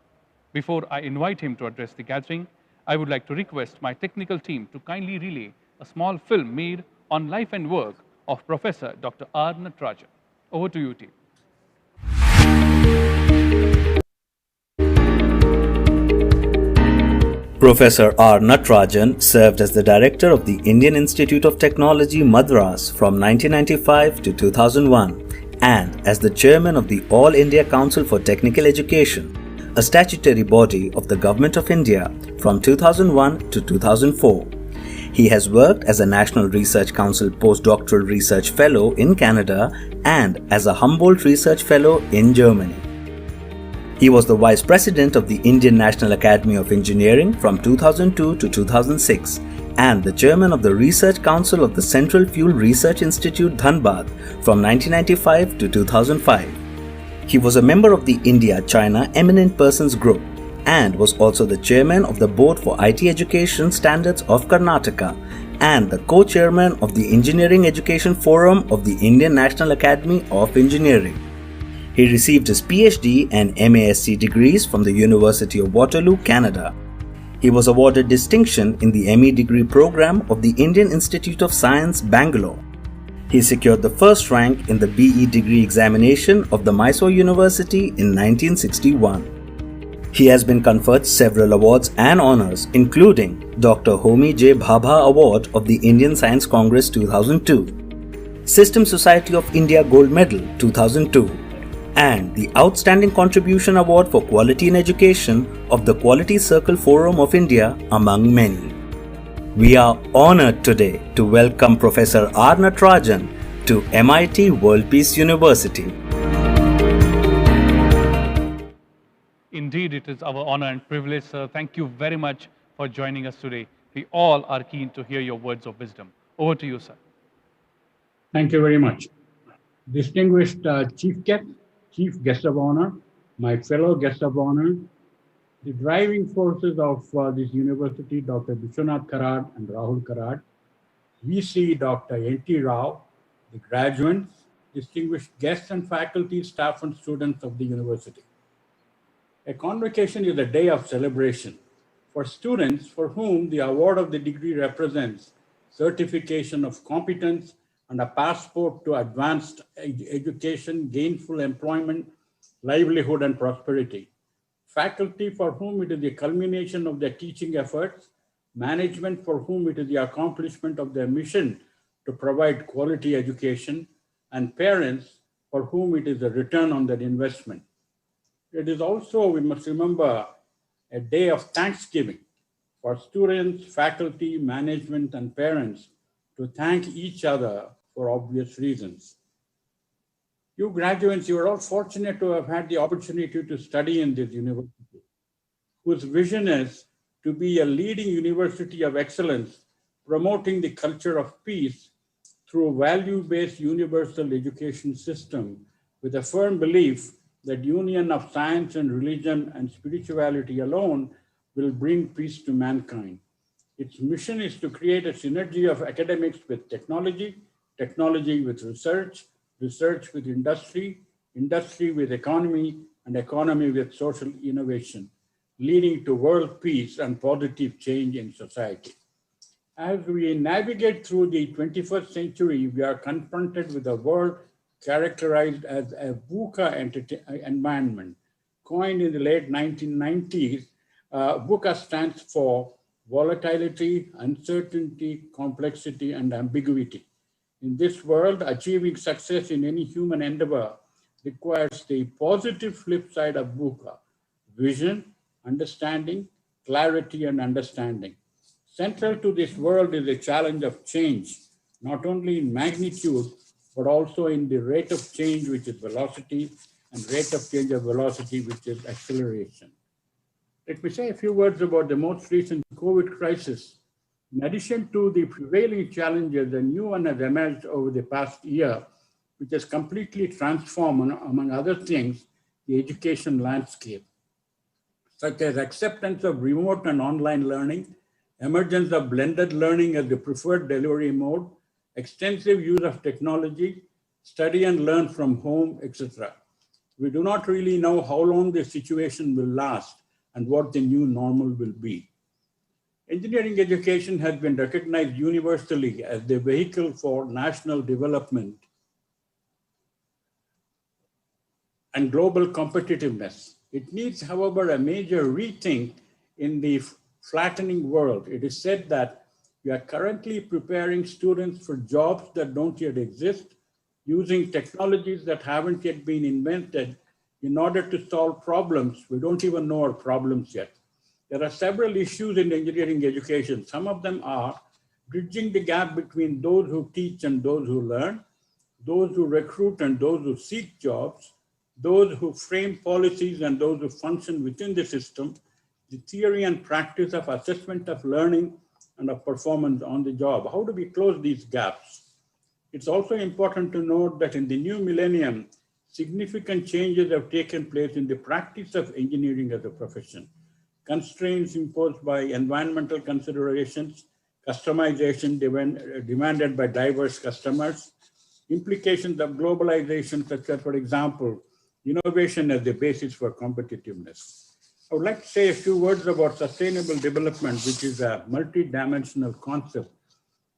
Before I invite him to address the gathering, I would like to request my technical team to kindly relay a small film made on life and work of Professor Dr. R. Natarajan. Over to you, team. Professor R. Natarajan served as the director of the Indian Institute of Technology, Madras from 1995 to 2001 and as the chairman of the All India Council for Technical Education, a statutory body of the Government of India from 2001 to 2004. He has worked as a National Research Council Postdoctoral Research Fellow in Canada and as a Humboldt Research Fellow in Germany. He was the Vice President of the Indian National Academy of Engineering from 2002 to 2006 and the Chairman of the Research Council of the Central Fuel Research Institute, Dhanbad from 1995 to 2005. He was a member of the India-China Eminent Persons Group and was also the Chairman of the Board for IT Education Standards of Karnataka and the Co-Chairman of the Engineering Education Forum of the Indian National Academy of Engineering. He received his PhD and MASc degrees from the University of Waterloo, Canada. He was awarded distinction in the ME degree program of the Indian Institute of Science, Bangalore. He secured the first rank in the BE degree examination of the Mysore University in 1961. He has been conferred several awards and honors, including Dr. Homi J. Bhabha Award of the Indian Science Congress 2002, System Society of India Gold Medal 2002, and the Outstanding Contribution Award for Quality in Education of the Quality Circle Forum of India, among many. We are honored today to welcome Professor R. Natarajan to MIT World Peace University. Indeed, it is our honor and privilege, sir. Thank you very much for joining us today. We all are keen to hear your words of wisdom. Over to you, sir. Thank you very much. Distinguished Chief Guest of Honor, my fellow Guest of Honor, the driving forces of this university, Dr. Vishwanath Karad and Rahul Karad, VC Dr. N.T. Rao, the graduates, distinguished guests and faculty, staff and students of the university. A convocation is a day of celebration for students for whom the award of the degree represents certification of competence and a passport to advanced education, gainful employment, livelihood, and prosperity. Faculty for whom it is the culmination of their teaching efforts, management for whom it is the accomplishment of their mission to provide quality education, and parents for whom it is a return on their investment. It is also, we must remember, a day of thanksgiving for students, faculty, management, and parents to thank each other for obvious reasons. You graduates, you are all fortunate to have had the opportunity to study in this university, whose vision is to be a leading university of excellence, promoting the culture of peace through value-based universal education system with a firm belief that union of science and religion and spirituality alone will bring peace to mankind. Its mission is to create a synergy of academics with technology, technology with research, research with industry, industry with economy, and economy with social innovation, leading to world peace and positive change in society. As we navigate through the 21st century, we are confronted with a world characterized as a VUCA environment. Coined in the late 1990s, VUCA stands for volatility, uncertainty, complexity, and ambiguity. In this world, achieving success in any human endeavor requires the positive flip side of VUCA: vision, understanding, clarity, and understanding. Central to this world is the challenge of change, not only in magnitude, but also in the rate of change, which is velocity, and rate of change of velocity, which is acceleration. Let me say a few words about the most recent COVID crisis. In addition to the prevailing challenges, a new one has emerged over the past year, which has completely transformed, among other things, the education landscape, such as acceptance of remote and online learning, emergence of blended learning as the preferred delivery mode, extensive use of technology, study and learn from home, etc. We do not really know how long this situation will last and what the new normal will be. Engineering education has been recognized universally as the vehicle for national development and global competitiveness. It needs, however, a major rethink in the flattening world. It is said that we are currently preparing students for jobs that don't yet exist, using technologies that haven't yet been invented in order to solve problems. We don't even know our problems yet. There are several issues in engineering education. Some of them are bridging the gap between those who teach and those who learn, those who recruit and those who seek jobs, those who frame policies and those who function within the system, the theory and practice of assessment of learning and of performance on the job. How do we close these gaps? It's also important to note that in the new millennium, significant changes have taken place in the practice of engineering as a profession. Constraints imposed by environmental considerations, customization demanded by diverse customers, implications of globalization, such as, for example, innovation as the basis for competitiveness. I would like to say a few words about sustainable development, which is a multidimensional concept.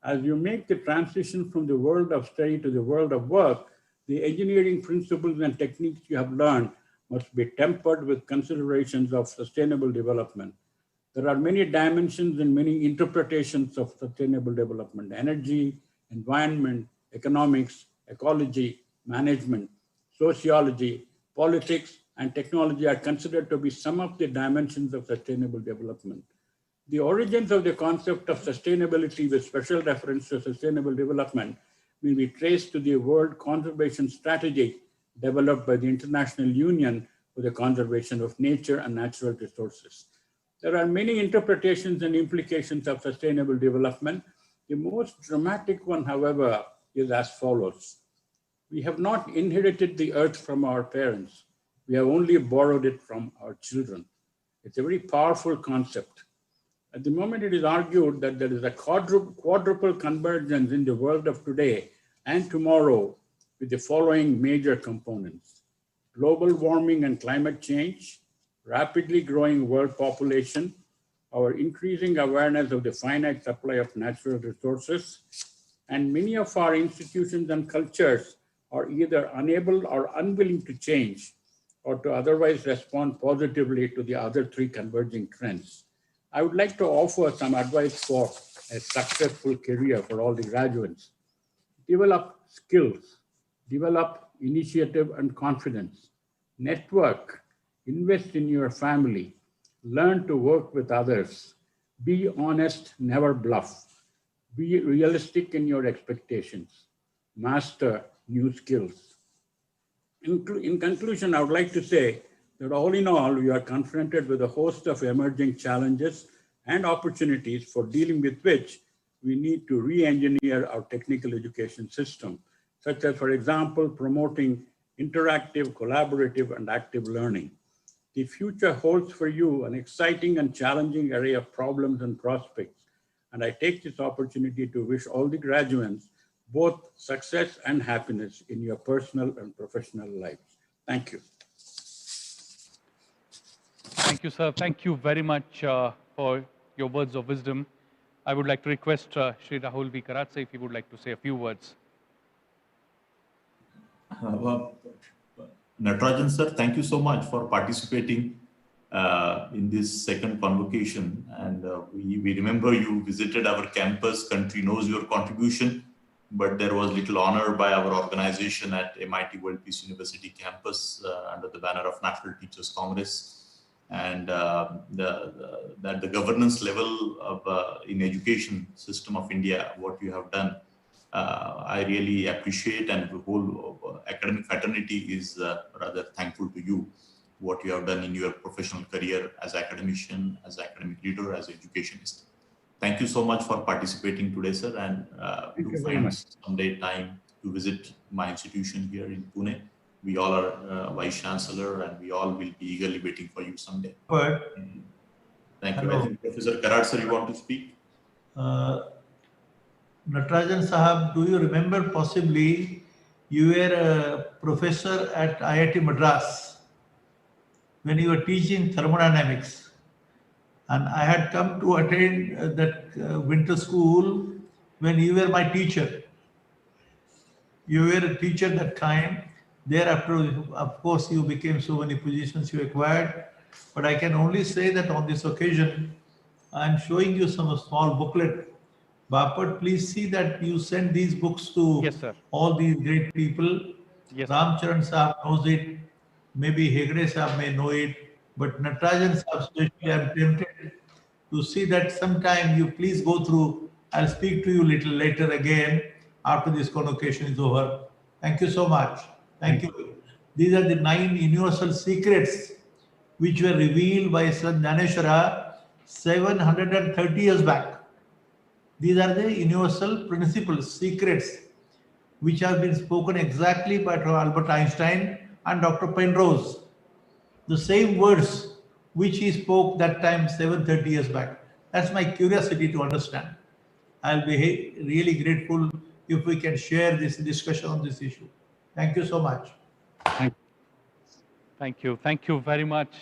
As you make the transition from the world of study to the world of work, the engineering principles and techniques you have learned must be tempered with considerations of sustainable development. There are many dimensions and many interpretations of sustainable development: energy, environment, economics, ecology, management, sociology, politics, and technology are considered to be some of the dimensions of sustainable development. The origins of the concept of sustainability with special reference to sustainable development may be traced to the World Conservation Strategy developed by the International Union for the Conservation of Nature and Natural Resources. There are many interpretations and implications of sustainable development. The most dramatic one, however, is as follows. We have not inherited the earth from our parents. We have only borrowed it from our children. It's a very powerful concept. At the moment, it is argued that there is a quadruple convergence in the world of today and tomorrow with the following major components: global warming and climate change, rapidly growing world population, our increasing awareness of the finite supply of natural resources, and many of our institutions and cultures are either unable or unwilling to change or to otherwise respond positively to the other three converging trends. I would like to offer some advice for a successful career for all the graduates. Develop skills, develop initiative and confidence, network, invest in your family, learn to work with others, be honest, never bluff, be realistic in your expectations, master new skills. In conclusion, I would like to say that all in all, we are confronted with a host of emerging challenges and opportunities for dealing with which we need to re-engineer our technical education system, such as, for example, promoting interactive, collaborative, and active learning. The future holds for you an exciting and challenging array of problems and prospects, and I take this opportunity to wish all the graduates both success and happiness in your personal and professional lives. Thank you. Thank you, sir. Thank you very much for your words of wisdom. I would like to request Shri Rahul V. Karatse if he would like to say a few words. Natarajan sir, thank you so much for participating in this second convocation. And we remember you visited our campus. Country knows your contribution, but there was little honor by our organization at MIT World Peace University campus under the banner of National Teachers Congress. And that the governance level of in education system of India, what you have done, I really appreciate, and the whole academic fraternity is rather thankful to you, what you have done in your professional career as academician, as academic leader, as educationist. Thank you so much for participating today, sir, and we will find someday time to visit my institution here in Pune. We all are Vice Chancellor, and we all will be eagerly waiting for you someday. Thank you. I think Professor Karad, sir, you want to speak? Natarajan Sahab, do you remember possibly you were a professor at IIT Madras when you were teaching thermodynamics? And I had come to attend that winter school when you were my teacher. You were a teacher that time. Thereafter, of course, you became so many positions you acquired. But I can only say that on this occasion, I'm showing you some small booklet. Bapat, please see that you send these books to all these great people. Ramcharan Sahab knows it. Maybe Hegde Sahab may know it. But Natarajan Sahab, especially, I'm tempted to see that sometime you please go through. I'll speak to you a little later again after this convocation is over. Thank you so much. Thank you. These are the 9 universal secrets which were revealed by Sant Jnaneshwara 730 years back. These are the universal principles, secrets, which have been spoken exactly by Albert Einstein and Dr. Penrose. The same words which he spoke that time 730 years back. That's my curiosity to understand. I'll be really grateful if we can share this discussion on this issue. Thank you so much. Thank you. Thank you very much.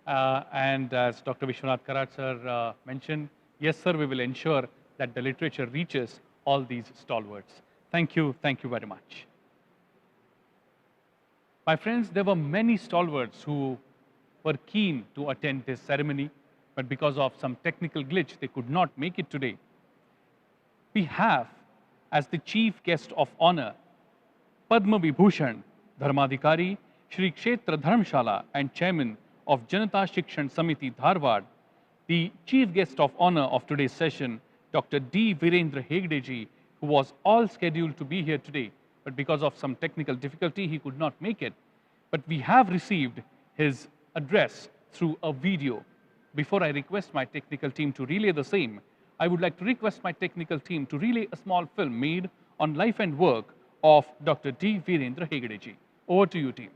And as Dr. Vishwanath Karad sir mentioned, yes, sir, we will ensure that the literature reaches all these stalwarts. Thank you. Thank you very much. My friends, there were many stalwarts who were keen to attend this ceremony, but because of some technical glitch, they could not make it today. We have, as the chief guest of honor, Padma Vibhushan Dharmadhikari, Shri Kshetra Dharmshala and Chairman of Janata Shikshan Samiti Dharwad, the chief guest of honor of today's session, Dr. D. Virendra Hegdeji, who was all scheduled to be here today, but because of some technical difficulty, he could not make it. But we have received his address through a video. Before I request my technical team to relay the same, I would like to request my technical team to relay a small film made on life and work of Dr. D. Virendra Hegdeji. Over to you, team.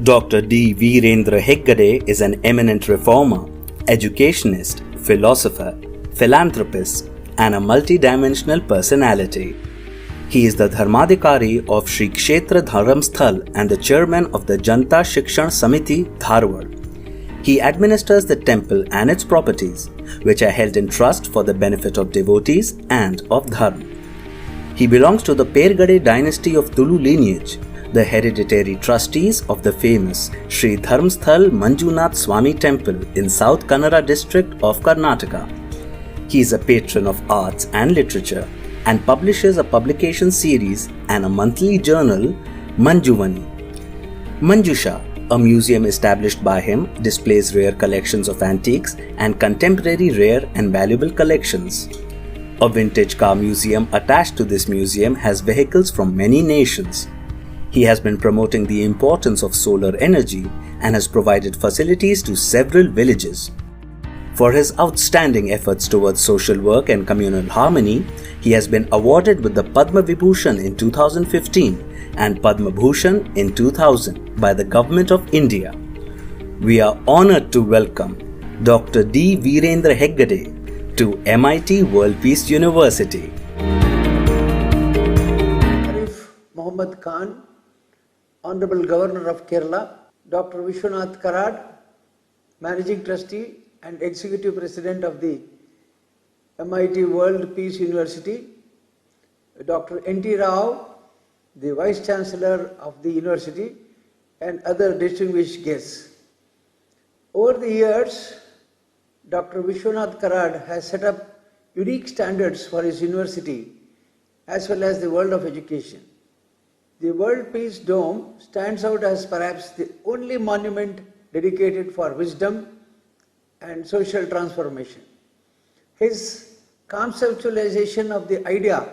Dr. D. Virendra Hegde is an eminent reformer, educationist, philosopher, philanthropist, and a multidimensional personality. He is the Dharmadhikari of Shri Kshetra Dharamsthal and the chairman of the Janata Shikshan Samiti Dharwad. He administers the temple and its properties, which are held in trust for the benefit of devotees and of Dharma. He belongs to the Pergade dynasty of Tulu lineage, the hereditary trustees of the famous Sri Dharmsthal Manjunath Swami Temple in South Kannada district of Karnataka. He is a patron of arts and literature and publishes a publication series and a monthly journal, Manjuvani. Manjusha, a museum established by him, displays rare collections of antiques and contemporary rare and valuable collections. A vintage car museum attached to this museum has vehicles from many nations. He has been promoting the importance of solar energy and has provided facilities to several villages. For his outstanding efforts towards social work and communal harmony, he has been awarded with the Padma Vibhushan in 2015 and Padma Bhushan in 2000 by the Government of India. We are honored to welcome Dr. D. Virendra Hegde to MIT World Peace University. Muhammad Khan, Honorable Governor of Kerala, Dr. Vishwanath Karad, Managing Trustee and Executive President of the MIT World Peace University, Dr. N.T. Rao, the Vice Chancellor of the University, and other distinguished guests. Over the years, Dr. Vishwanath Karad has set up unique standards for his university as well as the world of education. The World Peace Dome stands out as perhaps the only monument dedicated for wisdom and social transformation. His conceptualization of the idea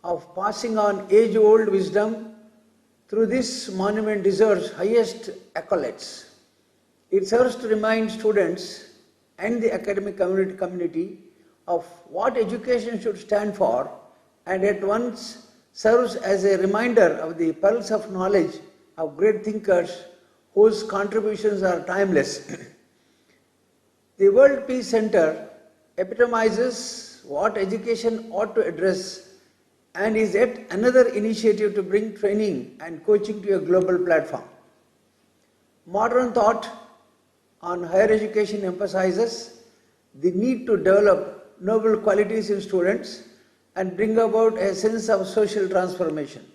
of passing on age-old wisdom through this monument deserves highest accolades. It serves to remind students and the academic community of what education should stand for, and at once serves as a reminder of the pearls of knowledge of great thinkers whose contributions are timeless. The World Peace Center epitomizes what education ought to address and is yet another initiative to bring training and coaching to a global platform. Modern thought on higher education emphasizes the need to develop noble qualities in students and bring about a sense of social transformation.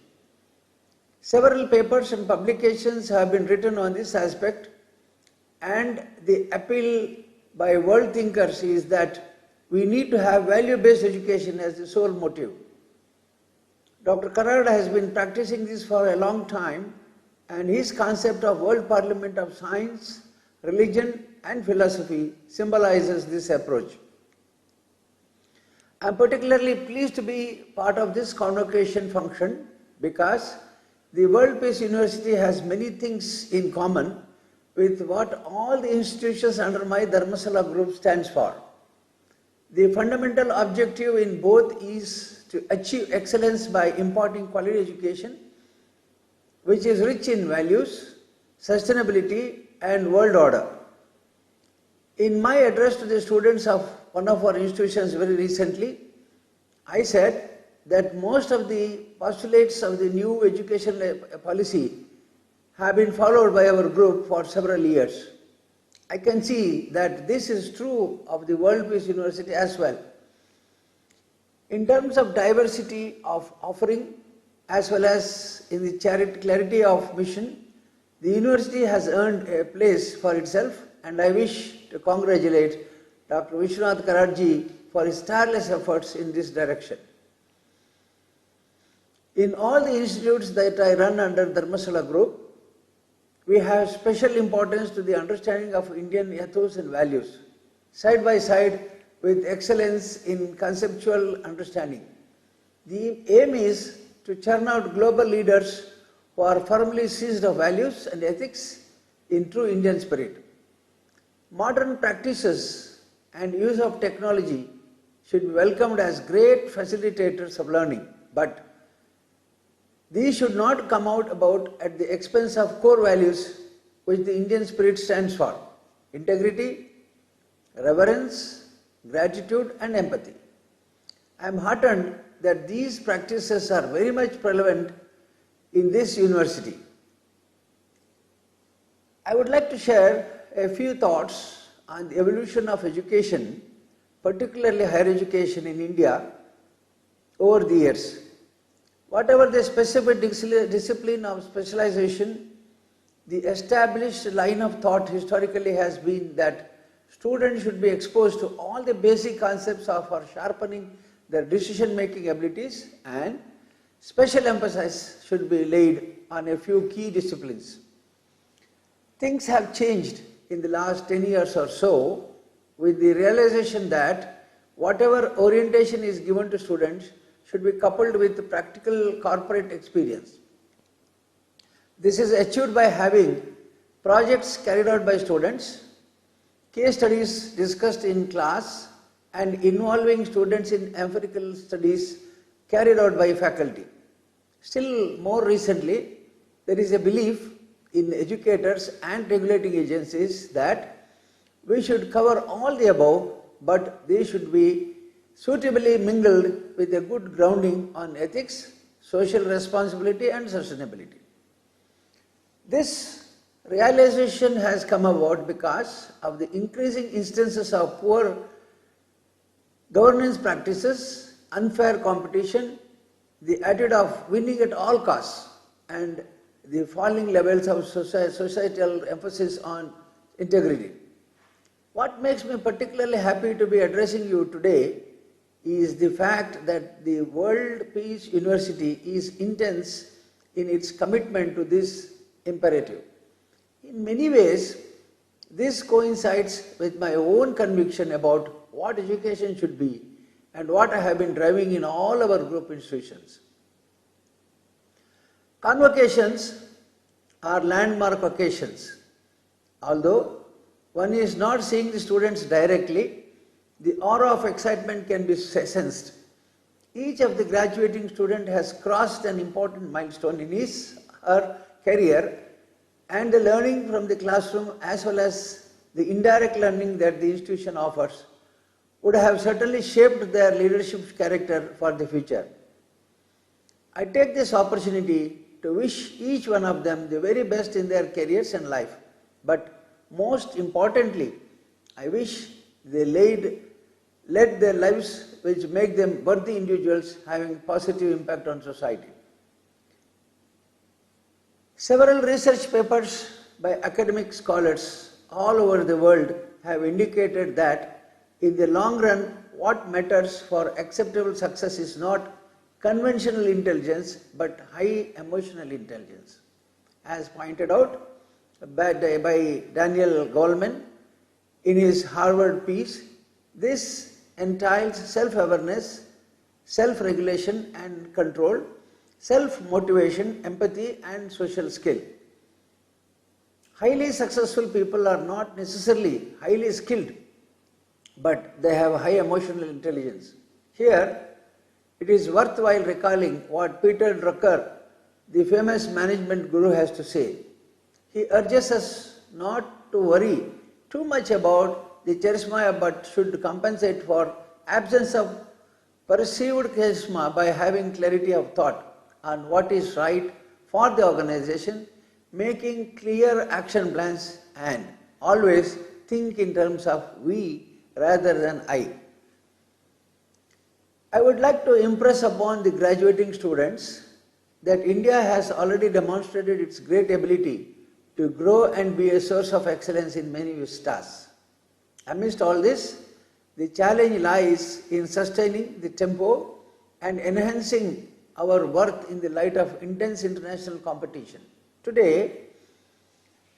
Several papers and publications have been written on this aspect, and the appeal by world thinkers is that we need to have value-based education as the sole motive. Dr. Karad has been practicing this for a long time, and his concept of World Parliament of Science, Religion and Philosophy symbolizes this approach. I'm particularly pleased to be part of this convocation function because the World Peace University has many things in common with what all the institutions under my Dharmasala group stands for. The fundamental objective in both is to achieve excellence by imparting quality education, which is rich in values, sustainability, and world order. In my address to the students of one of our institutions very recently, I said that most of the postulates of the new education policy have been followed by our group for several years. I can see that this is true of the World Peace University as well. In terms of diversity of offering as well as in the clarity of mission, the university has earned a place for itself, and I wish to congratulate Dr. Vishwanath Karad for his tireless efforts in this direction. In all the institutes that I run under Dharmasala Group, we have special importance to the understanding of Indian ethos and values, side by side with excellence in conceptual understanding. The aim is to churn out global leaders who are firmly seized of values and ethics in true Indian spirit. Modern practices and use of technology should be welcomed as great facilitators of learning, but these should not come about at the expense of core values which the Indian spirit stands for: integrity, reverence, gratitude, and empathy. I am heartened that these practices are very much prevalent in this university. I would like to share a few thoughts on the evolution of education, particularly higher education in India, over the years. Whatever the specific discipline of specialization, the established line of thought historically has been that students should be exposed to all the basic concepts of sharpening their decision-making abilities, and special emphasis should be laid on a few key disciplines. Things have changed in the last 10 years or so with the realization that whatever orientation is given to students should be coupled with practical corporate experience. This is achieved by having projects carried out by students, case studies discussed in class, and involving students in empirical studies carried out by faculty. Still more recently, there is a belief in educators and regulating agencies that we should cover all the above, but they should be suitably mingled with a good grounding on ethics, social responsibility, and sustainability. This realization has come about because of the increasing instances of poor governance practices, unfair competition, the attitude of winning at all costs, and the falling levels of societal emphasis on integrity. What makes me particularly happy to be addressing you today is the fact that the World Peace University is intense in its commitment to this imperative. In many ways, this coincides with my own conviction about what education should be and what I have been driving in all our group institutions. Convocations are landmark occasions. Although one is not seeing the students directly, the aura of excitement can be sensed. Each of the graduating student has crossed an important milestone in his or her career, and the learning from the classroom as well as the indirect learning that the institution offers would have certainly shaped their leadership character for the future. I take this opportunity to wish each one of them the very best in their careers and life, but most importantly, I wish they led their lives which make them worthy individuals having positive impact on society. Several research papers by academic scholars all over the world have indicated that in the long run, what matters for acceptable success is not conventional intelligence but high emotional intelligence. As pointed out by Daniel Goleman in his Harvard piece, this entails self-awareness, self-regulation and control, self-motivation, empathy and social skill. Highly successful people are not necessarily highly skilled, but they have high emotional intelligence. Here, it is worthwhile recalling what Peter Drucker, the famous management guru, has to say. He urges us not to worry too much about the charisma, but should compensate for absence of perceived charisma by having clarity of thought on what is right for the organization, making clear action plans, and always think in terms of we rather than I. I would like to impress upon the graduating students that India has already demonstrated its great ability to grow and be a source of excellence in many vistas. Amidst all this, the challenge lies in sustaining the tempo and enhancing our worth in the light of intense international competition. Today,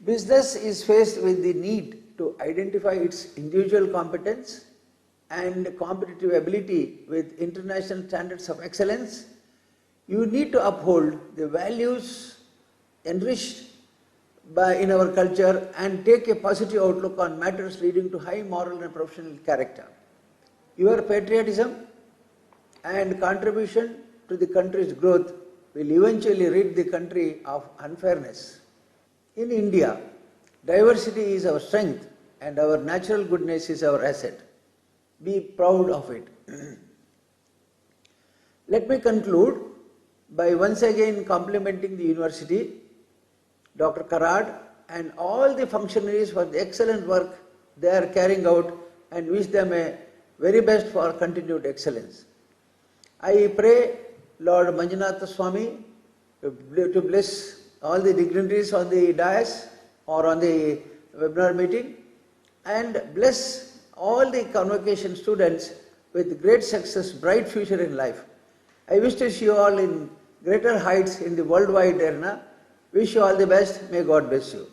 business is faced with the need to identify its individual competence and competitive ability with international standards of excellence. You need to uphold the values enriched in our culture and take a positive outlook on matters leading to high moral and professional character. Your patriotism and contribution to the country's growth will eventually rid the country of unfairness. In India, diversity is our strength and our natural goodness is our asset. Be proud of it. Let me conclude by once again complimenting the university, Dr. Karad, and all the functionaries for the excellent work they are carrying out, and wish them a very best for continued excellence. I pray Lord Manjunatha Swami to bless all the dignitaries on the dais or on the webinar meeting, and bless all the convocation students with great success, bright future in life. I wish to see you all in greater heights in the worldwide arena. Wish you all the best. May God bless you.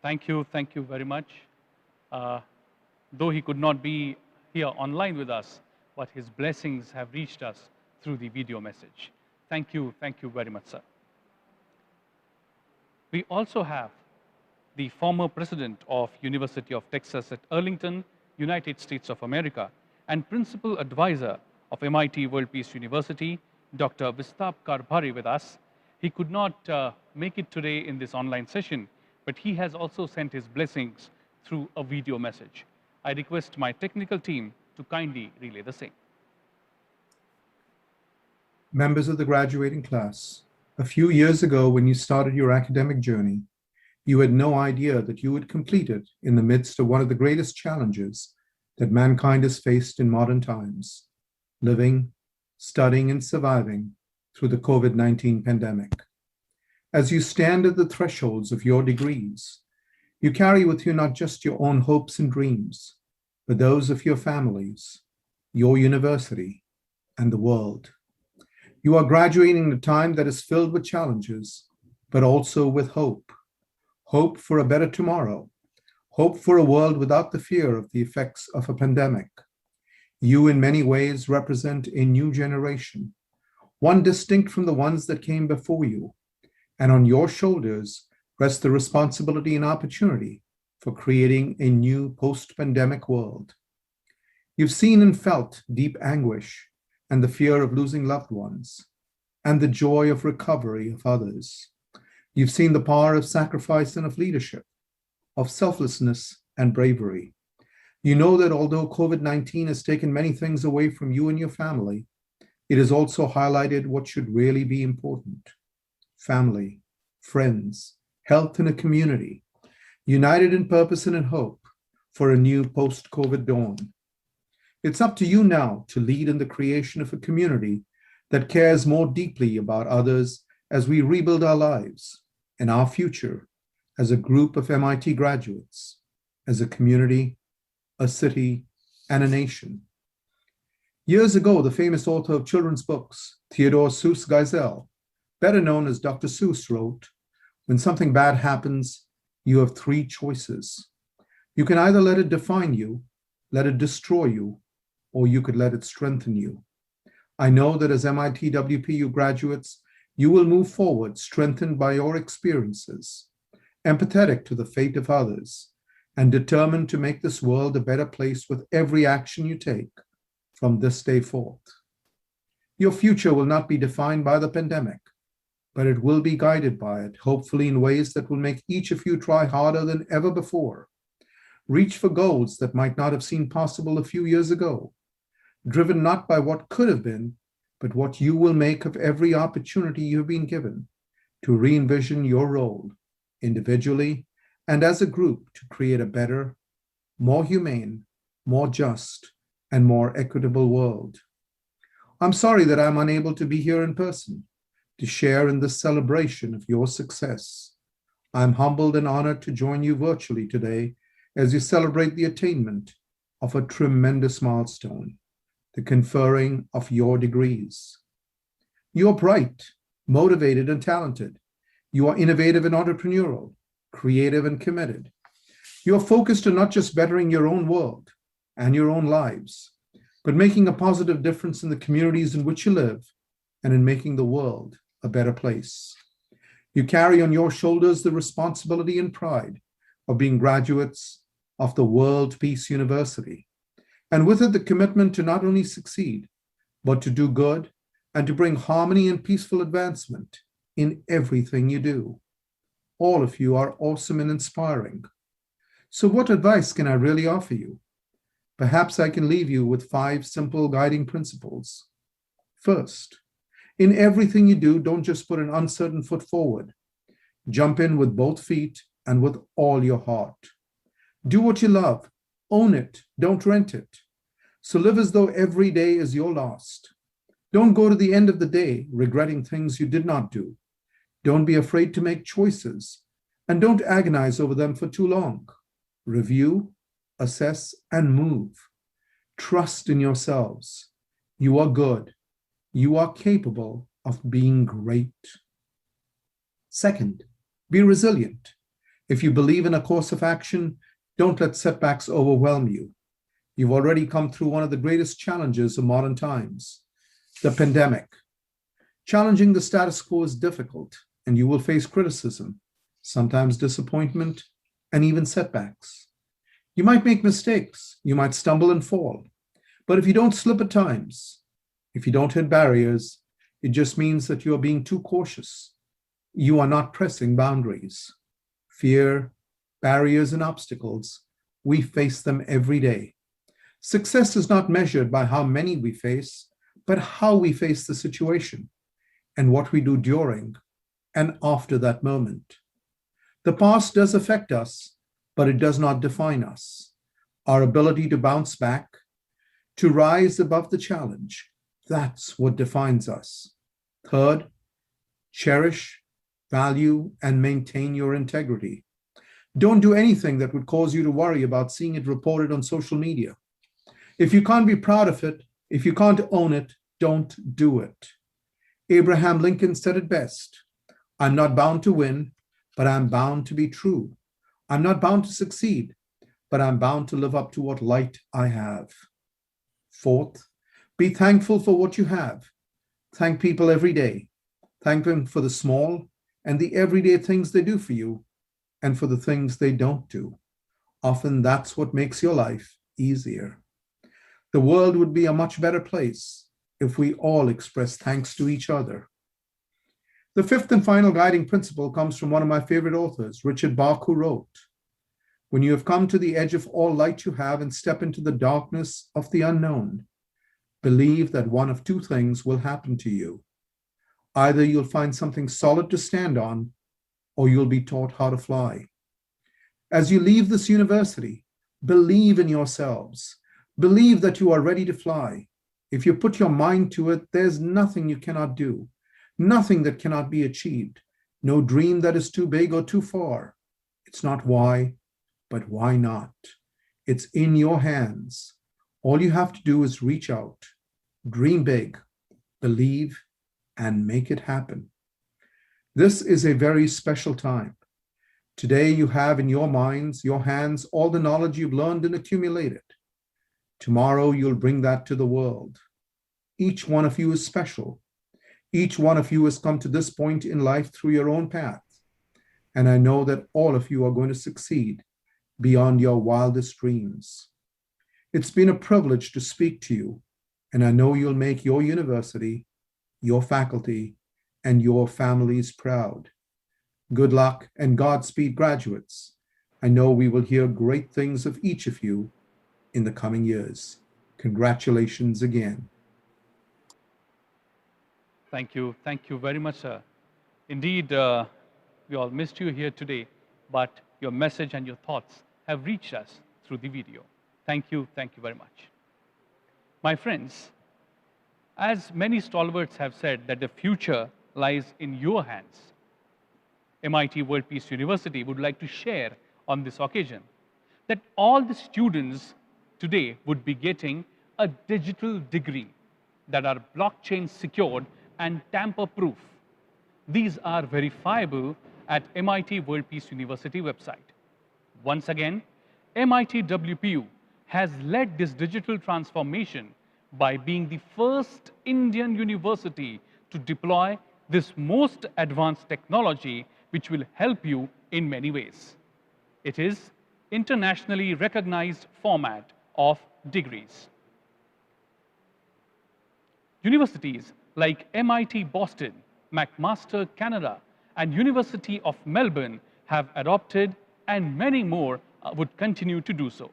Thank you very much. Though he could not be here online with us, but his blessings have reached us through the video message. Thank you very much, sir. We also have the former president of University of Texas at Arlington, United States of America, and principal advisor of MIT World Peace University, Dr. Vistap Karbhari, with us. He could not make it today in this online session, but he has also sent his blessings through a video message. I request my technical team to kindly relay the same. Members of the graduating class, a few years ago when you started your academic journey, you had no idea that you would complete it in the midst of one of the greatest challenges that mankind has faced in modern times: living, studying, and surviving through the COVID-19 pandemic. As you stand at the thresholds of your degrees, you carry with you not just your own hopes and dreams, but those of your families, your university, and the world. You are graduating in a time that is filled with challenges, but also with hope. Hope for a better tomorrow. Hope for a world without the fear of the effects of a pandemic. You in many ways represent a new generation, one distinct from the ones that came before you, and on your shoulders rests the responsibility and opportunity for creating a new post-pandemic world. You've seen and felt deep anguish and the fear of losing loved ones, and the joy of recovery of others. You've seen the power of sacrifice and of leadership, of selflessness and bravery. You know that although COVID-19 has taken many things away from you and your family, it has also highlighted what should really be important: family, friends, health, and a community, united in purpose and in hope for a new post-COVID dawn. It's up to you now to lead in the creation of a community that cares more deeply about others as we rebuild our lives and our future as a group of MIT graduates, as a community, a city, and a nation. Years ago, the famous author of children's books, Theodore Seuss Geisel, better known as Dr. Seuss, wrote, "When something bad happens, you have three choices. You can either let it define you, let it destroy you, or you could let it strengthen you. I know that as MIT WPU graduates, you will move forward strengthened by your experiences, empathetic to the fate of others, and determined to make this world a better place with every action you take from this day forth. Your future will not be defined by the pandemic, but it will be guided by it, hopefully in ways that will make each of you try harder than ever before. Reach for goals that might not have seemed possible a few years ago, driven not by what could have been, but what you will make of every opportunity you've been given to re-envision your role individually and as a group to create a better, more humane, more just, and more equitable world. I'm sorry that I'm unable to be here in person to share in this celebration of your success. I'm humbled and honored to join you virtually today as you celebrate the attainment of a tremendous milestone, the conferring of your degrees. You're bright, motivated, and talented. You are innovative and entrepreneurial, creative and committed. You're focused on not just bettering your own world and your own lives, but making a positive difference in the communities in which you live and in making the world a better place. You carry on your shoulders the responsibility and pride of being graduates of the World Peace University, and with it the commitment to not only succeed, but to do good and to bring harmony and peaceful advancement in everything you do. All of you are awesome and inspiring. So what advice can I really offer you? Perhaps I can leave you with 5 simple guiding principles. First, in everything you do, don't just put an uncertain foot forward. Jump in with both feet and with all your heart. Do what you love. Own it. Don't rent it. So live as though every day is your last. Don't go to the end of the day regretting things you did not do. Don't be afraid to make choices, and don't agonize over them for too long. Review, assess, and move. Trust in yourselves. You are good. You are capable of being great. Second, be resilient. If you believe in a course of action, don't let setbacks overwhelm you. You've already come through one of the greatest challenges of modern times, the pandemic. Challenging the status quo is difficult, and you will face criticism, sometimes disappointment, and even setbacks. You might make mistakes, you might stumble and fall, but if you don't slip at times, if you don't hit barriers, it just means that you are being too cautious. You are not pressing boundaries. Fear, barriers, and obstacles, we face them every day. Success is not measured by how many we face, but how we face the situation and what we do during and after that moment. The past does affect us, but it does not define us. Our ability to bounce back, to rise above the challenge, that's what defines us. Third, cherish, value, and maintain your integrity. Don't do anything that would cause you to worry about seeing it reported on social media. If you can't be proud of it, if you can't own it, don't do it. Abraham Lincoln said it best. I'm not bound to win, but I'm bound to be true. I'm not bound to succeed, but I'm bound to live up to what light I have. Fourth, be thankful for what you have. Thank people every day. Thank them for the small and the everyday things they do for you and for the things they don't do. Often that's what makes your life easier. The world would be a much better place if we all express thanks to each other. The fifth and final guiding principle comes from one of my favorite authors, Richard Bach, who wrote, "When you have come to the edge of all light you have and step into the darkness of the unknown, believe that one of 2 things will happen to you. Either you'll find something solid to stand on, or you'll be taught how to fly. As you leave this university, believe in yourselves. Believe that you are ready to fly. If you put your mind to it, there's nothing you cannot do, nothing that cannot be achieved, no dream that is too big or too far. It's not why, but why not? It's in your hands. All you have to do is reach out, dream big, believe, and make it happen." This is a very special time. Today you have in your minds, your hands, all the knowledge you've learned and accumulated. Tomorrow you'll bring that to the world. Each one of you is special. Each one of you has come to this point in life through your own path. And I know that all of you are going to succeed beyond your wildest dreams. It's been a privilege to speak to you, and I know you'll make your university, your faculty, and your families proud. Good luck and Godspeed, graduates. I know we will hear great things of each of you in the coming years. Congratulations again. Thank you. Thank you very much, sir. Indeed, we all missed you here today, but your message and your thoughts have reached us through the video. Thank you very much. My friends, as many stalwarts have said that the future lies in your hands, MIT World Peace University would like to share on this occasion that all the students today would be getting a digital degree that are blockchain secured and tamper-proof. These are verifiable at MIT World Peace University website. Once again, MIT WPU has led this digital transformation by being the first Indian university to deploy this most advanced technology, which will help you in many ways. It is internationally recognized format of degrees. Universities like MIT Boston, McMaster Canada, and University of Melbourne have adopted, and many more would continue to do so.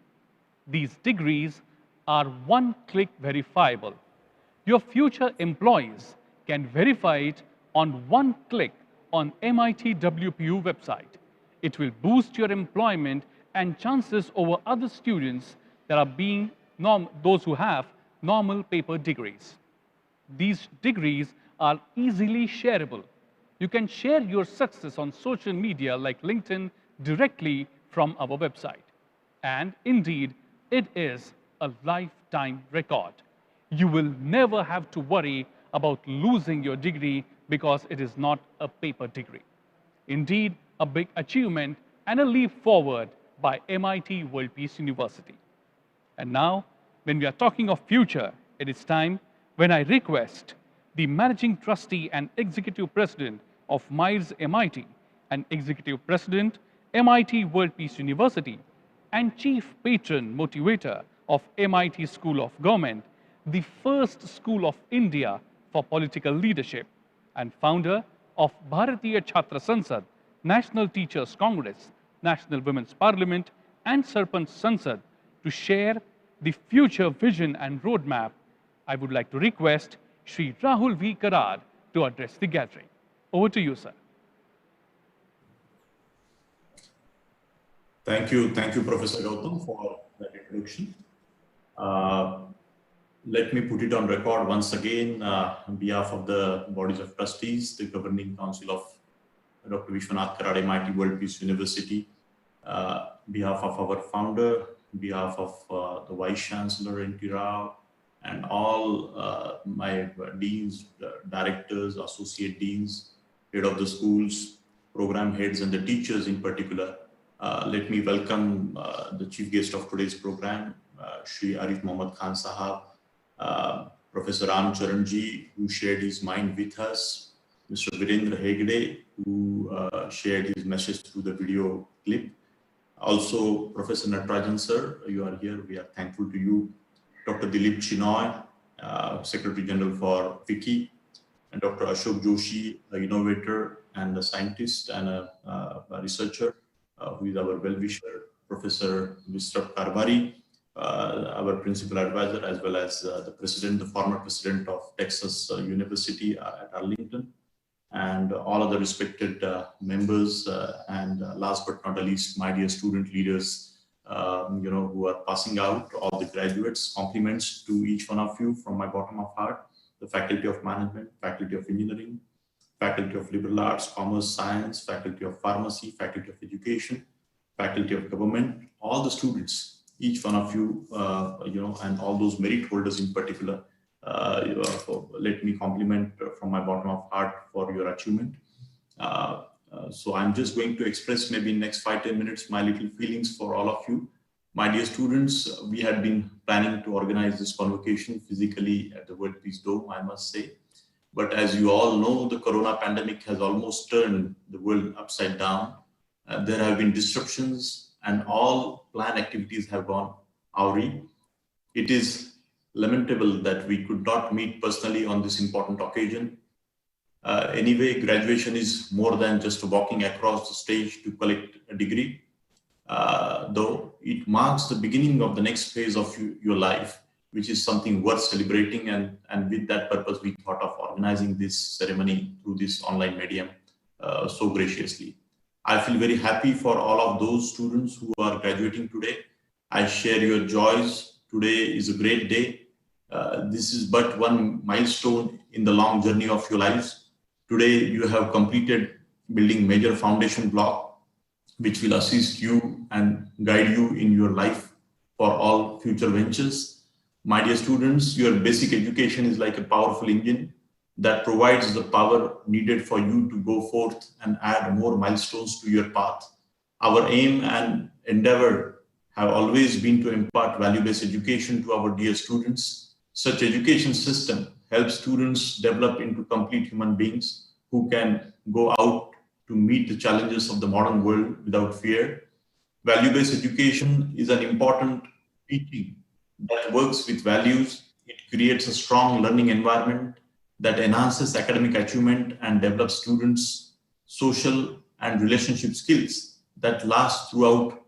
These degrees are one-click verifiable. Your future employees can verify it on one click on MIT WPU website. It will boost your employment and chances over other students that are being those who have normal paper degrees. These degrees are easily shareable. You can share your success on social media like LinkedIn directly from our website. And indeed, it is a lifetime record. You will never have to worry about losing your degree because it is not a paper degree. Indeed, a big achievement and a leap forward by MIT World Peace University. And now, when we are talking of future, it is time when I request the Managing Trustee and Executive President of MIRS MIT and Executive President, MIT World Peace University, and Chief Patron Motivator of MIT School of Government, the first school of India for political leadership, and founder of Bharatiya Chhatra Sansad, National Teachers Congress, National Women's Parliament, and Sarpanch Sansad, to share the future vision and roadmap, I would like to request Shri Rahul V. Karad to address the gathering. Over to you, sir. Thank you, Professor Gautam, for that introduction. Let me put it on record once again on behalf of the bodies of trustees, the Governing Council of Dr. Vishwanath Karad, MIT World Peace University, behalf of our founder, behalf of the Vice Chancellor, N.T. Rao, and all my deans, directors, associate deans, head of the schools, program heads, and the teachers in particular. Let me welcome the chief guest of today's program, Shri Arif Mohammad Khan Sahab, Professor Ram Charanji, who shared his mind with us, Mr. Virendra Hegde, who shared his message through the video clip. Also, Professor Natarajan sir, you are here, we are thankful to you. Dr. Dilip Chinoy, Secretary General for FICCI, and Dr. Ashok Joshi, an innovator and a scientist and a researcher, who is our well-wisher, Professor Visrat Karbari, our principal advisor, as well as the former president of Texas University at Arlington, and all other respected members, and last but not least, my dear student leaders, who are passing out, all the graduates. Compliments to each one of you from my bottom of heart, the Faculty of Management, Faculty of Engineering, Faculty of Liberal Arts, Commerce, Science, Faculty of Pharmacy, Faculty of Education, Faculty of Government, all the students, each one of you, and all those merit holders in particular. Let me compliment from my bottom of heart for your achievement. So I'm just going to express maybe in next 5-10 minutes my little feelings for all of you. My dear students, we had been planning to organize this convocation physically at the World Peace Dome, I must say. But as you all know, the corona pandemic has almost turned the world upside down. There have been disruptions and all planned activities have gone awry. It is lamentable that we could not meet personally on this important occasion. Anyway, graduation is more than just walking across the stage to collect a degree. Though it marks the beginning of the next phase of your life, which is something worth celebrating. And with that purpose, we thought of organizing this ceremony through this online medium so graciously. I feel very happy for all of those students who are graduating today. I share your joys. Today is a great day. This is but one milestone in the long journey of your lives. Today, you have completed building major foundation block, which will assist you and guide you in your life for all future ventures. My dear students, your basic education is like a powerful engine that provides the power needed for you to go forth and add more milestones to your path. Our aim and endeavor have always been to impart value-based education to our dear students. Such education system helps students develop into complete human beings who can go out to meet the challenges of the modern world without fear. Value-based education is an important teaching that works with values. It creates a strong learning environment that enhances academic achievement and develops students' social and relationship skills that last throughout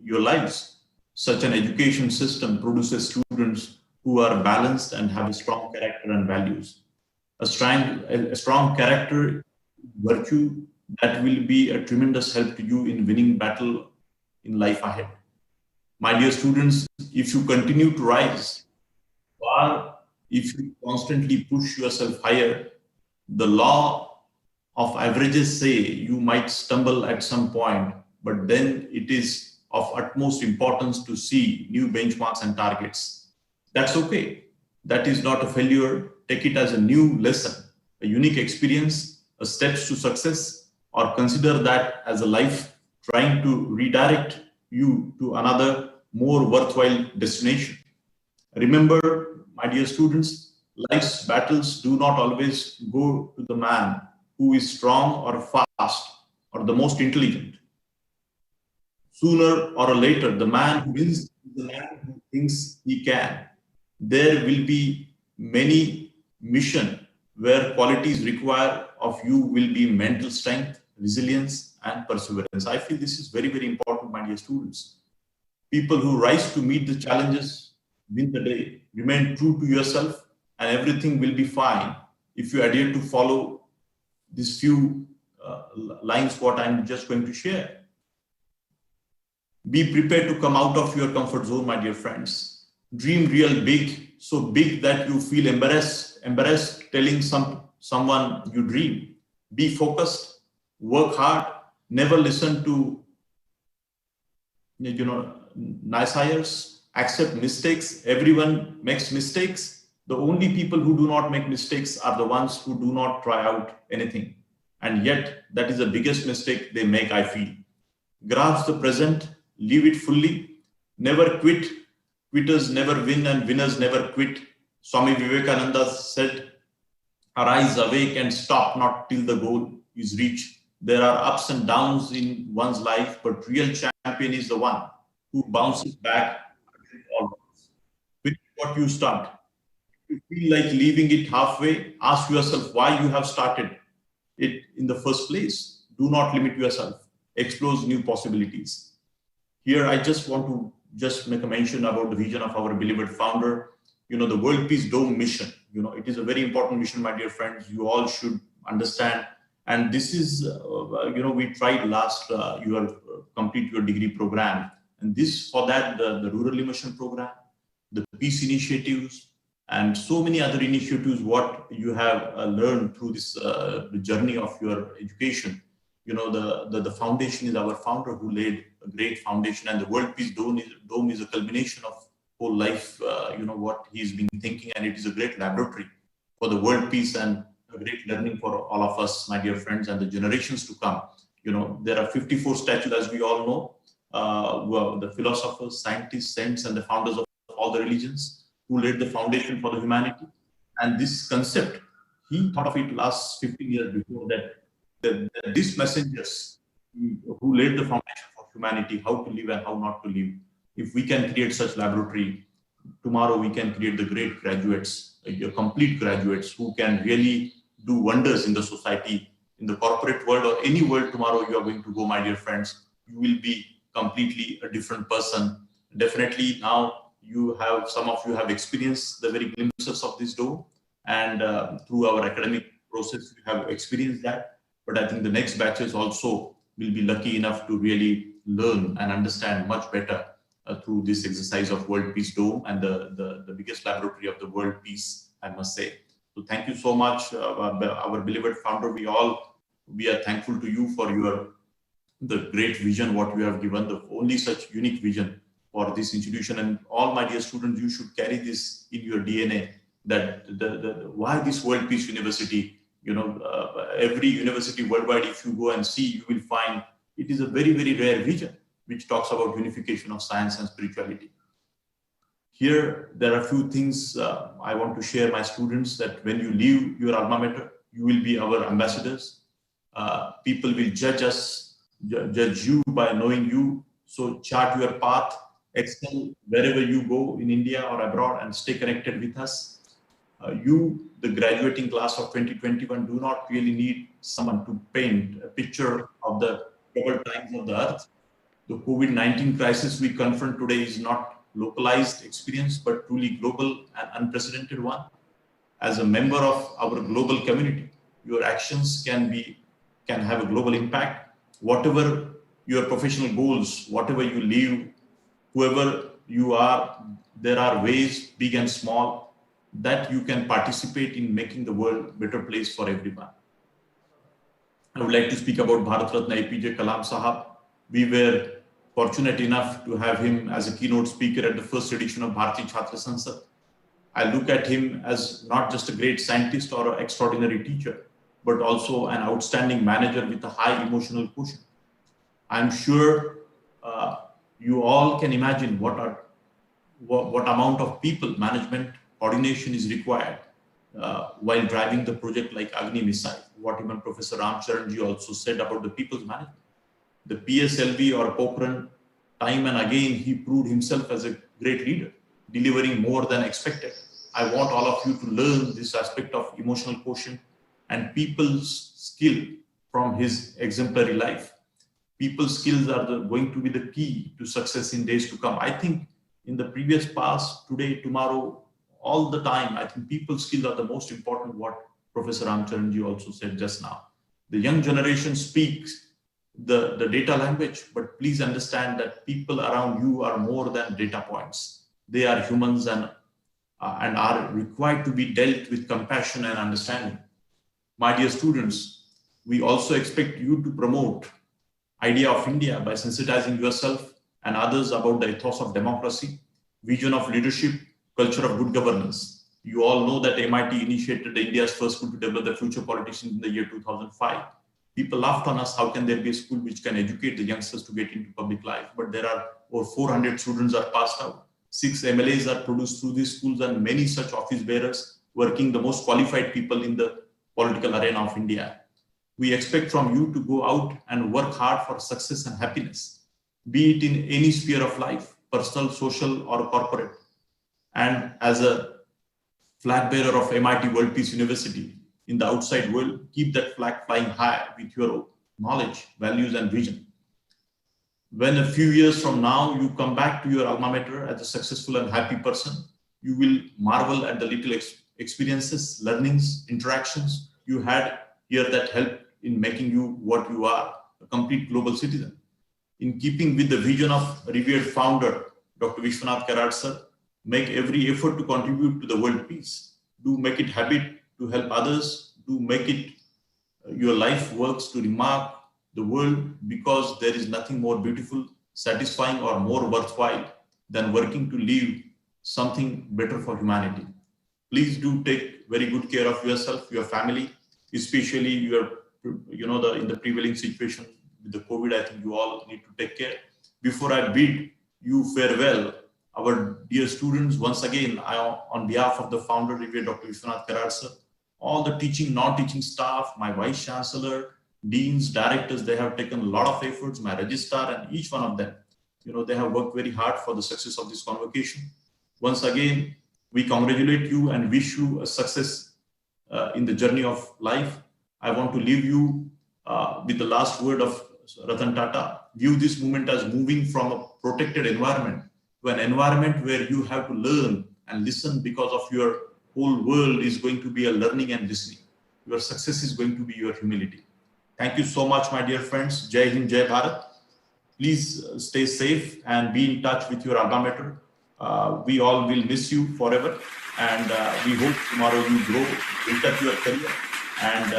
your lives. Such an education system produces students who are balanced and have a strong character and values. A strong character virtue that will be a tremendous help to you in winning battle in life ahead. My dear students, if you continue to rise, or if you constantly push yourself higher, the law of averages say you might stumble at some point, but then it is of utmost importance to see new benchmarks and targets. That's okay. That is not a failure. Take it as a new lesson, a unique experience, a steps to success, or consider that as a life trying to redirect you to another more worthwhile destination. Remember, my dear students, life's battles do not always go to the man who is strong or fast or the most intelligent. Sooner or later, the man who wins is the man who thinks he can. There will be many missions where qualities required of you will be mental strength, resilience, and perseverance. I feel this is very, very important, my dear students. People who rise to meet the challenges win the day. Remain true to yourself and everything will be fine if you adhere to follow these few lines what I'm just going to share. Be prepared to come out of your comfort zone, my dear friends. Dream real big, so big that you feel embarrassed telling someone you dream. Be focused, work hard, never listen to naysayers, accept mistakes. Everyone makes mistakes. The only people who do not make mistakes are the ones who do not try out anything. And yet, that is the biggest mistake they make, I feel. Grasp the present, live it fully, never quit. Quitters never win and winners never quit. Swami Vivekananda said, arise, awake and stop not till the goal is reached. There are ups and downs in one's life, but real champion is the one who bounces back always. Finish what you start. If you feel like leaving it halfway, ask yourself why you have started it in the first place. Do not limit yourself. Explore new possibilities. Here, I just want to make a mention about the vision of our beloved founder, the World Peace Dome mission. It is a very important mission, my dear friends. You all should understand. And this is, we tried last, you have complete your degree program. And this, for that, the Rural Immersion Program, the Peace Initiatives, and so many other initiatives, what you have learned through this journey of your education. The foundation is our founder who laid a great foundation, and the World Peace Dome is a culmination of whole life, what he's been thinking, and it is a great laboratory for the world peace and a great learning for all of us, my dear friends, and the generations to come. You know, there are 54 statues, as we all know, who are the philosophers, scientists, saints, and the founders of all the religions who laid the foundation for the humanity. And this concept, he thought of it last 15 years before that these messengers who laid the foundation for humanity, how to live and how not to live. If we can create such laboratory, tomorrow we can create the great graduates, complete graduates who can really do wonders in the society, in the corporate world or any world tomorrow you are going to go, my dear friends. You will be completely a different person. Definitely now some of you have experienced the very glimpses of this dome, and through our academic process, we have experienced that. But I think the next batches also will be lucky enough to really learn and understand much better through this exercise of World Peace Dome and the biggest laboratory of the world peace, I must say. So thank you so much, our beloved founder. We are thankful to you for the great vision what you have given, the only such unique vision for this institution. And all my dear students, you should carry this in your DNA, that why this World Peace University. You know, every university worldwide, if you go and see, you will find it is a very, very rare vision which talks about unification of science and spirituality. Here, there are a few things I want to share my students, that when you leave your alma mater, you will be our ambassadors. People will judge you by knowing you. So chart your path, excel wherever you go in India or abroad, and stay connected with us. You, the graduating class of 2021, do not really need someone to paint a picture of the troubled times of the earth. The COVID-19 crisis we confront today is not localized experience, but truly global and unprecedented one. As a member of our global community, your actions can have a global impact. Whatever your professional goals, whatever you live, whoever you are, there are ways, big and small, that you can participate in making the world a better place for everyone. I would like to speak about Bharat Ratna APJ Kalam Sahab. We were fortunate enough to have him as a keynote speaker at the first edition of Bharatiya Chhatra Sansad. I look at him as not just a great scientist or an extraordinary teacher, but also an outstanding manager with a high emotional quotient. I'm sure you all can imagine what amount of people, management, coordination is required while driving the project like Agni Missile. What even Professor Ram Charanji also said about the people's management. The PSLV or Pokhran, time and again, he proved himself as a great leader, delivering more than expected. I want all of you to learn this aspect of emotional quotient and people's skill from his exemplary life. People's skills are going to be the key to success in days to come. I think in the previous past, today, tomorrow, all the time, I think people's skills are the most important, what Professor Ram Charanji also said just now. The young generation speaks the data language, but please understand that people around you are more than data points. They are humans and are required to be dealt with compassion and understanding. My dear students, we also expect you to promote idea of India by sensitizing yourself and others about the ethos of democracy, vision of leadership, culture of good governance. You all know that MIT initiated India's first school to develop the future politicians in the year 2005. People laughed on us, how can there be a school which can educate the youngsters to get into public life? But there are over 400 students are passed out. 6 MLAs are produced through these schools, and many such office bearers working the most qualified people in the political arena of India. We expect from you to go out and work hard for success and happiness, be it in any sphere of life, personal, social, or corporate. And as a flag bearer of MIT World Peace University in the outside world, keep that flag flying high with your knowledge, values, and vision. When a few years from now, you come back to your alma mater as a successful and happy person, you will marvel at the little experiences, learnings, interactions you had here that helped in making you what you are, a complete global citizen. In keeping with the vision of revered founder, Dr. Vishwanath Karad sir, make every effort to contribute to the world peace. Do make it habit to help others. Do make it your life works to remark the world, because there is nothing more beautiful, satisfying, or more worthwhile than working to leave something better for humanity. Please do take very good care of yourself, your family, especially you are, in the prevailing situation with the COVID. I think you all need to take care. Before I bid you farewell, our dear students, once again, on behalf of the founder, Revered Dr. Vishwanath Karad sir, all the teaching, non-teaching staff, my vice chancellor, deans, directors, they have taken a lot of efforts, my registrar, and each one of them, they have worked very hard for the success of this convocation. Once again, we congratulate you and wish you a success in the journey of life. I want to leave you with the last word of Ratan Tata. View this movement as moving from a protected environment to an environment where you have to learn and listen, because of your whole world is going to be a learning and listening. Your success is going to be your humility. Thank you so much, my dear friends. Jai Hind, Jai Bharat. Please stay safe and be in touch with your alma mater. We all will miss you forever, and we hope tomorrow you grow, build up your career, and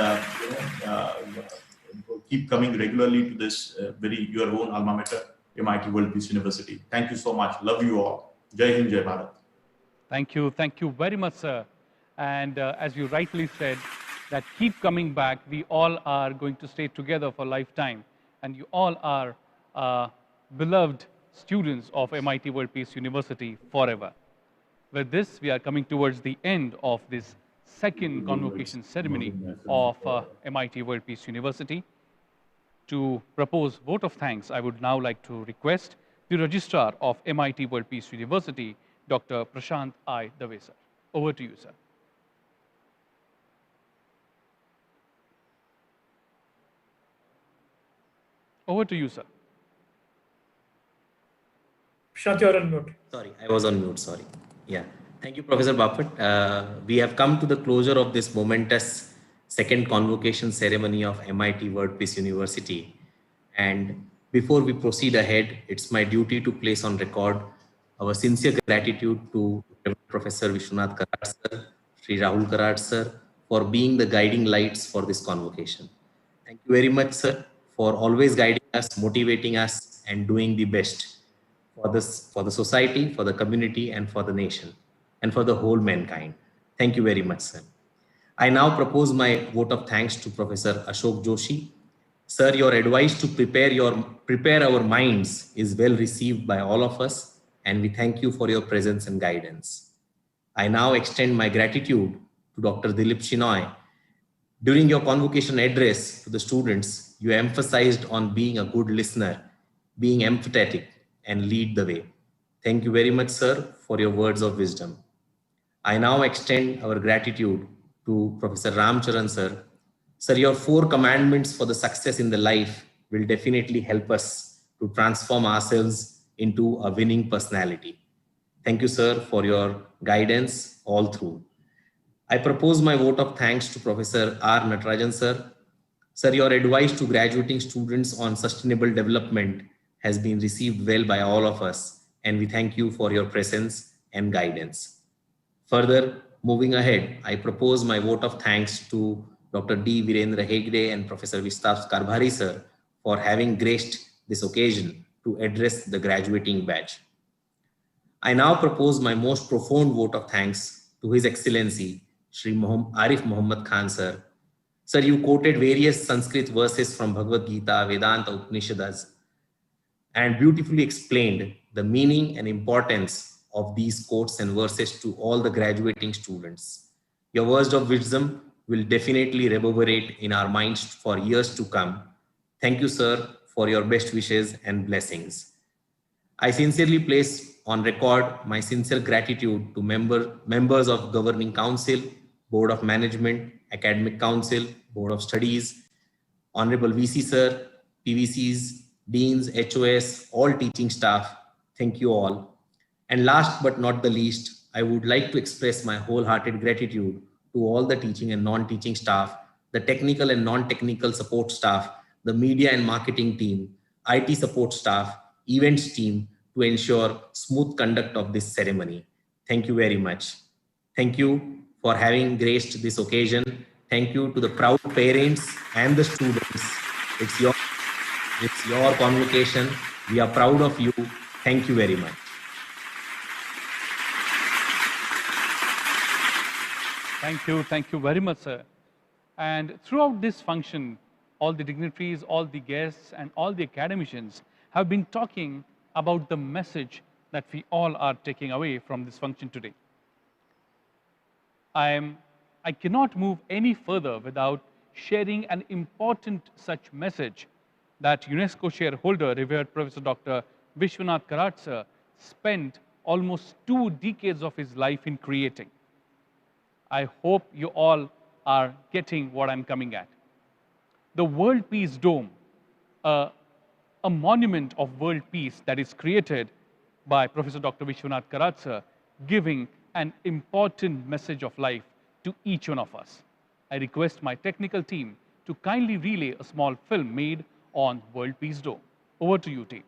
keep coming regularly to this your own alma mater, MIT World Peace University. Thank you so much. Love you all. Jai Hind, Jai Bharat. Thank you very much, sir. And as you rightly said, that keep coming back. We all are going to stay together for lifetime, and you all are beloved students of MIT World Peace University forever. With this, we are coming towards the end of this second convocation ceremony of MIT World Peace University. To propose vote of thanks, I would now like to request the Registrar of MIT World Peace University, Dr. Prashant I. Dave, sir. Over to you, sir. Over to you, sir. Prashant, you're on mute. Sorry, I was on mute, sorry. Yeah. Thank you, Professor Bapat. We have come to the closure of this momentous second convocation ceremony of MIT World Peace University. And before we proceed ahead, it's my duty to place on record our sincere gratitude to Professor Vishwanath Karad sir, Sri Rahul Karad sir, for being the guiding lights for this convocation. Thank you very much, sir, for always guiding us, motivating us, and doing the best for the society, for the community, and for the nation, and for the whole mankind. Thank you very much, sir. I now propose my vote of thanks to Professor Ashok Joshi. Sir, your advice to prepare our minds is well received by all of us, and we thank you for your presence and guidance. I now extend my gratitude to Dr. Dilip Shinoy. During your convocation address to the students, you emphasized on being a good listener, being empathetic, and lead the way. Thank you very much, sir, for your words of wisdom. I now extend our gratitude to Professor Ramcharan, sir. Sir, your 4 commandments for the success in the life will definitely help us to transform ourselves into a winning personality. Thank you, sir, for your guidance all through. I propose my vote of thanks to Professor R. Natarajan, sir. Sir, your advice to graduating students on sustainable development has been received well by all of us, and we thank you for your presence and guidance. Further, moving ahead, I propose my vote of thanks to Dr. D. Virendra Hegde and Professor Vishtas Karbhari, sir, for having graced this occasion to address the graduating batch. I now propose my most profound vote of thanks to His Excellency, Shri Arif Muhammad Khan, sir. Sir, you quoted various Sanskrit verses from Bhagavad Gita, Vedanta, Upanishads, and beautifully explained the meaning and importance of these quotes and verses to all the graduating students. Your words of wisdom will definitely reverberate in our minds for years to come. Thank you, sir, for your best wishes and blessings. I sincerely place on record my sincere gratitude to members of Governing Council, Board of Management, Academic Council, Board of Studies, Honorable VC sir, PVCs, Deans, HOS, all teaching staff. Thank you all. And last but not the least, I would like to express my wholehearted gratitude to all the teaching and non-teaching staff, the technical and non-technical support staff, the media and marketing team, IT support staff, events team, to ensure smooth conduct of this ceremony. Thank you very much. Thank you for having graced this occasion. Thank you to the proud parents and the students. It's your convocation. We are proud of you. Thank you very much. Thank you very much, sir. And throughout this function, all the dignitaries, all the guests, and all the academicians have been talking about the message that we all are taking away from this function today. I cannot move any further without sharing an important such message that UNESCO shareholder, revered Professor Dr. Vishwanath Karad sir, spent almost 2 decades of his life in creating. I hope you all are getting what I'm coming at. The World Peace Dome, a monument of world peace that is created by Professor Dr. Vishwanath Karad sir, giving an important message of life to each one of us. I request my technical team to kindly relay a small film made on World Peace Dome. Over to you, team.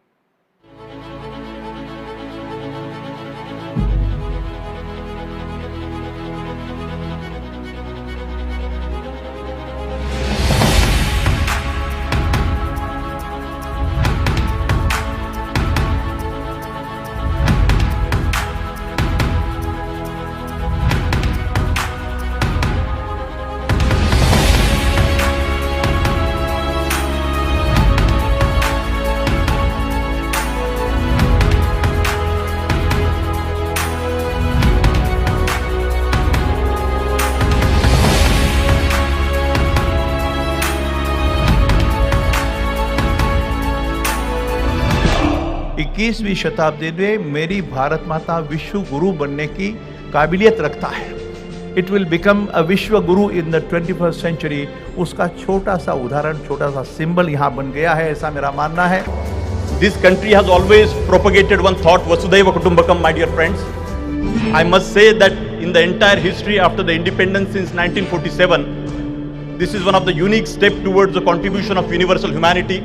इक्कीसवीं शताब्दी में मेरी भारत माता विश्व गुरु बनने की काबिलियत रखता है. इट विल बिकम अ विश्व गुरु इन द 21st सेंचुरी. उसका छोटा सा उदाहरण, छोटा सा सिंबल यहाँ बन गया है, ऐसा मेरा मानना है. This country has always propagated one thought, Vasudhaiva Kutumbakam, my dear friends. I must say that in the entire history after the independence since 1947, this is one of the unique steps towards the contribution of universal humanity.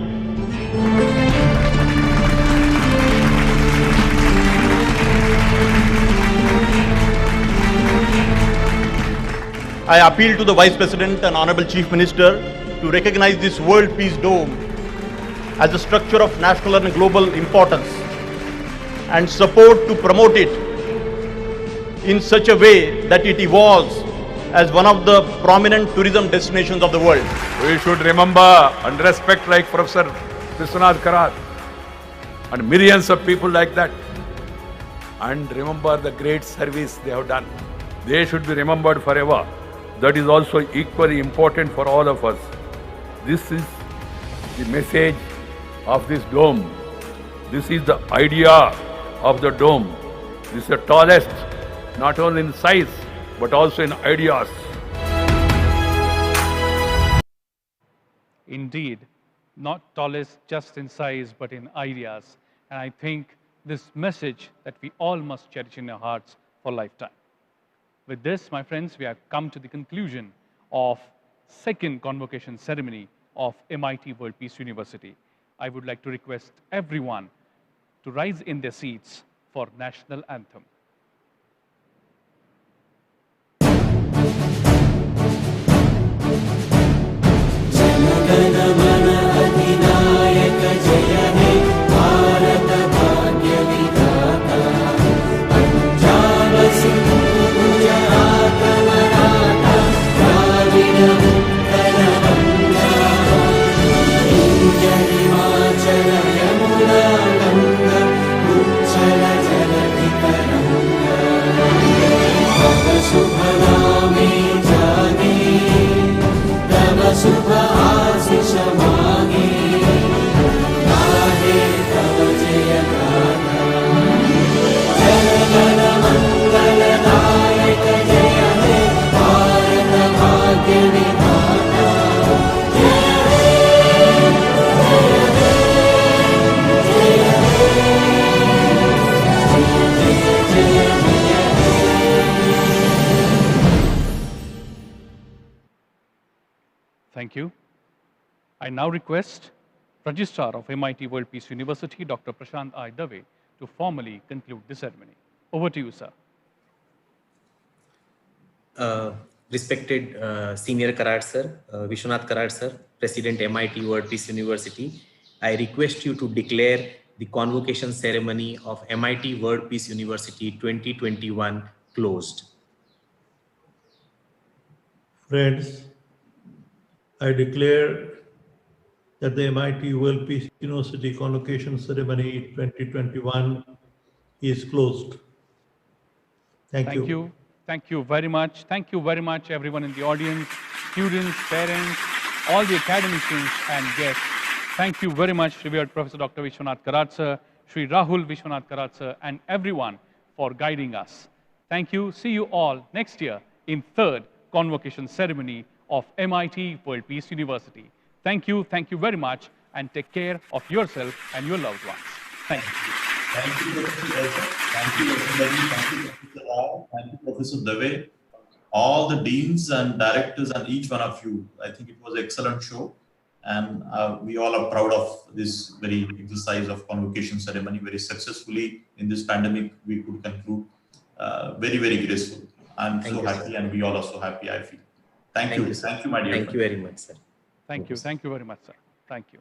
I appeal to the Vice President and Honorable Chief Minister to recognize this World Peace Dome as a structure of national and global importance and support to promote it in such a way that it evolves as one of the prominent tourism destinations of the world. We should remember and respect like Professor Vishwanath Karad and millions of people like that, and remember the great service they have done. They should be remembered forever. That is also equally important for all of us. This is the message of this dome. This is the idea of the dome. This is the tallest, not only in size, but also in ideas. Indeed, not tallest just in size, but in ideas. And I think this message that we all must cherish in our hearts for lifetime. With this, my friends, we have come to the conclusion of second convocation ceremony of MIT World Peace University. I would like to request everyone to rise in their seats for national anthem. Thank you. I now request Registrar of MIT World Peace University, Dr. Prashant I. Dave, to formally conclude the ceremony. Over to you, sir. Respected Senior Karad sir, Vishwanath Karad sir, President MIT World Peace University, I request you to declare the convocation ceremony of MIT World Peace University 2021 closed. Friends, I declare that the MIT World Peace University Convocation Ceremony 2021 is closed. Thank you. Thank you very much. Thank you very much, everyone in the audience, students, parents, all the academicians and guests. Thank you very much, revered Professor Dr. Vishwanath Karad sir, Shri Rahul Vishwanath Karad sir, and everyone for guiding us. Thank you. See you all next year in third Convocation Ceremony of MIT World Peace University. Thank you very much, and take care of yourself and your loved ones. Thank you. Thank you, Professor Elsa. Thank you, everybody. Thank you, Professor Rao. Thank you, Professor Dave. All the deans and directors and each one of you. I think it was an excellent show. And we all are proud of this very exercise of convocation ceremony. Very successfully in this pandemic, we could conclude. Very, very graceful. I'm so happy, and we all are so happy, I feel. Thank you. Thank you, my dear friend. Thank you very much, sir. Thank you very much, sir. Thank you.